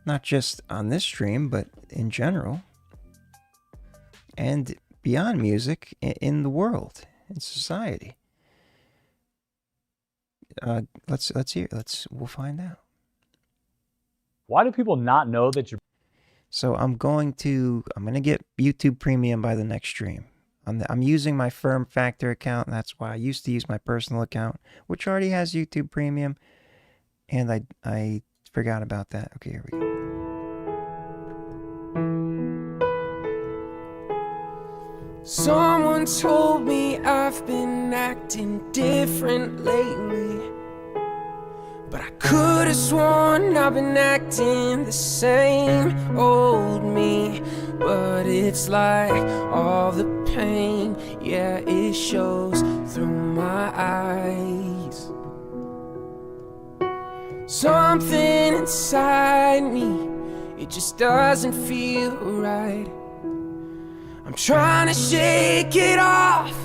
Not just on this stream, but in general. And beyond music, in the world, in society. Let's hear. We'll find out. Why do people not know that you're... So I'm gonna get YouTube Premium by the next stream. I'm using my FERM Factor account. That's why I used to use my personal account, which already has YouTube Premium, and I forgot about that. Okay, here we go. Someone told me I've been acting different lately, but I could have sworn I've been acting the same old me. But it's like all the pain, yeah, it shows through my eyes. Something inside me, it just doesn't feel right. I'm trying to shake it off.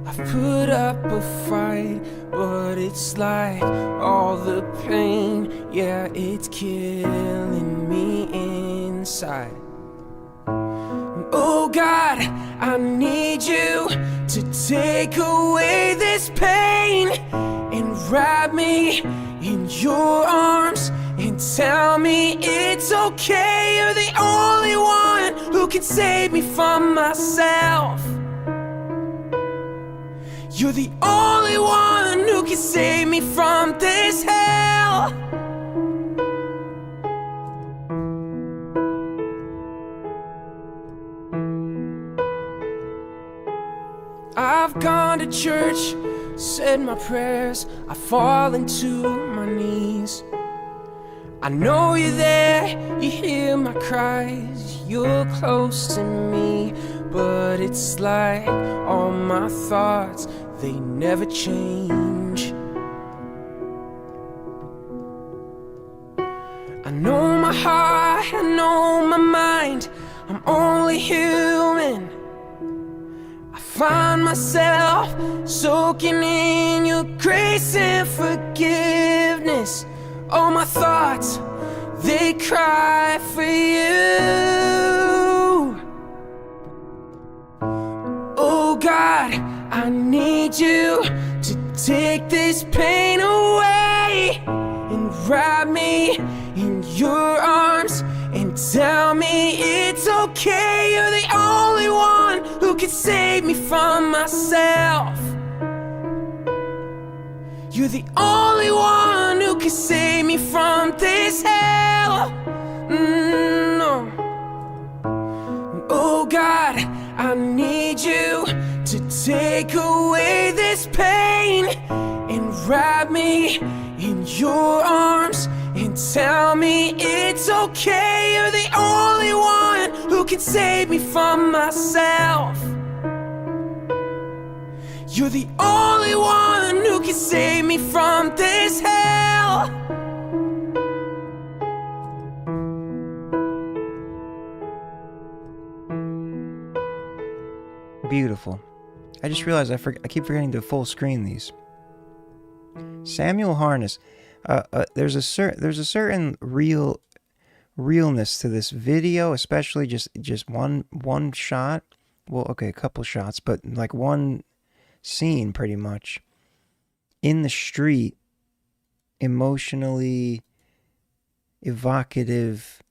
I put up a fight, but it's like all the pain, yeah, it's killing me inside. Oh God, I need you to take away this pain and wrap me in your arms and tell me it's okay. You're the only one who can save me from myself. You're the only one who can save me from this hell. I've gone to church, said my prayers, I fall into my knees. I know you're there, you hear my cries, you're close to me. But it's like all my thoughts, they never change. I know my heart, I know my mind, I'm only human. I find myself soaking in your grace and forgiveness. All my thoughts, they cry for you. Oh God, I need you to take this pain away and wrap me in your arms and tell me it's okay. You're the only one who can save me from myself. You're the only one who can save me from this hell. No. Oh God, I need you to take away this pain and wrap me in your arms and tell me it's okay. You're the only one who can save me from myself. You're the only one who can save me from this hell. Beautiful. I just realized I keep forgetting to full screen these. Samuel Harness. There's a certain realness to this video, especially just one shot. Well, okay, a couple shots, but like one scene pretty much in the street, emotionally evocative,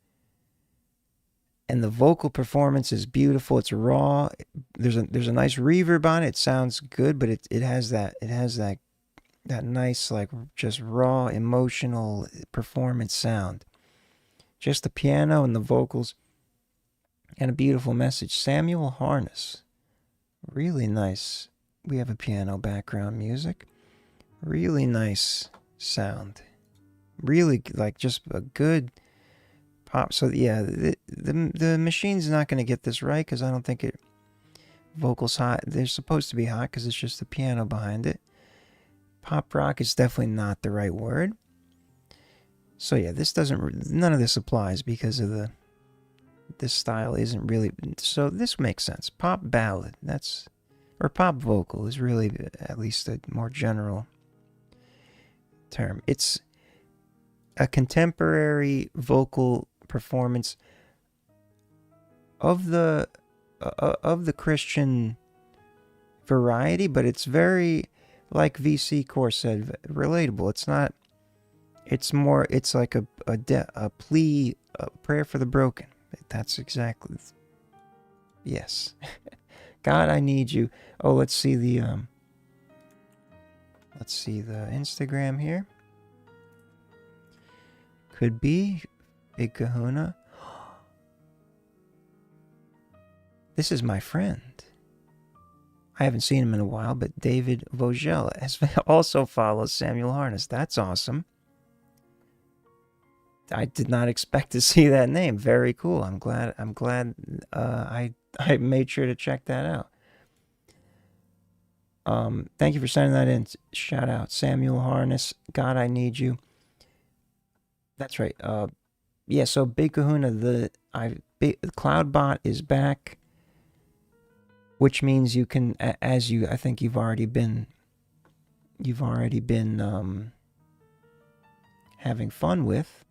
and the vocal performance is beautiful. It's raw. There's a nice reverb on it. It sounds good, but it has that nice, like, just raw emotional performance sound. Just the piano and the vocals and a beautiful message. Samuel Harness, really nice. We have a piano background music. Really nice sound. Really, like, just a good pop. So yeah, the machine's not going to get this right because I don't think vocals hot. They're supposed to be hot because it's just the piano behind it. Pop rock is definitely not the right word. So yeah, none of this applies because of this style isn't really, so this makes sense. Pop ballad, or pop vocal is really at least a more general term. It's a contemporary vocal performance of the Christian variety, but it's very, like VC Core said, relatable. It's not. It's more. It's like a plea, a prayer for the broken. That's exactly. Yes. God, I need you. Oh, let's see the Instagram here. Could be Big Kahuna. This is my friend. I haven't seen him in a while, but David Vogel also follows Samuel Harness. That's awesome. I did not expect to see that name. Very cool. I'm glad I made sure to check that out. Thank you for sending that in. Shout out Samuel Harness. God, I need you. That's right. Yeah, so Big Kahuna, the Cloudbot is back. which means you can, as you, I think you've already been having fun with.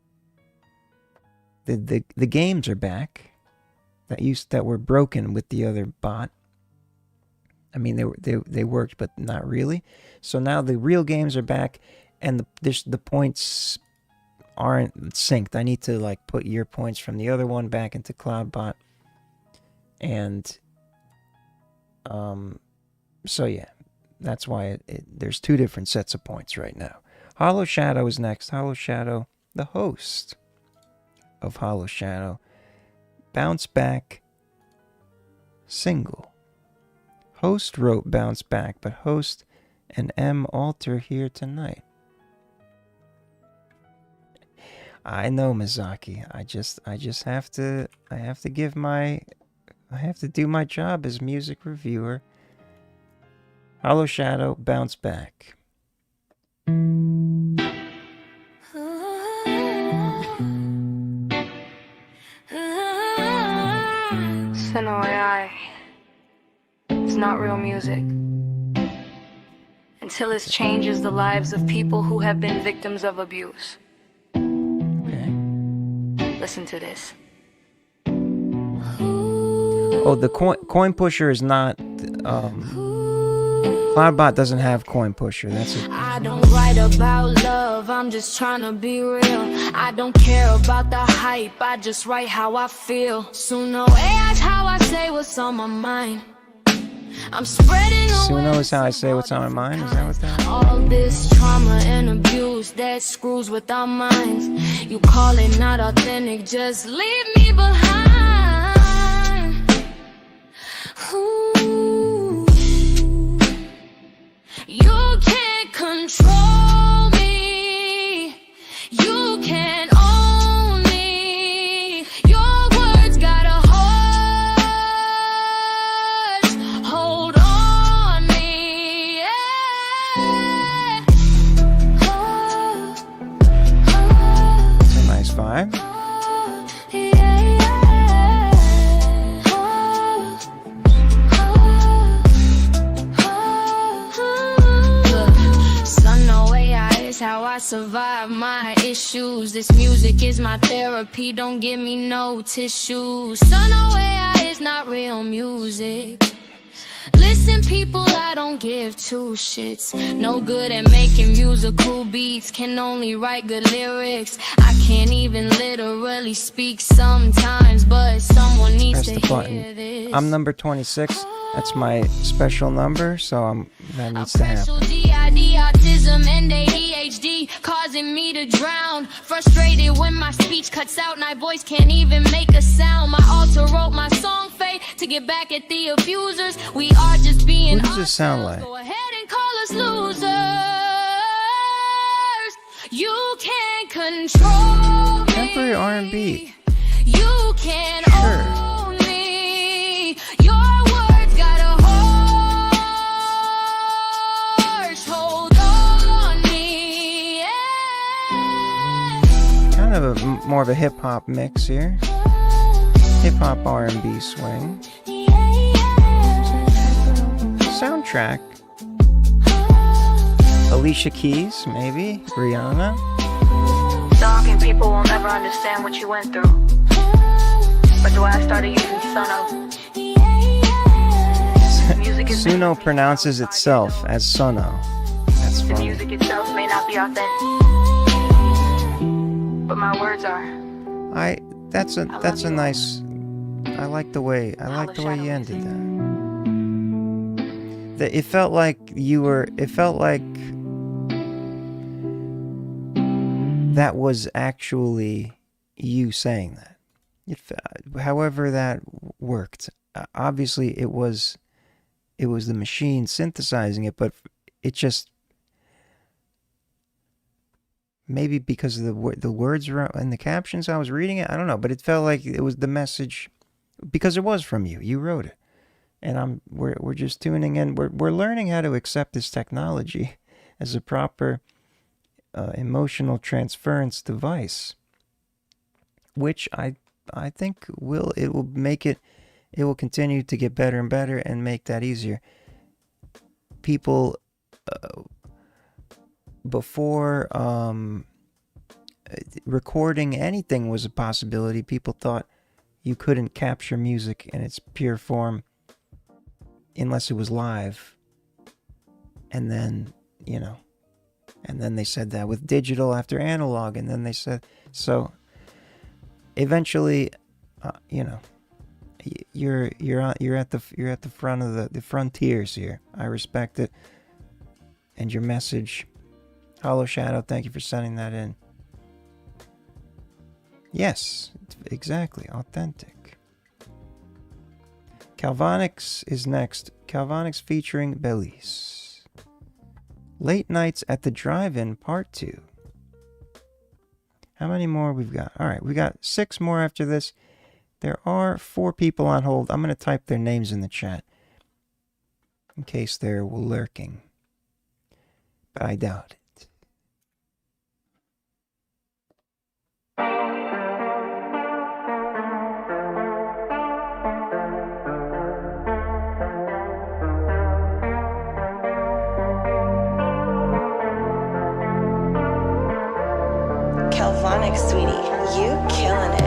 The games are back that were broken with the other bot. I mean, they worked, but not really. So now the real games are back, and the points aren't synced. I need to like put your points from the other one back into CloudBot, and so yeah, that's why there's two different sets of points right now. Hollow Shadow is next. Hollow Shadow, the host of Hollow Shadow, Bounce Back single. Host wrote Bounce Back, but Host and M alter here tonight. I know, Mizaki. I just have to do my job as music reviewer. Hollow Shadow, Bounce Back. Sino AI. It's not real music. Until it changes the lives of people who have been victims of abuse. Okay. Listen to this. Oh, the coin pusher is not. CloudBot doesn't have coin pusher. That's it. I don't write about love, I'm just trying to be real. I don't care about the hype, I just write how I feel. Suno AI's how I say what's on my mind. I'm spreading Suno is how I say what's on my mind. Is that what that is? all this trauma and abuse that screws with our minds. You call it not authentic, just leave me behind. Ooh. You can't control me. You can't own me. Your words got a hold on me. Yeah. It's a nice vibe. How I survive my issues. This music is my therapy, don't give me no tissues. So no AI is not real music. Listen people, I don't give two shits. No good at making musical beats, can only write good lyrics. I can't even literally speak sometimes, but someone needs Press to the button. hear this. I'm number 26. That's my special number, so that needs to happen. DID, autism, and ADHD, causing me to drown. Frustrated when my speech cuts out, my voice can't even make a sound. My alter wrote my song fate to get back at the abusers. We are just being. What does this sound like? Go ahead and call us losers. You can't control me. Temporary R&B. You can't own me. Your words got a hold on me. Yeah. Kind of more of a hip hop mix here. Hip hop R&B swing. Soundtrack. Alicia Keys, maybe. Rihanna. Talking people will never understand what you went through. But the way I started using Suno. Music is Suno pronounces itself as Suno. That's the funny. music itself may not be authentic. But my words are. That's a nice. I like the way you ended that. It felt like that was actually you saying that. However that worked. Obviously it was the machine synthesizing it, but it just, maybe because of the words were in the captions I was reading it, I don't know, but it felt like it was the message because it was from you. You wrote it. And we're just tuning in. We're learning how to accept this technology as a proper emotional transference device, which I think will make it it will continue to get better and better and make that easier. People before recording anything was a possibility, people thought you couldn't capture music in its pure form unless it was live. And then, you know, and then they said that with digital after analog, and then they said, so eventually, you know, you're at the front of the frontiers here. I respect it. And your message, Hollow Shadow, thank you for sending that in. Yes, exactly, authentic. Calvonics is next. Calvonics featuring Belize. Late Nights at the Drive-In Part 2. How many more we've got? All right, we got 6 more after this. There are 4 people on hold. I'm going to type their names in the chat in case they're lurking. But I doubt it. Calvonics, sweetie, you killing it.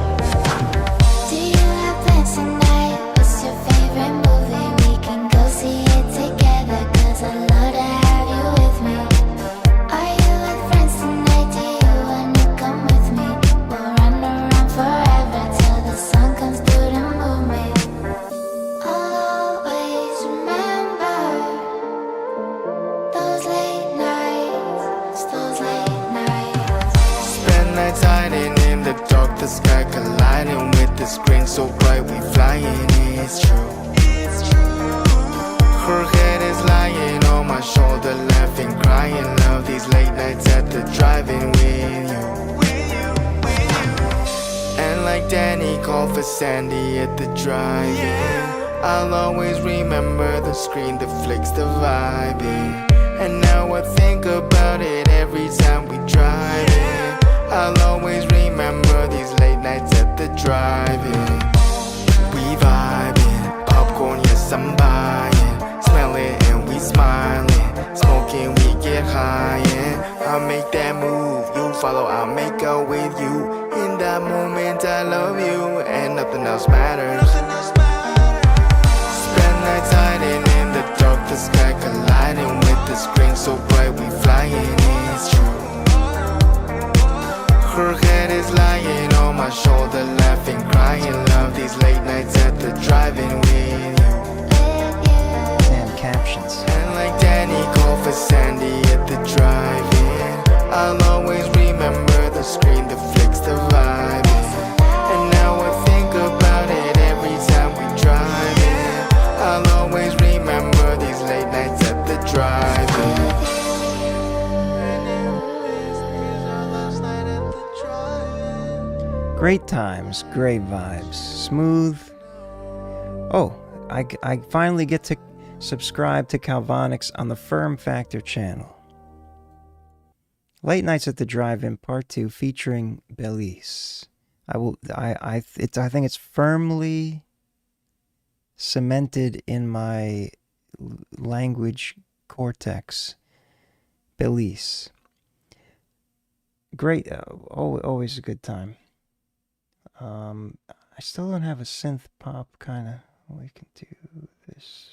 Do you have plans tonight? What's your favorite movie? We can go see it together, 'cause I love to have you with me. Are you with friends tonight? Do you wanna come with me? We'll run around forever till the sun comes through to move me. I'll always remember those late nights, those late nights. Spend nights hiding in the dark, the sky colliding with the screen so bright we flying. It's true. Her head is lying on my shoulder, laughing, crying. Love these late nights at the drive-in with you. And like Danny called for Sandy at the drive-in, I'll always remember the screen that flicks the vibe in. And now I think about it every time we drive in. I'll always remember these late nights at the drive-in. We vibing, popcorn, yes I'm buying. Smell it and we smiling, smoking we get high. And I'll make that move, you follow, I'll make out with you. In that moment I love you, and nothing else matters. Spend nights hiding in the dark, the sky colliding with the screen so bright we flying. It's true. Her head is lying on my shoulder, laughing, crying. Love these late nights at the drive-in with you. Damn captions. And like Danny called for Sandy at the drive-in, I'll always remember the screen that flicks the vibe in. And now I think about it every time we drive in. I'll always remember these late nights at the drive-in. Great times, great vibes, smooth. Oh, I finally get to subscribe to Calvonics on the FERM Factor channel. Late Nights at the Drive-In Part 2 featuring Belize. I think it's firmly cemented in my language cortex. Belize. Great, always a good time. I still don't have a synth pop kind of. We can do this.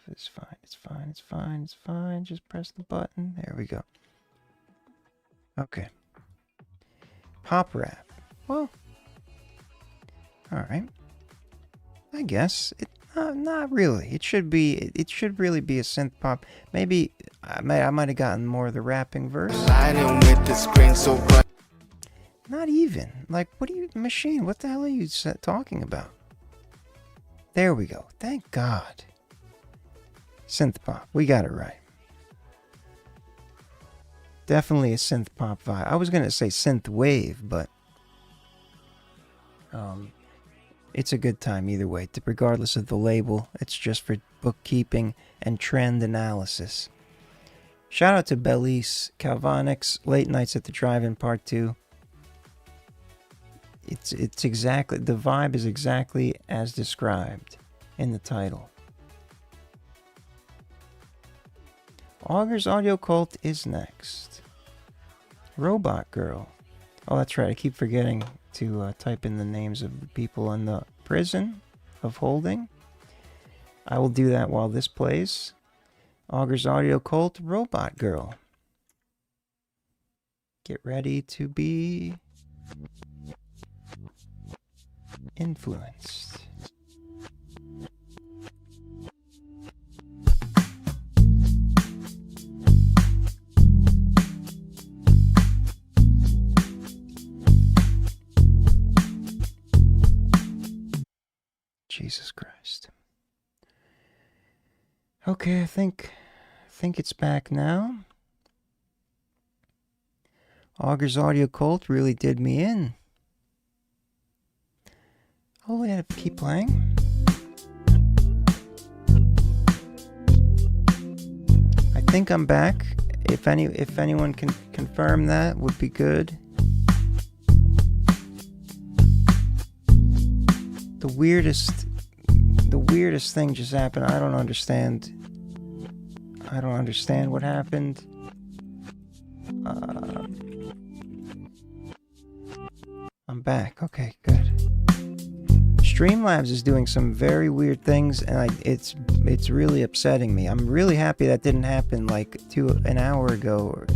It's fine. It's fine. It's fine. It's fine. Just press the button. There we go. Okay. Pop rap. Well. All right. I guess it. Not really. It should be. It should really be a synth pop. Maybe I might have gotten more of the rapping verse. With the screen so bright. Not even. Like, what are you, machine? What the hell are you talking about? There we go. Thank God. Synth pop. We got it right. Definitely a synth pop vibe. I was going to say synth wave, but it's a good time either way. Regardless of the label, it's just for bookkeeping and trend analysis. Shout out to Belize, Calvonics, Late Nights at the Drive-In Part 2. It's exactly, the vibe is exactly as described. in the title. Augur's Audio Cult is next. Robot Girl. Oh, that's right. I keep forgetting to type in the names of the people in the prison of holding. I will do that while this plays. Augur's Audio Cult, Robot Girl. Get ready to be influenced. Jesus Christ. Okay, I think it's back now. Augur's Audio Cult really did me in. Oh, yeah, keep playing. I think I'm back. If anyone can confirm that, would be good. The weirdest thing just happened. I don't understand what happened. I'm back. Okay, good. Streamlabs is doing some very weird things, and it's really upsetting me. I'm really happy that didn't happen like an hour ago or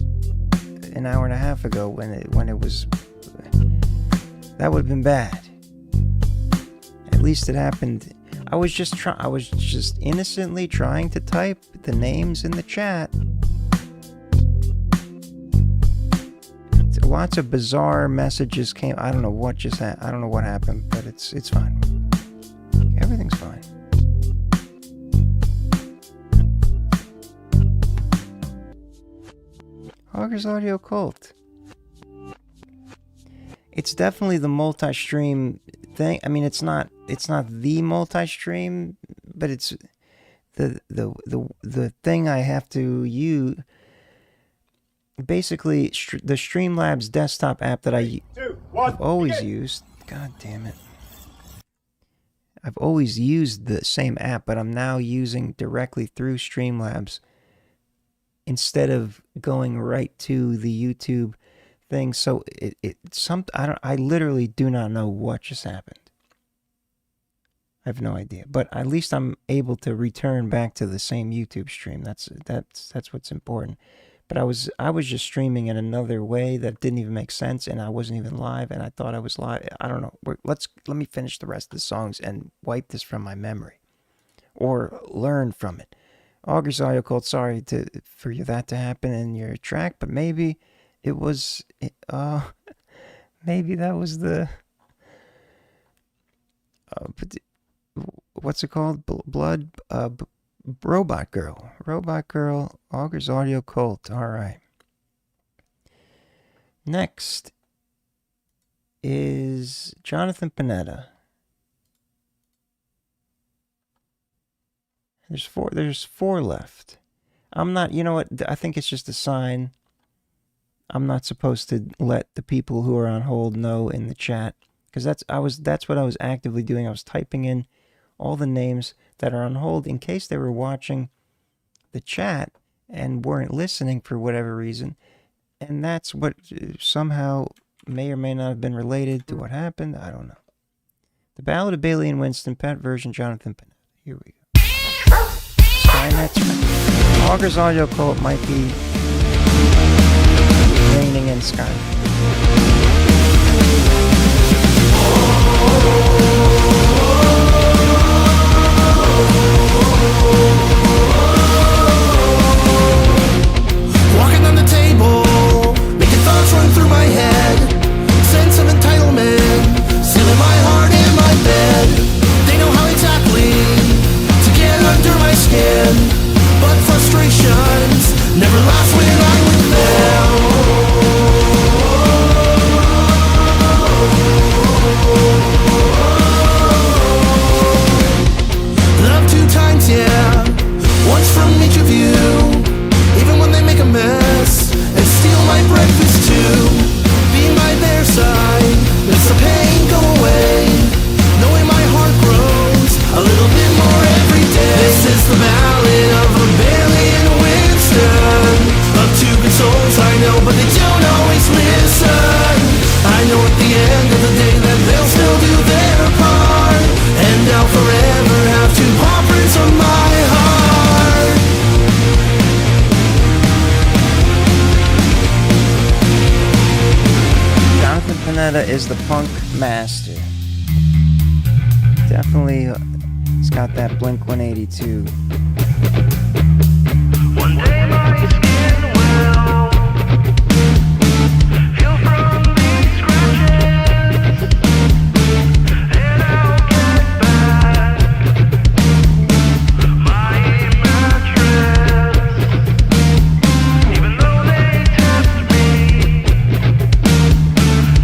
an hour and a half ago when it was. That would have been bad. At least it happened. I was just innocently trying to type the names in the chat. Lots of bizarre messages came. I don't know what just happened. I don't know what happened, but it's fine. Everything's fine. Augur's Audio Cult. It's definitely the multi-stream thing. I mean, it's not the multi-stream, but it's the thing I have to use. Basically, the Streamlabs desktop app that I've always used. God damn it. I've always used the same app, but I'm now using directly through Streamlabs instead of going right to the YouTube thing. So I literally do not know what just happened. I have no idea, but at least I'm able to return back to the same YouTube stream. That's what's important. But I was just streaming in another way that didn't even make sense, and I wasn't even live, and I thought I was live. I don't know. Let me finish the rest of the songs and wipe this from my memory, or learn from it. Augur's Audio Cult. Sorry for that to happen in your track, but maybe it was. Maybe that was the. What's it called? Blood. Robot Girl. Robot Girl, Augur's Audio Cult. Alright. Next is Jonathan Panetta. There's four left. I'm not, you know what, I think it's just a sign. I'm not supposed to let the people who are on hold know in the chat. Because that's what I was actively doing. I was typing in all the names that are on hold in case they were watching the chat and weren't listening for whatever reason. And that's what somehow may or may not have been related to what happened. I don't know. The Ballad of Bailey and Winston, Pet version, Jonathan Panetta. Here we go. Skynet's Augur's Audio Cult might be reigning in Skynet. Walking on the table, making thoughts run through my head. Sense of entitlement, sealing my heart in my bed. They know how exactly to get under my skin, but frustrations never last when I'm with them. Panetta is the punk master. Definitely, it's got that Blink 182. One day my skin will heal from these scratches, and I'll get back my mattress. Even though they test me,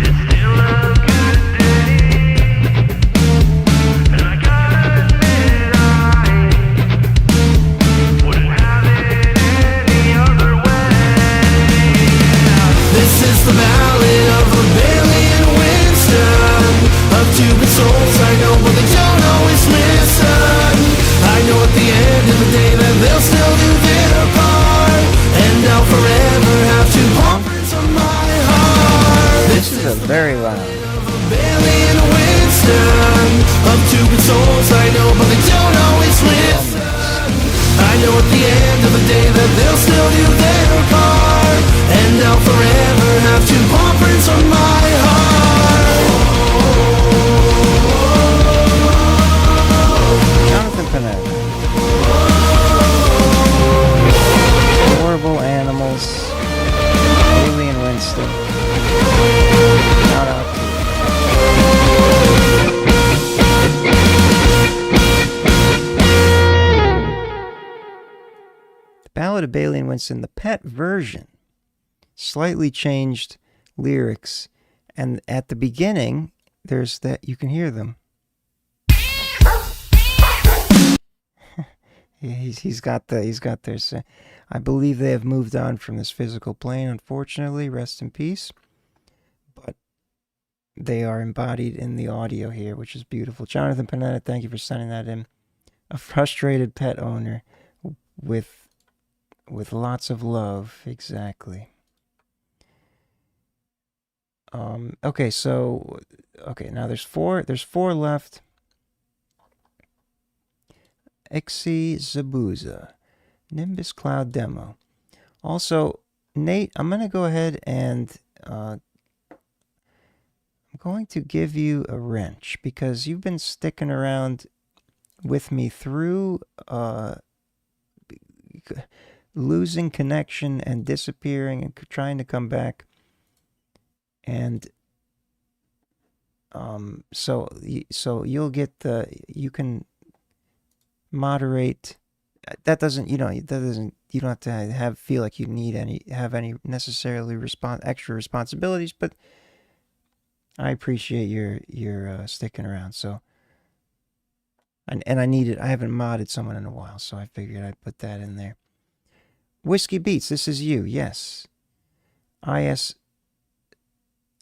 it's still a good day, and I gotta admit I wouldn't have it any other way. This is the ballad of rebellion Winston. Of Cupid souls I know, but they don't always listen. I know at the end of the day that they'll still do their part, and I'll forever have to conference on my heart. This is a very loud. Rebellion Winston. Of Cupid souls I know, but they don't always listen. I know at the end of the day that they'll still do their part, and I'll forever have to conference on my heart. Jonathan Panetta. Horrible Animals. Alien Winston. Shout out to The Ballad of Bailey and Winston, the pet version. Slightly changed lyrics. And at the beginning, there's that, you can hear them. He's got their. I believe they have moved on from this physical plane. Unfortunately, rest in peace. But they are embodied in the audio here, which is beautiful. Jonathan Panetta, thank you for sending that in. A frustrated pet owner with lots of love, exactly. Okay, so now there's four left. Ixie Zabuza, Nimbus Cloud demo. Also, Nate, I'm going to go ahead and I'm going to give you a wrench because you've been sticking around with me through losing connection and disappearing and trying to come back. And so you'll get you can moderate. That doesn't, you don't have to feel like you need any necessarily extra responsibilities, but I appreciate your sticking around. So and I haven't modded someone in a while, so I figured I'd put that in there. Whiskey Beats, this is you, yes. ICSY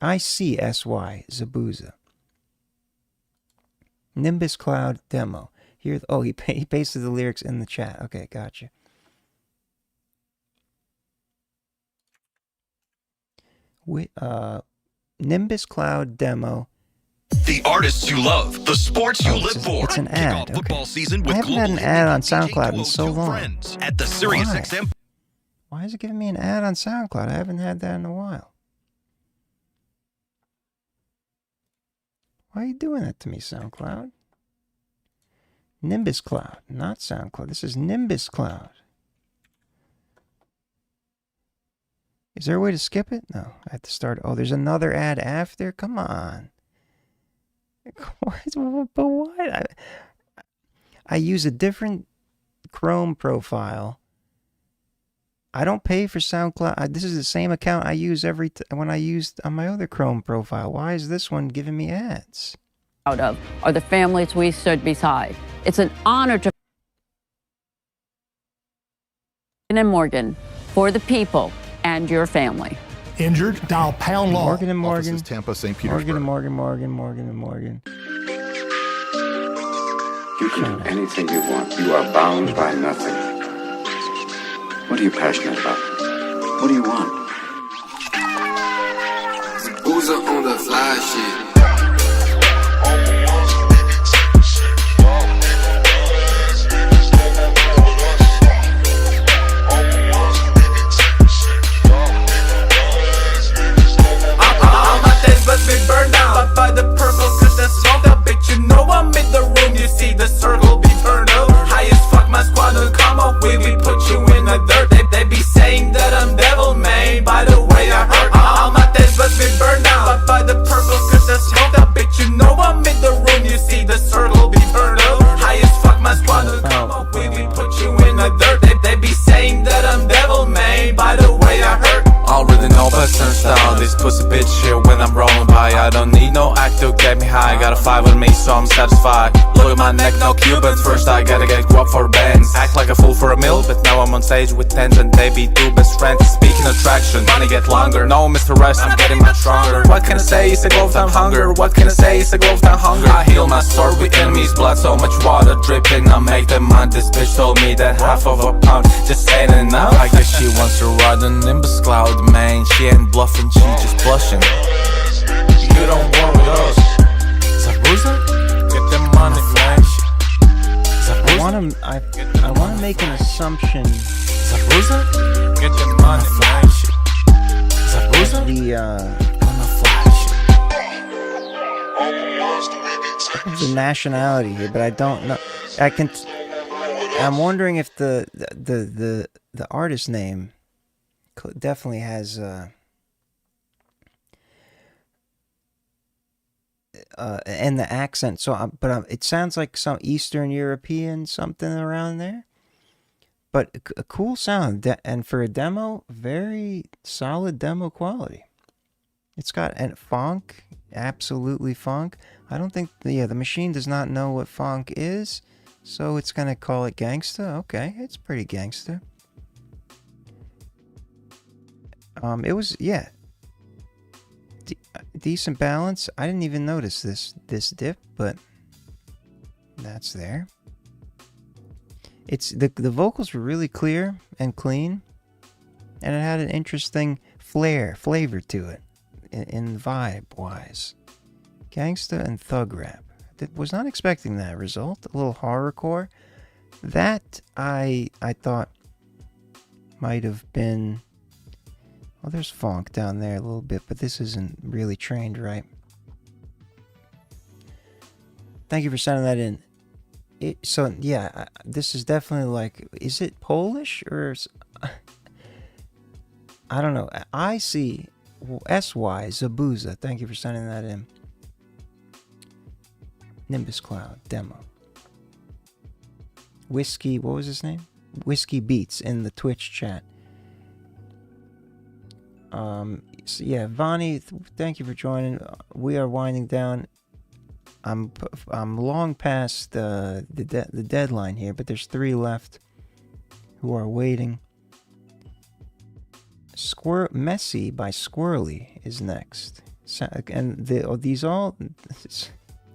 Zabuza. Nimbus Cloud demo. Here, he pasted the lyrics in the chat. Okay, gotcha. Nimbus Cloud demo. The artists you love, the sports you live for. It's an ad. Kick off football season with I haven't had an ad on SoundCloud in so long. At the Sirius XM. Why is it giving me an ad on SoundCloud? I haven't had that in a while. Why are you doing that to me, SoundCloud? Nimbus Cloud, not SoundCloud. This is Nimbus Cloud. Is there a way to skip it? No, I have to start. Oh, there's another ad after? Come on. But why? I use a different Chrome profile. I don't pay for SoundCloud. This is the same account I use when I used on my other Chrome profile. Why is this one giving me ads? Out of are the families we stood beside. It's an honor to and Morgan for the people and your family. Injured? Dial pound law. Morgan and Morgan. Offices, Tampa, St. Petersburg. Morgan. You can do anything you want. You are bound by nothing. What are you passionate about? What do you want? Boozer on the fly shit. Big bird. Western style. This pussy bitch shit when I'm rolling by. I don't need no act to get me high. Got a 5 on me, so I'm satisfied. Look at my neck, no Cupid. First I gotta get guap for bands. Act like a fool for a meal, but now I'm on stage with tens and they be two best friends. Speaking of traction, money get longer. No, Mr. Rest, I'm getting much stronger. What can I say? It's a glove time hunger. What can I say? It's a glove time hunger. I heal my sword with enemies' blood. So much water dripping, I make them mad. This bitch told me that half of a pound just ain't enough. I guess she wants to ride a Nimbus cloud, man. She ain't bluffing, she just blushing. You don't war with us. Zabuza? Get them money, man. I wanna make an assumption. Zabuza? Get them money, man. Zabuza? The nationality here, but I don't know. I'm wondering if the artist name definitely has and the accent. So, it sounds like some Eastern European something around there. But a cool sound, and for a demo, very solid demo quality. It's got funk, absolutely funk. I don't think the machine does not know what funk is, so it's gonna call it gangsta. Okay, it's pretty gangsta. It was decent balance. I didn't even notice this dip, but that's there. It's the vocals were really clear and clean, and it had an interesting flavor to it, in vibe wise. Gangsta and thug rap. Was not expecting that result. A little horrorcore. That I thought might have been. Well, there's funk down there a little bit, but this isn't really trained right. Thank you for sending that in. So yeah, this is definitely like, is it Polish or I don't know. I see SY Zabuza. Thank you for sending that in. Nimbus Cloud demo. Whiskey, what was his name? Whiskey Beats in the Twitch chat. So yeah, Vonnie, thank you for joining. We are winding down. I'm long past the deadline here, but there's 3 left who are waiting. Messy by Squirrely is next. And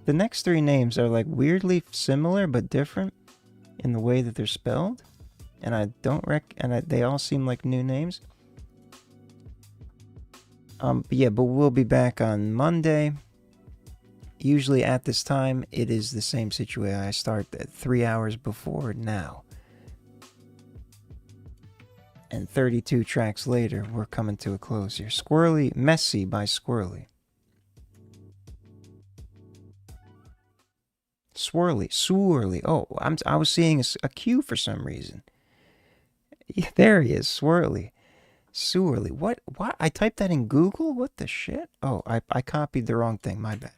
the next 3 names are like weirdly similar but different in the way that they're spelled, and they all seem like new names. But we'll be back on Monday. Usually at this time, it is the same situation. I start at 3 hours before now. And 32 tracks later, we're coming to a close here. Messy by Squirrely. Swirly. Oh, I was seeing a Q for some reason. Yeah, there he is, Swirly. What? I typed that in Google? What the shit? Oh, I copied the wrong thing. My bad.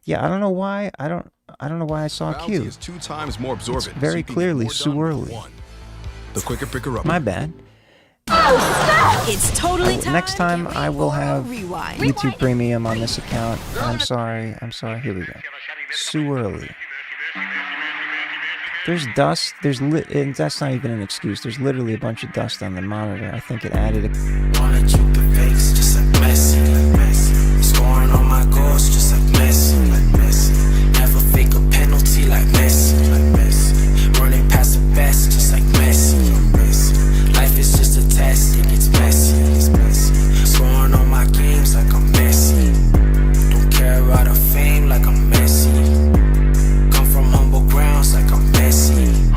Yeah, I don't know why. I don't know why I saw Q. Is 2 times more absorbent. It's very clearly Swirly. The quicker picker up. My bad. It's totally time. Next time I will have YouTube Premium on this account. I'm sorry. Here we go. Swirly. There's dust. And that's not even an excuse. There's literally a bunch of dust on the monitor. I think it added a. Wanna keep the fakes just like Messi. Scoring on my goals just like Messi. Never fake a penalty like Messi. Running past the best just like Messi. Life is just a test, it gets messy. Scoring on my games like I'm Messi. Don't care about the fame like I'm Messi. Come from humble grounds like I'm Messi.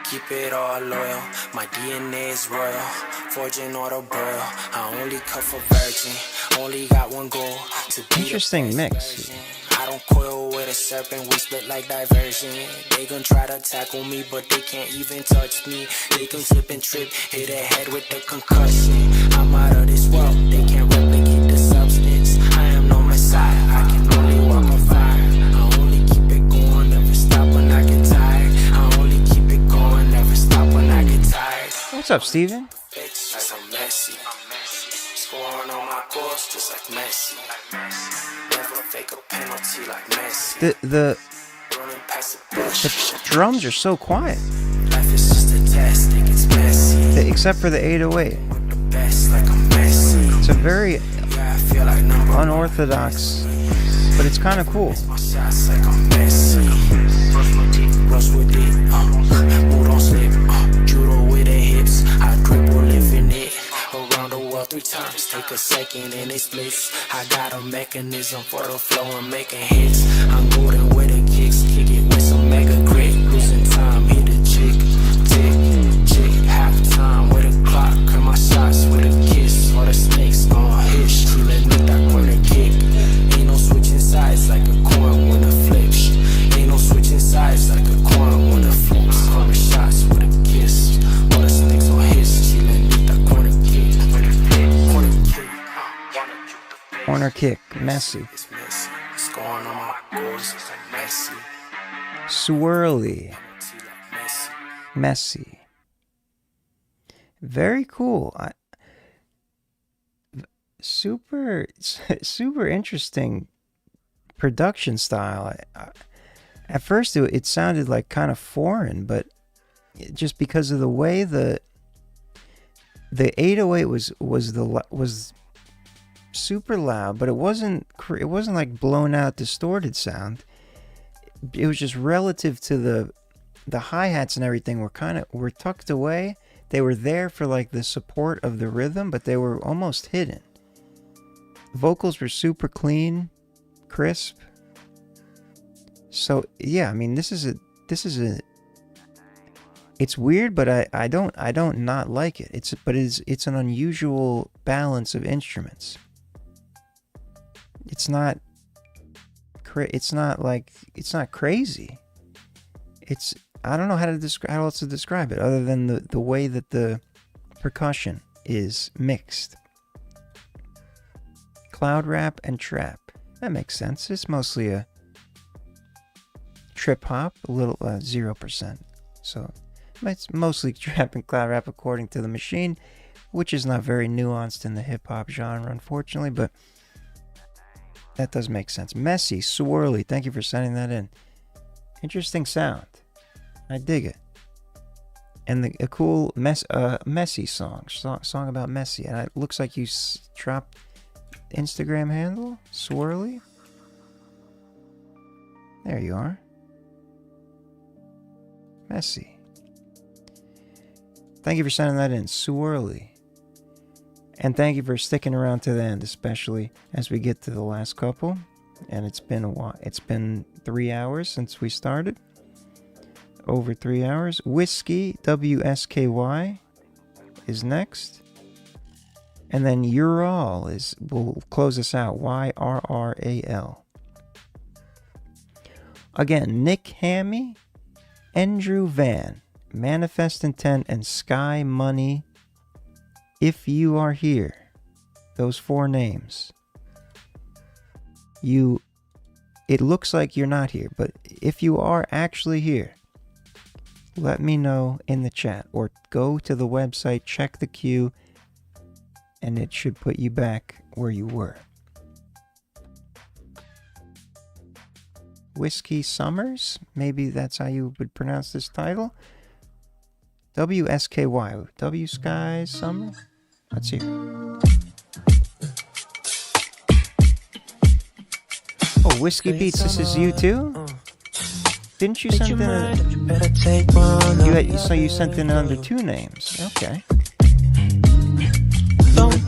Keep it all loyal, my DNA is royal. Forging all the borough, I only cut for virgin. Only got one goal to be interesting mix. I don't coil with a serpent, we split like diversion. They gon' try to tackle me, but they can't even touch me. They can slip and trip, hit a head with the concussion. I'm out of this world, they can't replicate the substance. I am no messiah, I can only walk on fire. I only keep it going, never stop when I get tired. I only keep it going, never stop when I get tired. What's up, Steven? Like I'm Messi. Scoring on my course just like Messi. Never fake a penalty like Messi. The drums are so quiet. Life is just a test, think it's messy. Except for the 808. Best like I'm Messi. It's a very I feel like unorthodox, but it's kind of cool. my shots like I'm Messi. Brush my teeth, brush with it. Move don't slip. Judo with the hips. I dribble lifting it. Around the world 3 times. Take a second and it splits. I got a mechanism for the flow and making hits. I'm golden with the kicks. Kick it with some mega grit. Losing time, hit the chick. Tick, chick. Half time with a clock. Cut my shots with a kiss. All the snakes gon' hiss. Chillin' with that corner kick. Ain't no switching sides like a coin when it flips. Ain't no switching sides like a coin when it flips. Corner shots with a kiss. All the snakes gon' hiss. Chillin' with that corner kick. Corner kick. Corner kick, Messi. It's messy. Scoring on my goals is like Messi. Swirly, Messi. Very cool. Super interesting production style. At first, it sounded like kind of foreign, but just because of the way the 808 was super loud, but it wasn't like blown out, distorted sound. It was just relative to the hi-hats and everything were tucked away. They were there for like the support of the rhythm, but they were almost hidden. Vocals were super clean, crisp. So yeah, I mean, this is a it's weird, but I don't not like it. It's an unusual balance of instruments. It's not crazy. I don't know how else to describe it other than the way that the percussion is mixed. Cloud rap and trap. That makes sense. It's mostly a trip hop, a little 0%. So it's mostly trap and cloud rap according to the machine, which is not very nuanced in the hip hop genre, unfortunately, but that does make sense. Messy, swirly. Thank you for sending that in. Interesting sound. I dig it. And a cool messy song about messy. And it looks like you dropped Instagram handle, swirly. There you are. Messy. Thank you for sending that in, swirly. And thank you for sticking around to the end, especially as we get to the last couple. And it's been a while. It's been 3 hours since we started. Over 3 hours. Whiskey, WSKY, is next. And then Ural will close us out. YRRAL. Again, Nick Hammy, Andrew Van, Manifest Intent, and Sky Money. If you are here, those 4 names, it looks like you're not here, but if you are actually here, let me know in the chat or go to the website, check the queue, and it should put you back where you were. Whiskey Summers, maybe that's how you would pronounce this title. WSKY, W Sky Summer. Let's hear. Oh, Whiskey Beats, this is you too? Didn't you send in you sent in under 2 names. Okay. I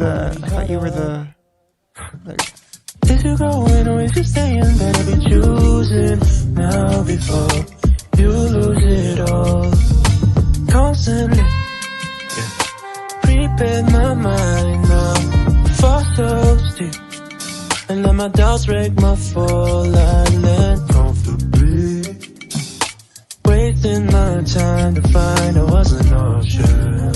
thought you were the... If you going or if you staying, better be choosing now before you lose it all. Constantly, prepare my mind now, fall so steep, and let my doubts break my fall. I land comfortably, wasting my time to find I wasn't an option.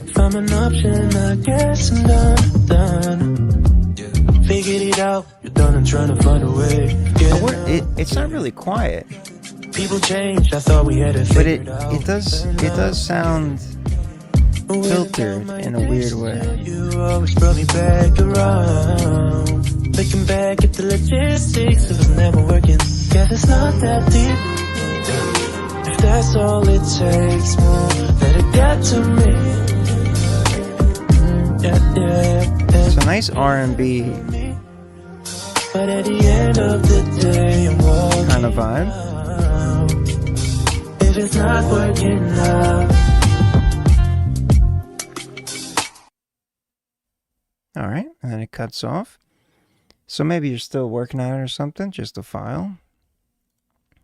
If I'm an option, I guess I'm done. Figured it out, you're done and trying to find a way. It's not really quiet. People change, I thought we had it but figured out. it does sound filtered in a weird way. You always brought me back around. Looking back at the logistics, it was never working. Guess it's not that deep. If that's all it takes, let it get to me. It's a nice R&B but at the end of the day, I'm walking kind of vibe. If it's not working out. All right, and then it cuts off. So maybe you're still working on it or something, just a file.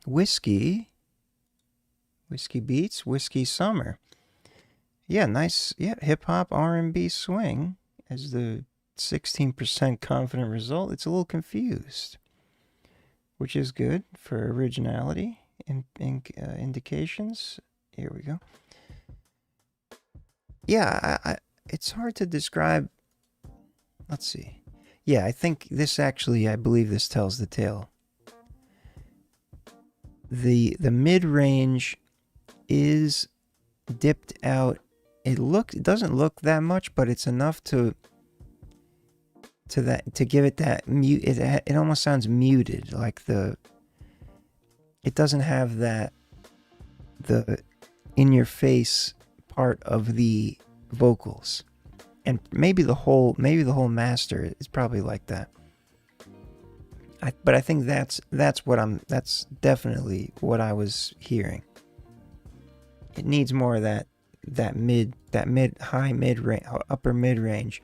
Whiskey Beats, Whiskey Summer. Yeah, nice. Yeah, hip hop R&B swing as the 16% confident result. It's a little confused, which is good for originality and indications. Here we go. Yeah, it's hard to describe. Let's see. Yeah, I think this actually, I believe this tells the tale. The mid-range is dipped out. It doesn't look that much, but it's enough to give it that mute. It almost sounds muted, like it doesn't have the in your face part of the vocals. And maybe the whole master is probably like that. But I think that's definitely what I was hearing. It needs more of that upper mid range,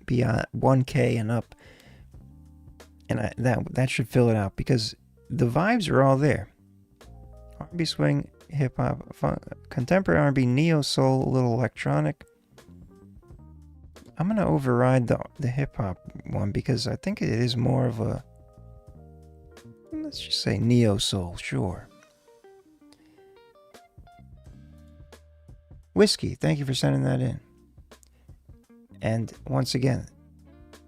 beyond 1K and up, and that should fill it out because the vibes are all there. R&B swing, hip hop, contemporary R&B, neo soul, a little electronic. I'm gonna override the hip hop one because I think it is more of a, let's just say neo soul, sure. Whiskey, thank you for sending that in. And once again,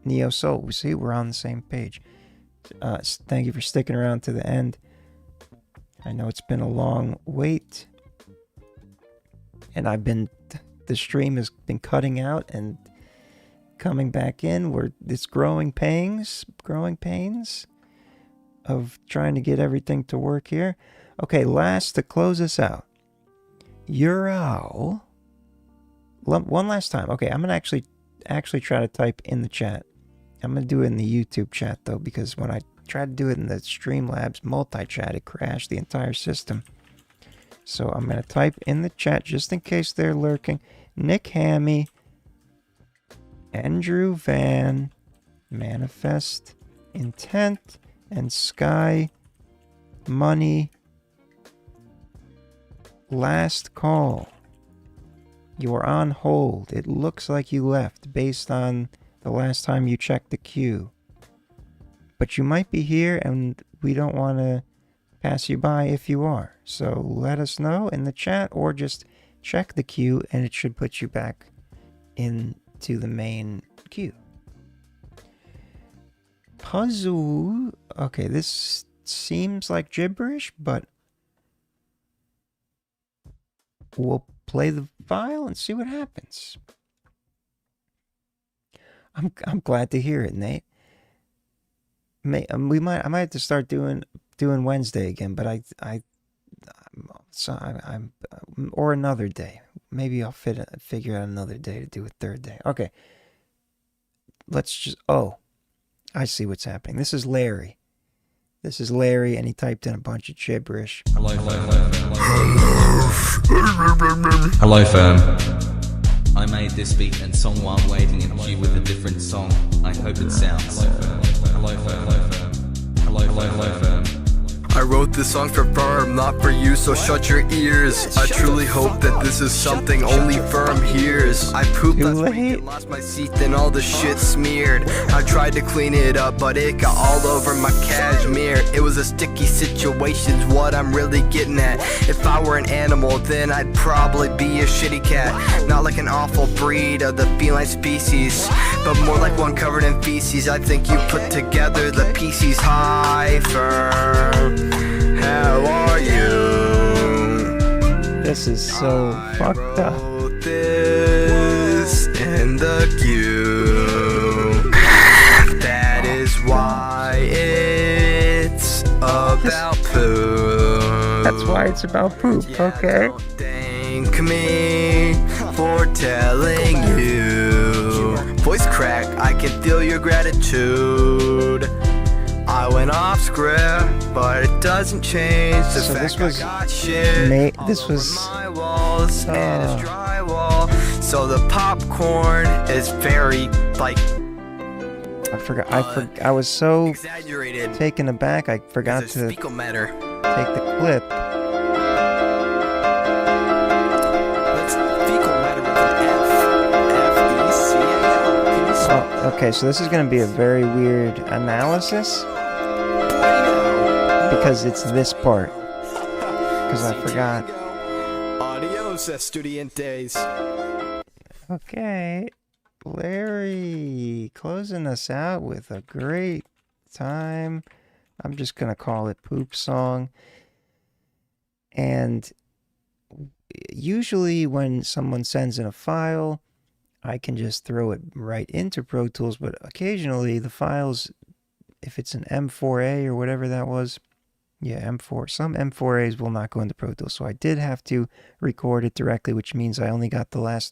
neo soul. We see we're on the same page. Thank you for sticking around to the end. I know it's been a long wait, and the stream has been cutting out and coming back in. It's growing pains of trying to get everything to work here. Okay, last to close us out. Ural. One last time. Okay, I'm gonna actually try to type in the chat. I'm gonna do it in the YouTube chat though, because when I tried to do it in the Streamlabs multi-chat, it crashed the entire system. So I'm gonna type in the chat just in case they're lurking. Nick Hammy, Andrew Van, Manifest Intent, and Sky Money. Last call. You're on hold. It looks like you left based on the last time you checked the queue. But you might be here and we don't want to pass you by if you are. So let us know in the chat or just check the queue and it should put you back into the main queue. Puzzle. Okay, this seems like gibberish, but we'll play the file and see what happens. I'm glad to hear it, Nate. I might have to start doing Wednesday again, but I'm or another day. Maybe I'll figure out another day to do a third day. Okay. Let's just I see what's happening. This is Larry, and he typed in a bunch of gibberish. Hello, FERM. I made this beat and song while waiting in queue with a different song. I hope it sounds. Hello, FERM. I wrote this song for FERM, not for you, so shut your ears. I truly hope that this is something only FERM hears. I pooped last week and lost my seat, then all the shit smeared. I tried to clean it up, but it got all over my cashmere. It was a sticky situation's what I'm really getting at. If I were an animal, then I'd probably be a shitty cat. Not like an awful breed of the feline species, but more like one covered in feces. I think you put together the pieces. Hi, FERM. How are you? This is so fucked up. This in the queue. That is why it's about poop. That's why it's about poop, okay? Thank me for telling you. Voice crack, I can feel your gratitude. I went off script, but it doesn't change the So fact this was I got shit this was my walls and it's drywall. So the popcorn is very like I forgot. I was so exaggerated. taken aback. I forgot to take fecal matter. the clip. That's fecal matter with an F. F-E-C-A-L. Can you spell Oh, okay, so this is going to be a very weird analysis because it's this part. Because I forgot. Adios, estudiantes. Okay, Larry, closing us out with a great time. I'm just gonna call it Poop Song. And usually when someone sends in a file, I can just throw it right into Pro Tools, but occasionally the files, if it's an M4A or whatever that was, yeah, M4, some M4As will not go into Pro Tools. So I did have to record it directly, which means I only got the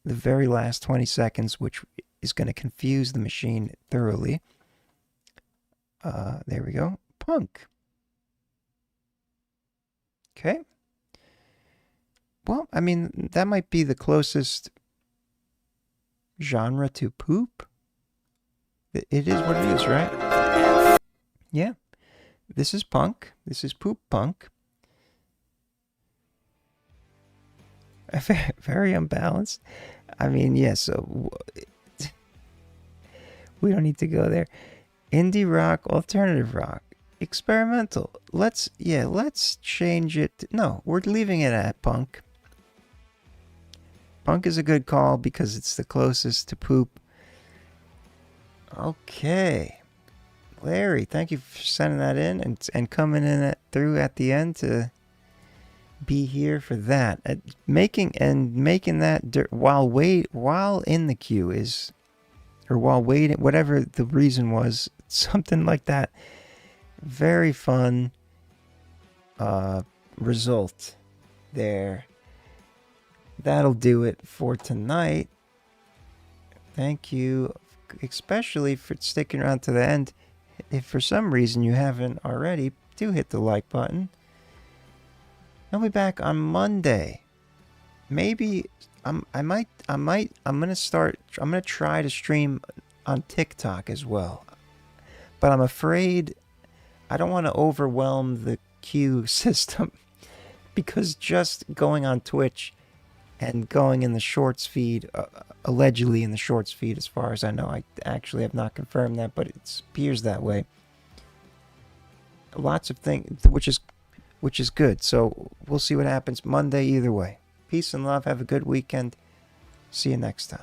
very last 20 seconds, which is going to confuse the machine thoroughly. There we go. Punk. Okay. Well, I mean, that might be the closest genre to poop. It is what it is, right? Yeah. This is punk. This is poop punk. Very unbalanced. I mean, yeah, so we don't need to go there. Indie rock, alternative rock, experimental. Let's change it. No, we're leaving it at punk. Punk is a good call because it's the closest to poop. Okay. Larry, thank you for sending that in and coming in through at the end to be here for that. Making that while in the queue is, or while waiting, whatever the reason was, something like that. Very fun result there. That'll do it for tonight. Thank you, especially for sticking around to the end. If for some reason you haven't already, do hit the like button. I'll be back on Monday. Maybe I'm gonna try to stream on TikTok as well. But I'm afraid I don't want to overwhelm the queue system because just going on Twitch and going in the shorts feed, allegedly in the shorts feed as far as I know, I actually have not confirmed that, but it appears that way. Lots of things, which is good. So we'll see what happens Monday either way. Peace and love. Have a good weekend. See you next time.